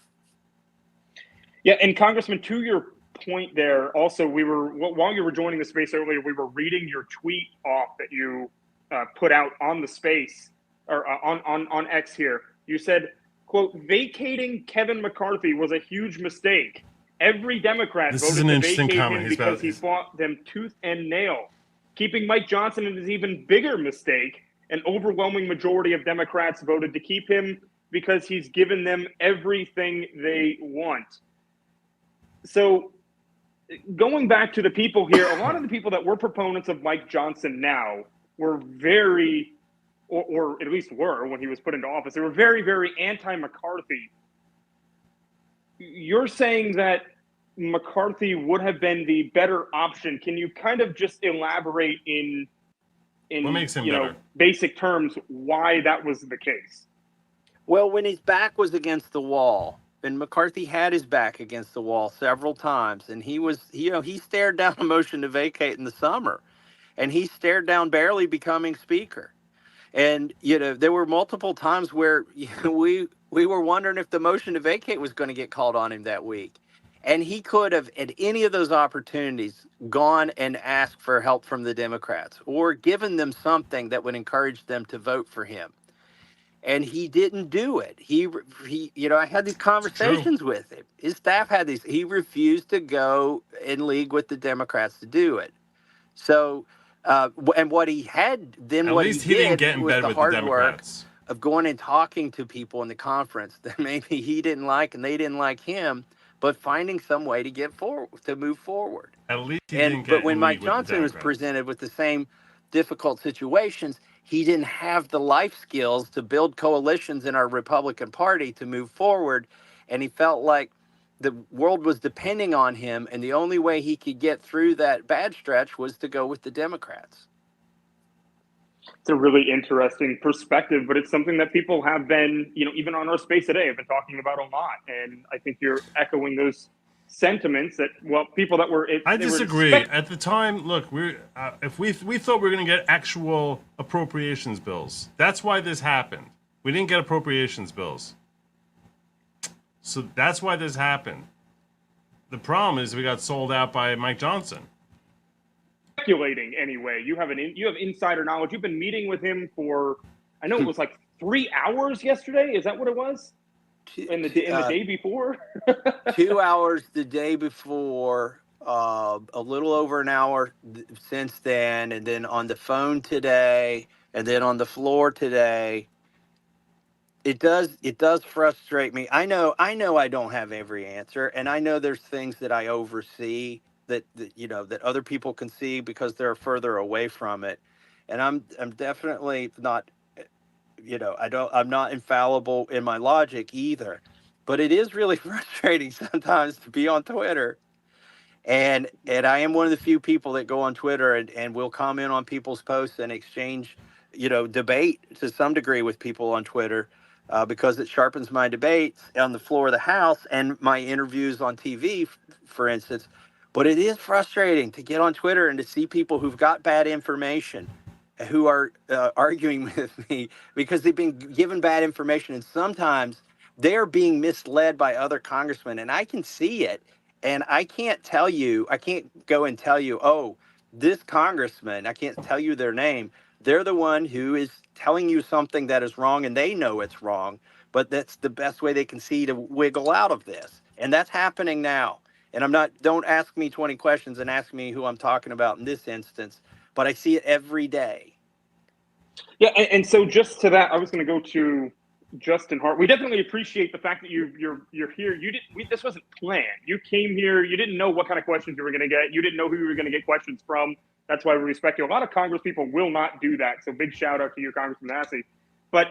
Yeah, and Congressman, to your point there, also, while you were joining the space earlier, we were reading your tweet off that you put out on the space, or on X here. You said, quote, "Vacating Kevin McCarthy was a huge mistake. Every Democrat voted to vacate him because he fought them tooth and nail. Keeping Mike Johnson is an even bigger mistake. An overwhelming majority of Democrats voted to keep him because he's given them everything they want." So going back to the people here, a lot of the people that were proponents of Mike Johnson now were very, or at least were when he was put into office, they were very, very anti-McCarthy. You're saying that McCarthy would have been the better option. Can you kind of just elaborate in in What makes him better? basic terms why that was the case. Well, when his back was against the wall, and McCarthy had his back against the wall several times, and he stared down a motion to vacate in the summer, and he stared down barely becoming speaker. And there were multiple times where we were wondering if the motion to vacate was going to get called on him that week. And he could have, at any of those opportunities, gone and asked for help from the Democrats or given them something that would encourage them to vote for him. And he didn't do it. I had these conversations with him. His staff had these. He refused to go in league with the Democrats to do it. So, and what he had then, At what least he didn't did get in was bed the with the hard work Democrats. of going and talking to people in the conference that maybe he didn't like and they didn't like him, but finding some way to get forward, to move forward. At least he didn't get But when in Mike league with the Johnson was Democrats. presented with the same difficult situations, he didn't have the life skills to build coalitions in our Republican Party to move forward, and he felt like the world was depending on him, and the only way he could get through that bad stretch was to go with the Democrats. It's a really interesting perspective, but it's something that people have been, even on our space today, have been talking about a lot. And I think you're echoing those sentiments that, people that were... I disagree. At the time, look, if we thought we were going to get actual appropriations bills. That's why this happened. We didn't get appropriations bills. So that's why this happened. The problem is we got sold out by Mike Johnson. Speculating anyway. You have insider knowledge. You've been meeting with him for, I know it was like 3 hours yesterday. Is that what it was? In the day before? 2 hours the day before, a little over an hour since then, and then on the phone today, and then on the floor today. It does frustrate me. I know I don't have every answer, and I know there's things that I oversee that other people can see because they're further away from it. And I'm definitely not, I'm not infallible in my logic either. But it is really frustrating sometimes to be on Twitter. And I am one of the few people that go on Twitter and will comment on people's posts and exchange, debate to some degree with people on Twitter. Because it sharpens my debates on the floor of the House and my interviews on TV, for instance. But it is frustrating to get on Twitter and to see people who've got bad information who are arguing with me because they've been given bad information. And sometimes they're being misled by other congressmen. And I can see it. And I can't go and tell you, oh, this congressman, I can't tell you their name. They're the one who is telling you something that is wrong, and they know it's wrong, but that's the best way they can see to wiggle out of this. And that's happening now. And don't ask me 20 questions and ask me who I'm talking about in this instance, but I see it every day. Yeah, and so just to that, I was going to go to Justin Hart. We definitely appreciate the fact that you're here. This wasn't planned. You came here. You didn't know what kind of questions you were going to get. You didn't know who you were going to get questions from. That's why we respect you. A lot of Congress people will not do that. So big shout out to you, Congressman Massie. But,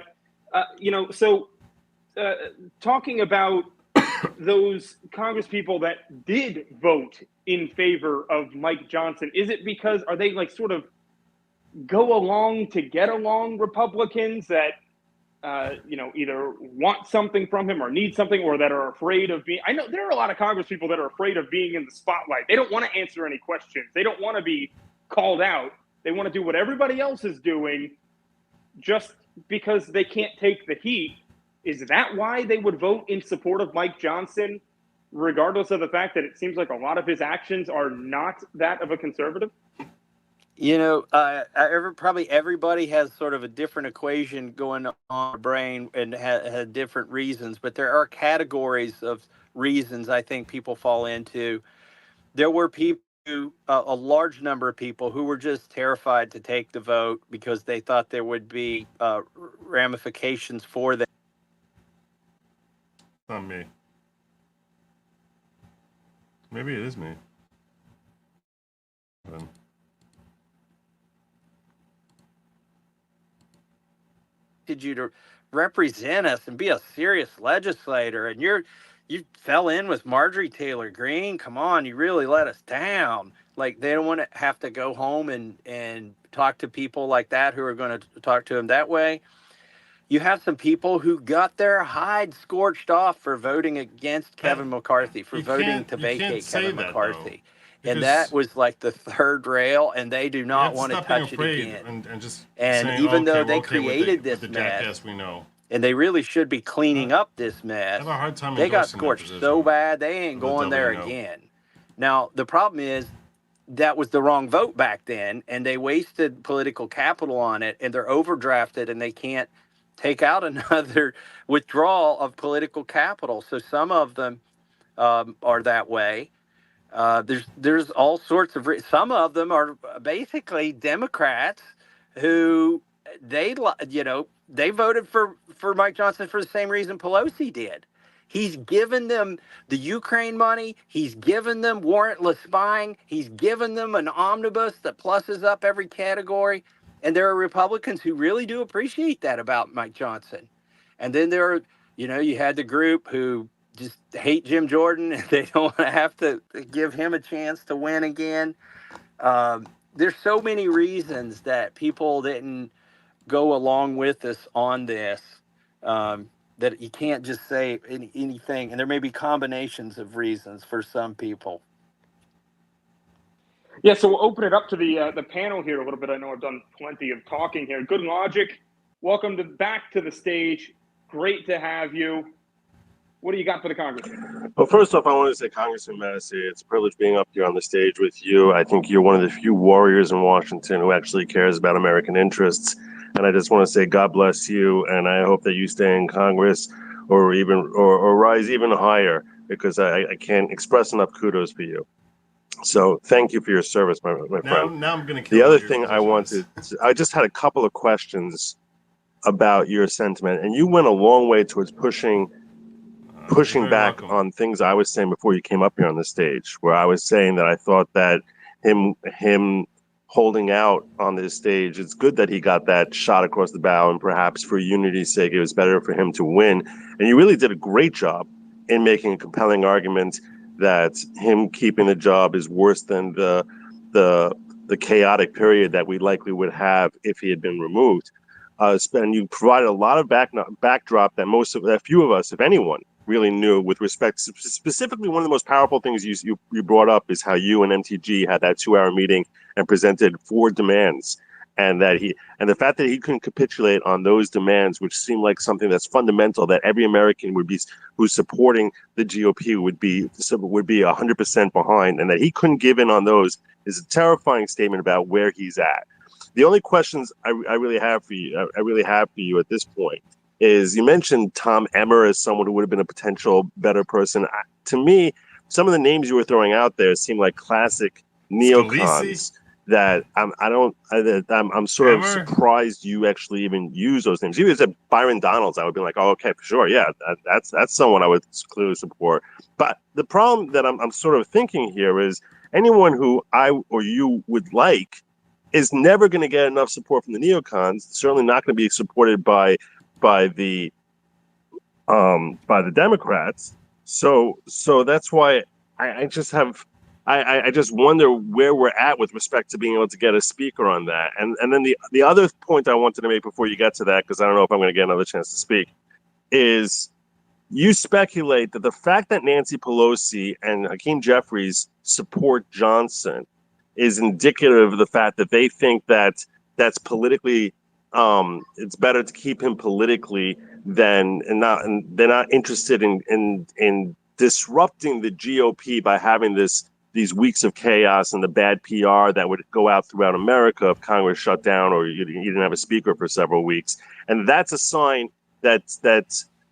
talking about those Congress people that did vote in favor of Mike Johnson, are they like sort of go along to get along Republicans that, either want something from him or need something or that are afraid of being, I know there are a lot of Congress people that are afraid of being in the spotlight. They don't want to answer any questions. They don't want to be called out. They want to do what everybody else is doing just because they can't take the heat. Is that why they would vote in support of Mike Johnson, regardless of the fact that it seems like a lot of his actions are not that of a conservative? Probably everybody has sort of a different equation going on in their brain and had different reasons, but there are categories of reasons I think people fall into. There were people a large number of people who were just terrified to take the vote because they thought there would be ramifications for them. Not me. Maybe it is me. You to represent us and be a serious legislator, and you're you fell in with Marjorie Taylor Greene. Come on, you really let us down. Like, they don't want to have to go home and talk to people like that who are going to talk to them that way. You have some people who got their hide scorched off for voting against Kevin McCarthy, for voting to vacate Kevin McCarthy. And that was like the third rail, and they do not want to touch it again. And just and saying, even though okay, they we're okay created with this the mess, jackass we know. and they really should be cleaning up this mess, I have a hard time they got endorsing that scorched position. so bad they ain't With the going there devil we know. again. Now, the problem is that was the wrong vote back then, and they wasted political capital on it, and they're overdrafted, and they can't take out another withdrawal of political capital. So some of them are that way. There's all sorts of some of them are basically Democrats who they voted for Mike Johnson for the same reason Pelosi did. He's given them the Ukraine money. He's given them warrantless spying. He's given them an omnibus that pluses up every category. And there are Republicans who really do appreciate that about Mike Johnson. And then there are, you had the group who just hate Jim Jordan. They don't want to have to give him a chance to win again. There's so many reasons that people didn't go along with us on this. That you can't just say anything, and there may be combinations of reasons for some people. Yeah, so we'll open it up to the panel here a little bit. I know I've done plenty of talking here. Good Logic, welcome back to the stage. Great to have you. What do you got for the Congressman? Well, first off, I want to say, Congressman Massie, it's a privilege being up here on the stage with you. I think you're one of the few warriors in Washington who actually cares about American interests. And I just want to say God bless you, and I hope that you stay in Congress or rise even higher, because I can't express enough kudos for you. So thank you for your service, my friend. Now I'm going to kill the other your thing I just had a couple of questions about your sentiment, and you went a long way towards pushing back on things I was saying before you came up here on the stage, where I was saying that I thought that him holding out on this stage, it's good that he got that shot across the bow, and perhaps for unity's sake, it was better for him to win. And you really did a great job in making a compelling argument that him keeping the job is worse than the chaotic period that we likely would have if he had been removed. And you provided a lot of backdrop that few of us, if anyone, really knew with respect. Specifically, one of the most powerful things you brought up is how you and MTG had that 2-hour meeting and presented 4 demands, and the fact that he couldn't capitulate on those demands, which seemed like something that's fundamental, that every American who's supporting the GOP would be 100% behind, and that he couldn't give in on those, is a terrifying statement about where he's at. The only questions I really have for you at this point is, you mentioned Tom Emmer as someone who would have been a potential better person. To me, some of the names you were throwing out there seem like classic neocons that I'm sort of surprised you actually even use those names. If you said Byron Donalds, I would be like, oh, okay, for sure, yeah, that's someone I would clearly support. But the problem that I'm sort of thinking here is, anyone who I or you would like is never going to get enough support from the neocons. Certainly not going to be supported by the Democrats. So that's why I just wonder where we're at with respect to being able to get a speaker on that. And then the other point I wanted to make before you get to that, because I don't know if I'm going to get another chance to speak, is you speculate that the fact that Nancy Pelosi and Hakeem Jeffries support Johnson is indicative of the fact that they think that that's politically, it's better to keep him politically and they're not interested in disrupting the GOP by having these weeks of chaos and the bad PR that would go out throughout America if Congress shut down or you didn't have a speaker for several weeks. And that's a sign that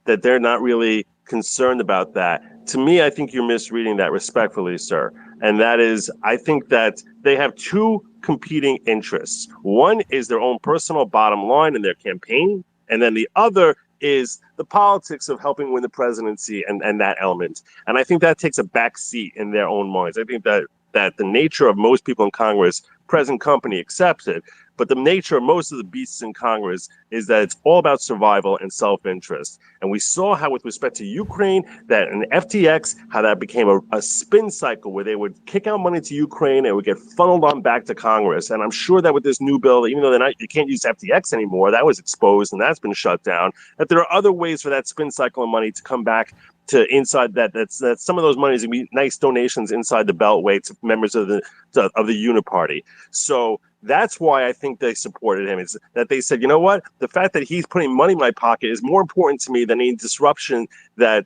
they're not really concerned about that. To me, I think you're misreading that respectfully, sir. And that is, I think that they have 2 competing interests. One is their own personal bottom line in their campaign, and then the other is the politics of helping win the presidency and that element. And I think that takes a back seat in their own minds. I think that the nature of most people in Congress, present company accepted, But the nature of most of the beasts in Congress is that it's all about survival and self-interest. And we saw how, with respect to Ukraine, that in FTX, how that became a spin cycle where they would kick out money to Ukraine and it would get funneled on back to Congress. And I'm sure that with this new bill, even though they can't use FTX anymore, that was exposed and that's been shut down, that there are other ways for that spin cycle of money to come back to inside that some of those monies would be nice donations inside the Beltway to members of the Uniparty. So that's why I think they supported him. Is that they said, you know what, the fact that he's putting money in my pocket is more important to me than any disruption that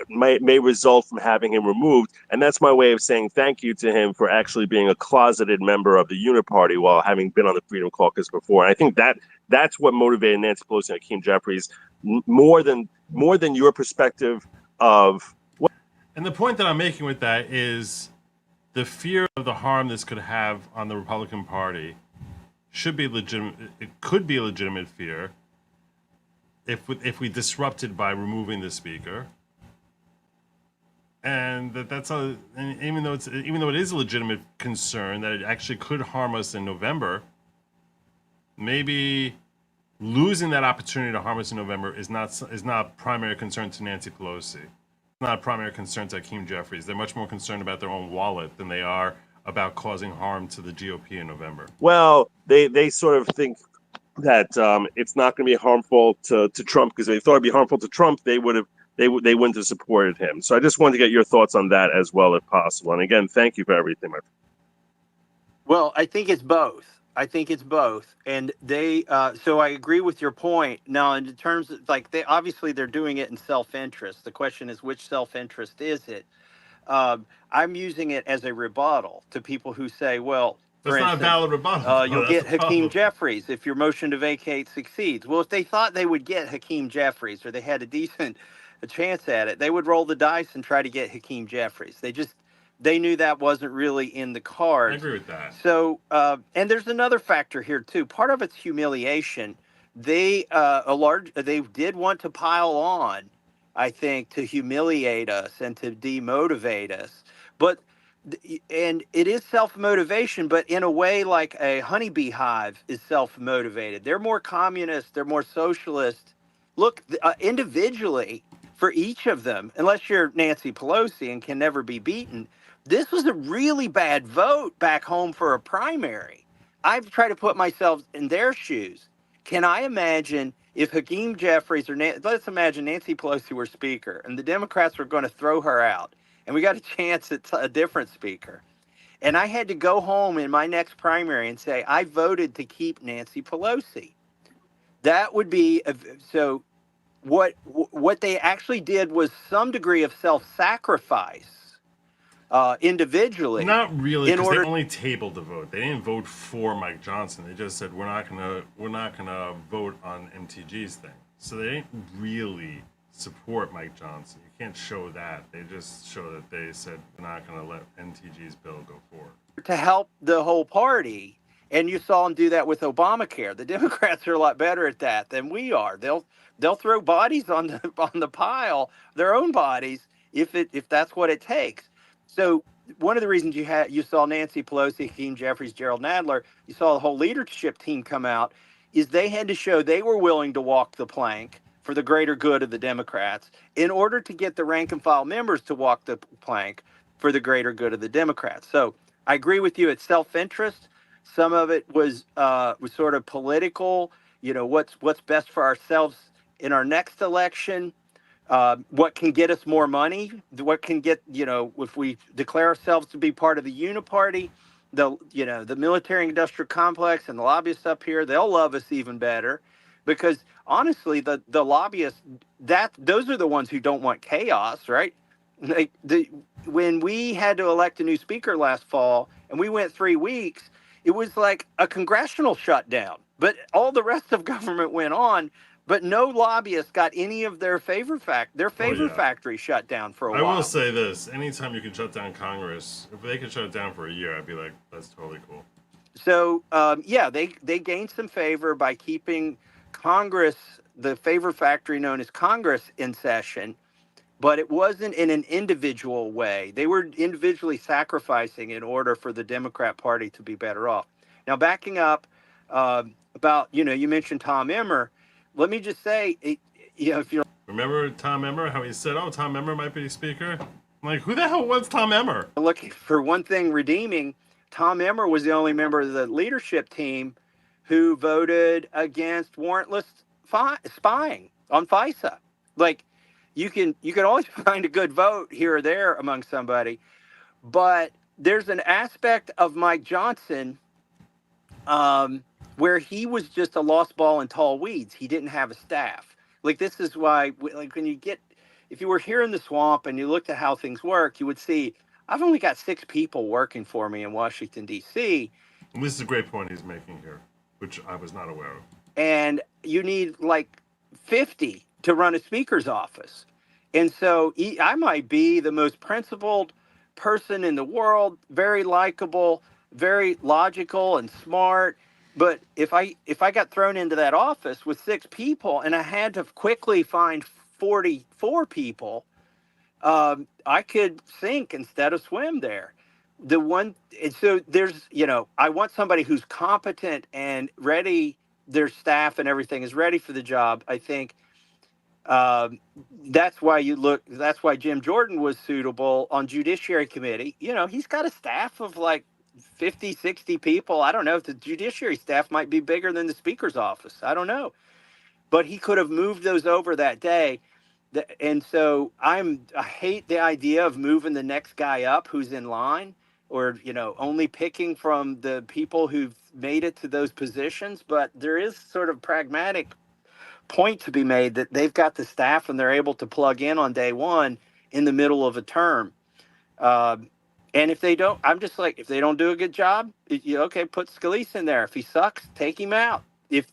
may result from having him removed. And that's my way of saying thank you to him for actually being a closeted member of the Uniparty while having been on the Freedom Caucus before. And I think that's what motivated Nancy Pelosi and Hakeem Jeffries more than your perspective of what. And the point that I'm making with that is the fear of the harm this could have on the Republican Party should be legitimate. It could be a legitimate fear if we disrupt it by removing the speaker. And even though it is a legitimate concern that it actually could harm us in November, maybe losing that opportunity to harm us in November is not primary concern to Nancy Pelosi. It's not a primary concern to Hakeem Jeffries. They're much more concerned about their own wallet than they are about causing harm to the GOP in November. Well, they sort of think that it's not going to be harmful to Trump, because if they thought it'd be harmful to Trump, they wouldn't have supported him. So I just wanted to get your thoughts on that as well, if possible. And again, thank you for everything, my friend. Well, I think it's both. And they, so I agree with your point. Now, in terms of they're doing it in self-interest. The question is, which self-interest is it? I'm using it as a rebuttal to people who say, well, that's not a valid rebuttal. You'll get Hakeem Jeffries if your motion to vacate succeeds. Well, if they thought they would get Hakeem Jeffries, or they had a chance at it, they would roll the dice and try to get Hakeem Jeffries. They knew that wasn't really in the cards. I agree with that. So, and there's another factor here too. Part of it's humiliation. They did want to pile on, I think, to humiliate us and to demotivate us. And it is self-motivation, but in a way like a honeybee hive is self-motivated. They're more communist. They're more socialist. Look, individually, for each of them, unless you're Nancy Pelosi and can never be beaten, this was a really bad vote back home for a primary. I've tried to put myself in their shoes. Can I imagine if Hakeem Jeffries let's imagine Nancy Pelosi were speaker and the Democrats were going to throw her out and we got a chance at a different speaker. And I had to go home in my next primary and say, I voted to keep Nancy Pelosi. That would be, so what they actually did was some degree of self-sacrifice. Individually, not really, because they only tabled the vote. They didn't vote for Mike Johnson. They just said we're not gonna vote on MTG's thing. So they didn't really support Mike Johnson. You can't show that. They just show that they said we're not gonna let MTG's bill go forward to help the whole party. And you saw them do that with Obamacare. The Democrats are a lot better at that than we are. They'll throw bodies on the pile, their own bodies, if that's what it takes. So one of the reasons you saw Nancy Pelosi, Hakeem Jeffries, Gerald Nadler, you saw the whole leadership team come out, is they had to show they were willing to walk the plank for the greater good of the Democrats in order to get the rank and file members to walk the plank for the greater good of the Democrats. So I agree with you. It's self-interest. Some of it was sort of political. You know, what's best for ourselves in our next election. What can get us more money? What can get, if we declare ourselves to be part of the Uniparty, the military industrial complex and the lobbyists up here, they'll love us even better, because honestly, the lobbyists, those are the ones who don't want chaos, right? When we had to elect a new speaker last fall and we went 3 weeks, it was like a congressional shutdown, but all the rest of government went on. But no lobbyists got any of their favor factory shut down for a while. I will say this: anytime you can shut down Congress, if they could shut it down for a year, I'd be like, that's totally cool. So they gained some favor by keeping Congress, the favor factory known as Congress, in session, but it wasn't in an individual way. They were individually sacrificing in order for the Democrat Party to be better off. Now, backing up, about, you mentioned Tom Emmer. Let me just say, if you're remember Tom Emmer, how he said, "Oh, Tom Emmer might be speaker." I'm like, who the hell was Tom Emmer? looking for one thing redeeming, Tom Emmer was the only member of the leadership team who voted against warrantless spying on FISA. Like, you can always find a good vote here or there among somebody, but there's an aspect of Mike Johnson where he was just a lost ball in tall weeds. He didn't have a staff. Like, this is why, like, if you were here in the swamp and you looked at how things work, you would see I've only got 6 people working for me in Washington, D.C. And this is a great point he's making here, which I was not aware of. And you need like 50 to run a speaker's office. And so I might be the most principled person in the world, very likable, very logical and smart. But if I got thrown into that office with 6 people and I had to quickly find 44 people, I could sink instead of swim there. And so there's, I want somebody who's competent and ready. Their staff and everything is ready for the job. I think that's why Jim Jordan was suitable on Judiciary Committee. He's got a staff of like 50, 60 people. I don't know if the Judiciary staff might be bigger than the Speaker's office. I don't know. But he could have moved those over that day. And so I hate the idea of moving the next guy up who's in line, or, only picking from the people who've made it to those positions. But there is sort of pragmatic point to be made that they've got the staff and they're able to plug in on day one in the middle of a term. And if they don't, I'm just like, if they don't do a good job, okay, put Scalise in there. If he sucks, take him out. If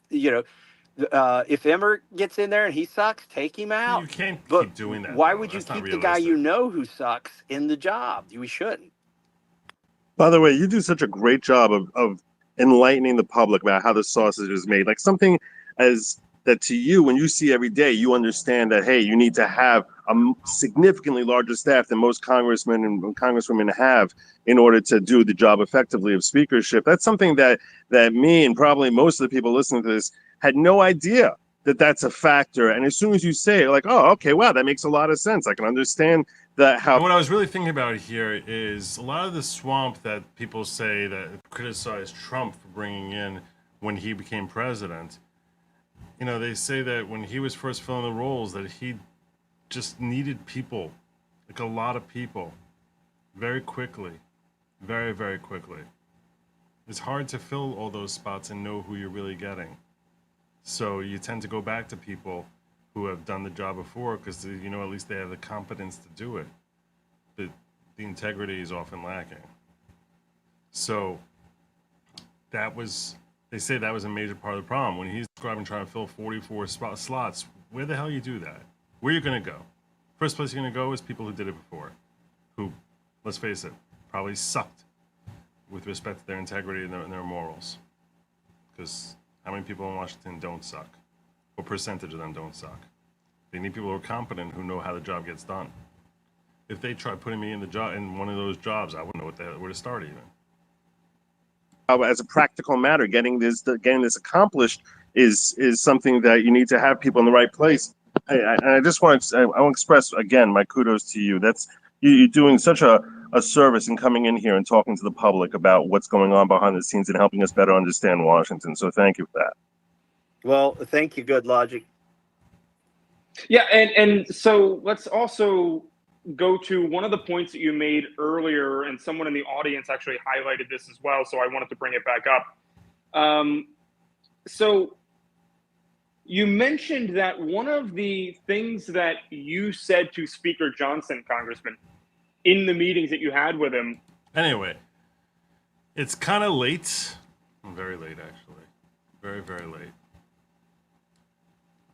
Emmer gets in there and he sucks, take him out. You can't keep doing that. Why would you keep the guy who sucks in the job? We shouldn't. By the way, you do such a great job of enlightening the public about how the sausage is made. Like something as that to you, when you see every day, you understand that, hey, you need to have a significantly larger staff than most congressmen and congresswomen have in order to do the job effectively of speakership. That's something that me and probably most of the people listening to this had no idea that that's a factor. And as soon as you say it, like, oh, okay, wow, that makes a lot of sense. I can understand that. And what I was really thinking about here is a lot of the swamp that people say that criticize Trump for bringing in when he became president. They say that when he was first filling the roles that he just needed people, like a lot of people, very quickly, very, very quickly. It's hard to fill all those spots and know who you're really getting. So you tend to go back to people who have done the job before because, at least they have the competence to do it. The integrity is often lacking. So they say that was a major part of the problem. When he's describing trying to fill 44 slots, where the hell you do that? Where are you going to go? First place you're going to go is people who did it before, who, let's face it, probably sucked with respect to their integrity and their morals. Because how many people in Washington don't suck? What percentage of them don't suck? They need people who are competent, who know how the job gets done. If they try putting me in one of those jobs, I wouldn't know where to start even. As a practical matter, getting this accomplished is something that you need to have people in the right place. I just want to express again my kudos to you. That's you're doing such a service in coming in here and talking to the public about what's going on behind the scenes and helping us better understand Washington. So thank you for that. Well, thank you, Good Logic. Yeah, and so let's also go to one of the points that you made earlier, and someone in the audience actually highlighted this as well, so I wanted to bring it back up. So you mentioned that one of the things that you said to Speaker Johnson, Congressman, in the meetings that you had with him. Anyway, it's kind of late. Very late, actually. Very, very late.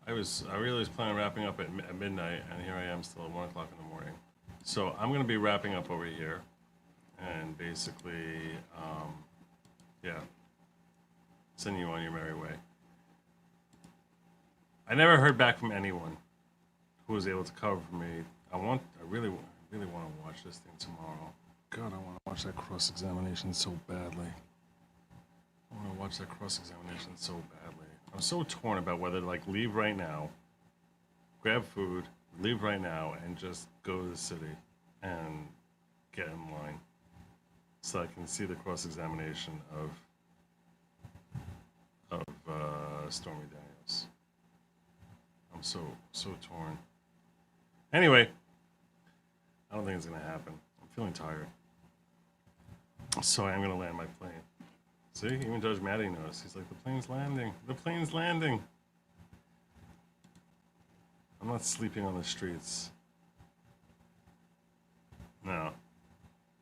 I really was planning on wrapping up at midnight, and here I am still at 1 o'clock in the morning. So I'm going to be wrapping up over here, and basically, sending you on your merry way. I never heard back from anyone who was able to cover for me. I really want to watch this thing tomorrow. God, I want to watch that cross-examination so badly. I want to watch that cross-examination so badly. I'm so torn about whether to like leave right now, grab food, leave right now, and just go to the city and get in line so I can see the cross-examination of Stormy Daniels. I'm so torn. Anyway, I don't think it's gonna happen. I'm feeling tired, so I'm gonna land my plane. See, even Judge Maddie knows. He's like, the plane's landing. The plane's landing. I'm not sleeping on the streets. No.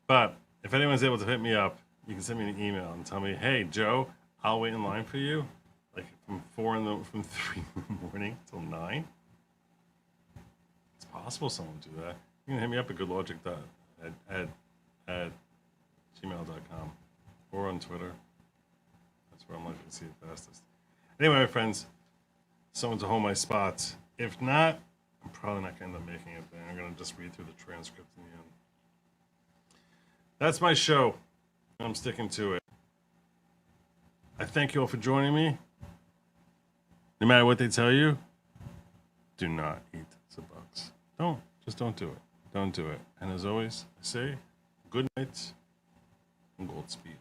But if anyone's able to hit me up, you can send me an email and tell me, hey, Joe, I'll wait in line for you. Like from 3 in the morning till 9. It's possible someone will do that. You can hit me up at goodlogic at gmail.com or on Twitter. That's where I'm likely to see it fastest. Anyway, my friends, someone to hold my spot. If not, I'm probably not going to end up making it there. I'm going to just read through the transcript in the end. That's my show. I'm sticking to it. I thank you all for joining me. No matter what they tell you, do not eat the bugs. Just don't do it. Don't do it. And as always, I say good night and Godspeed.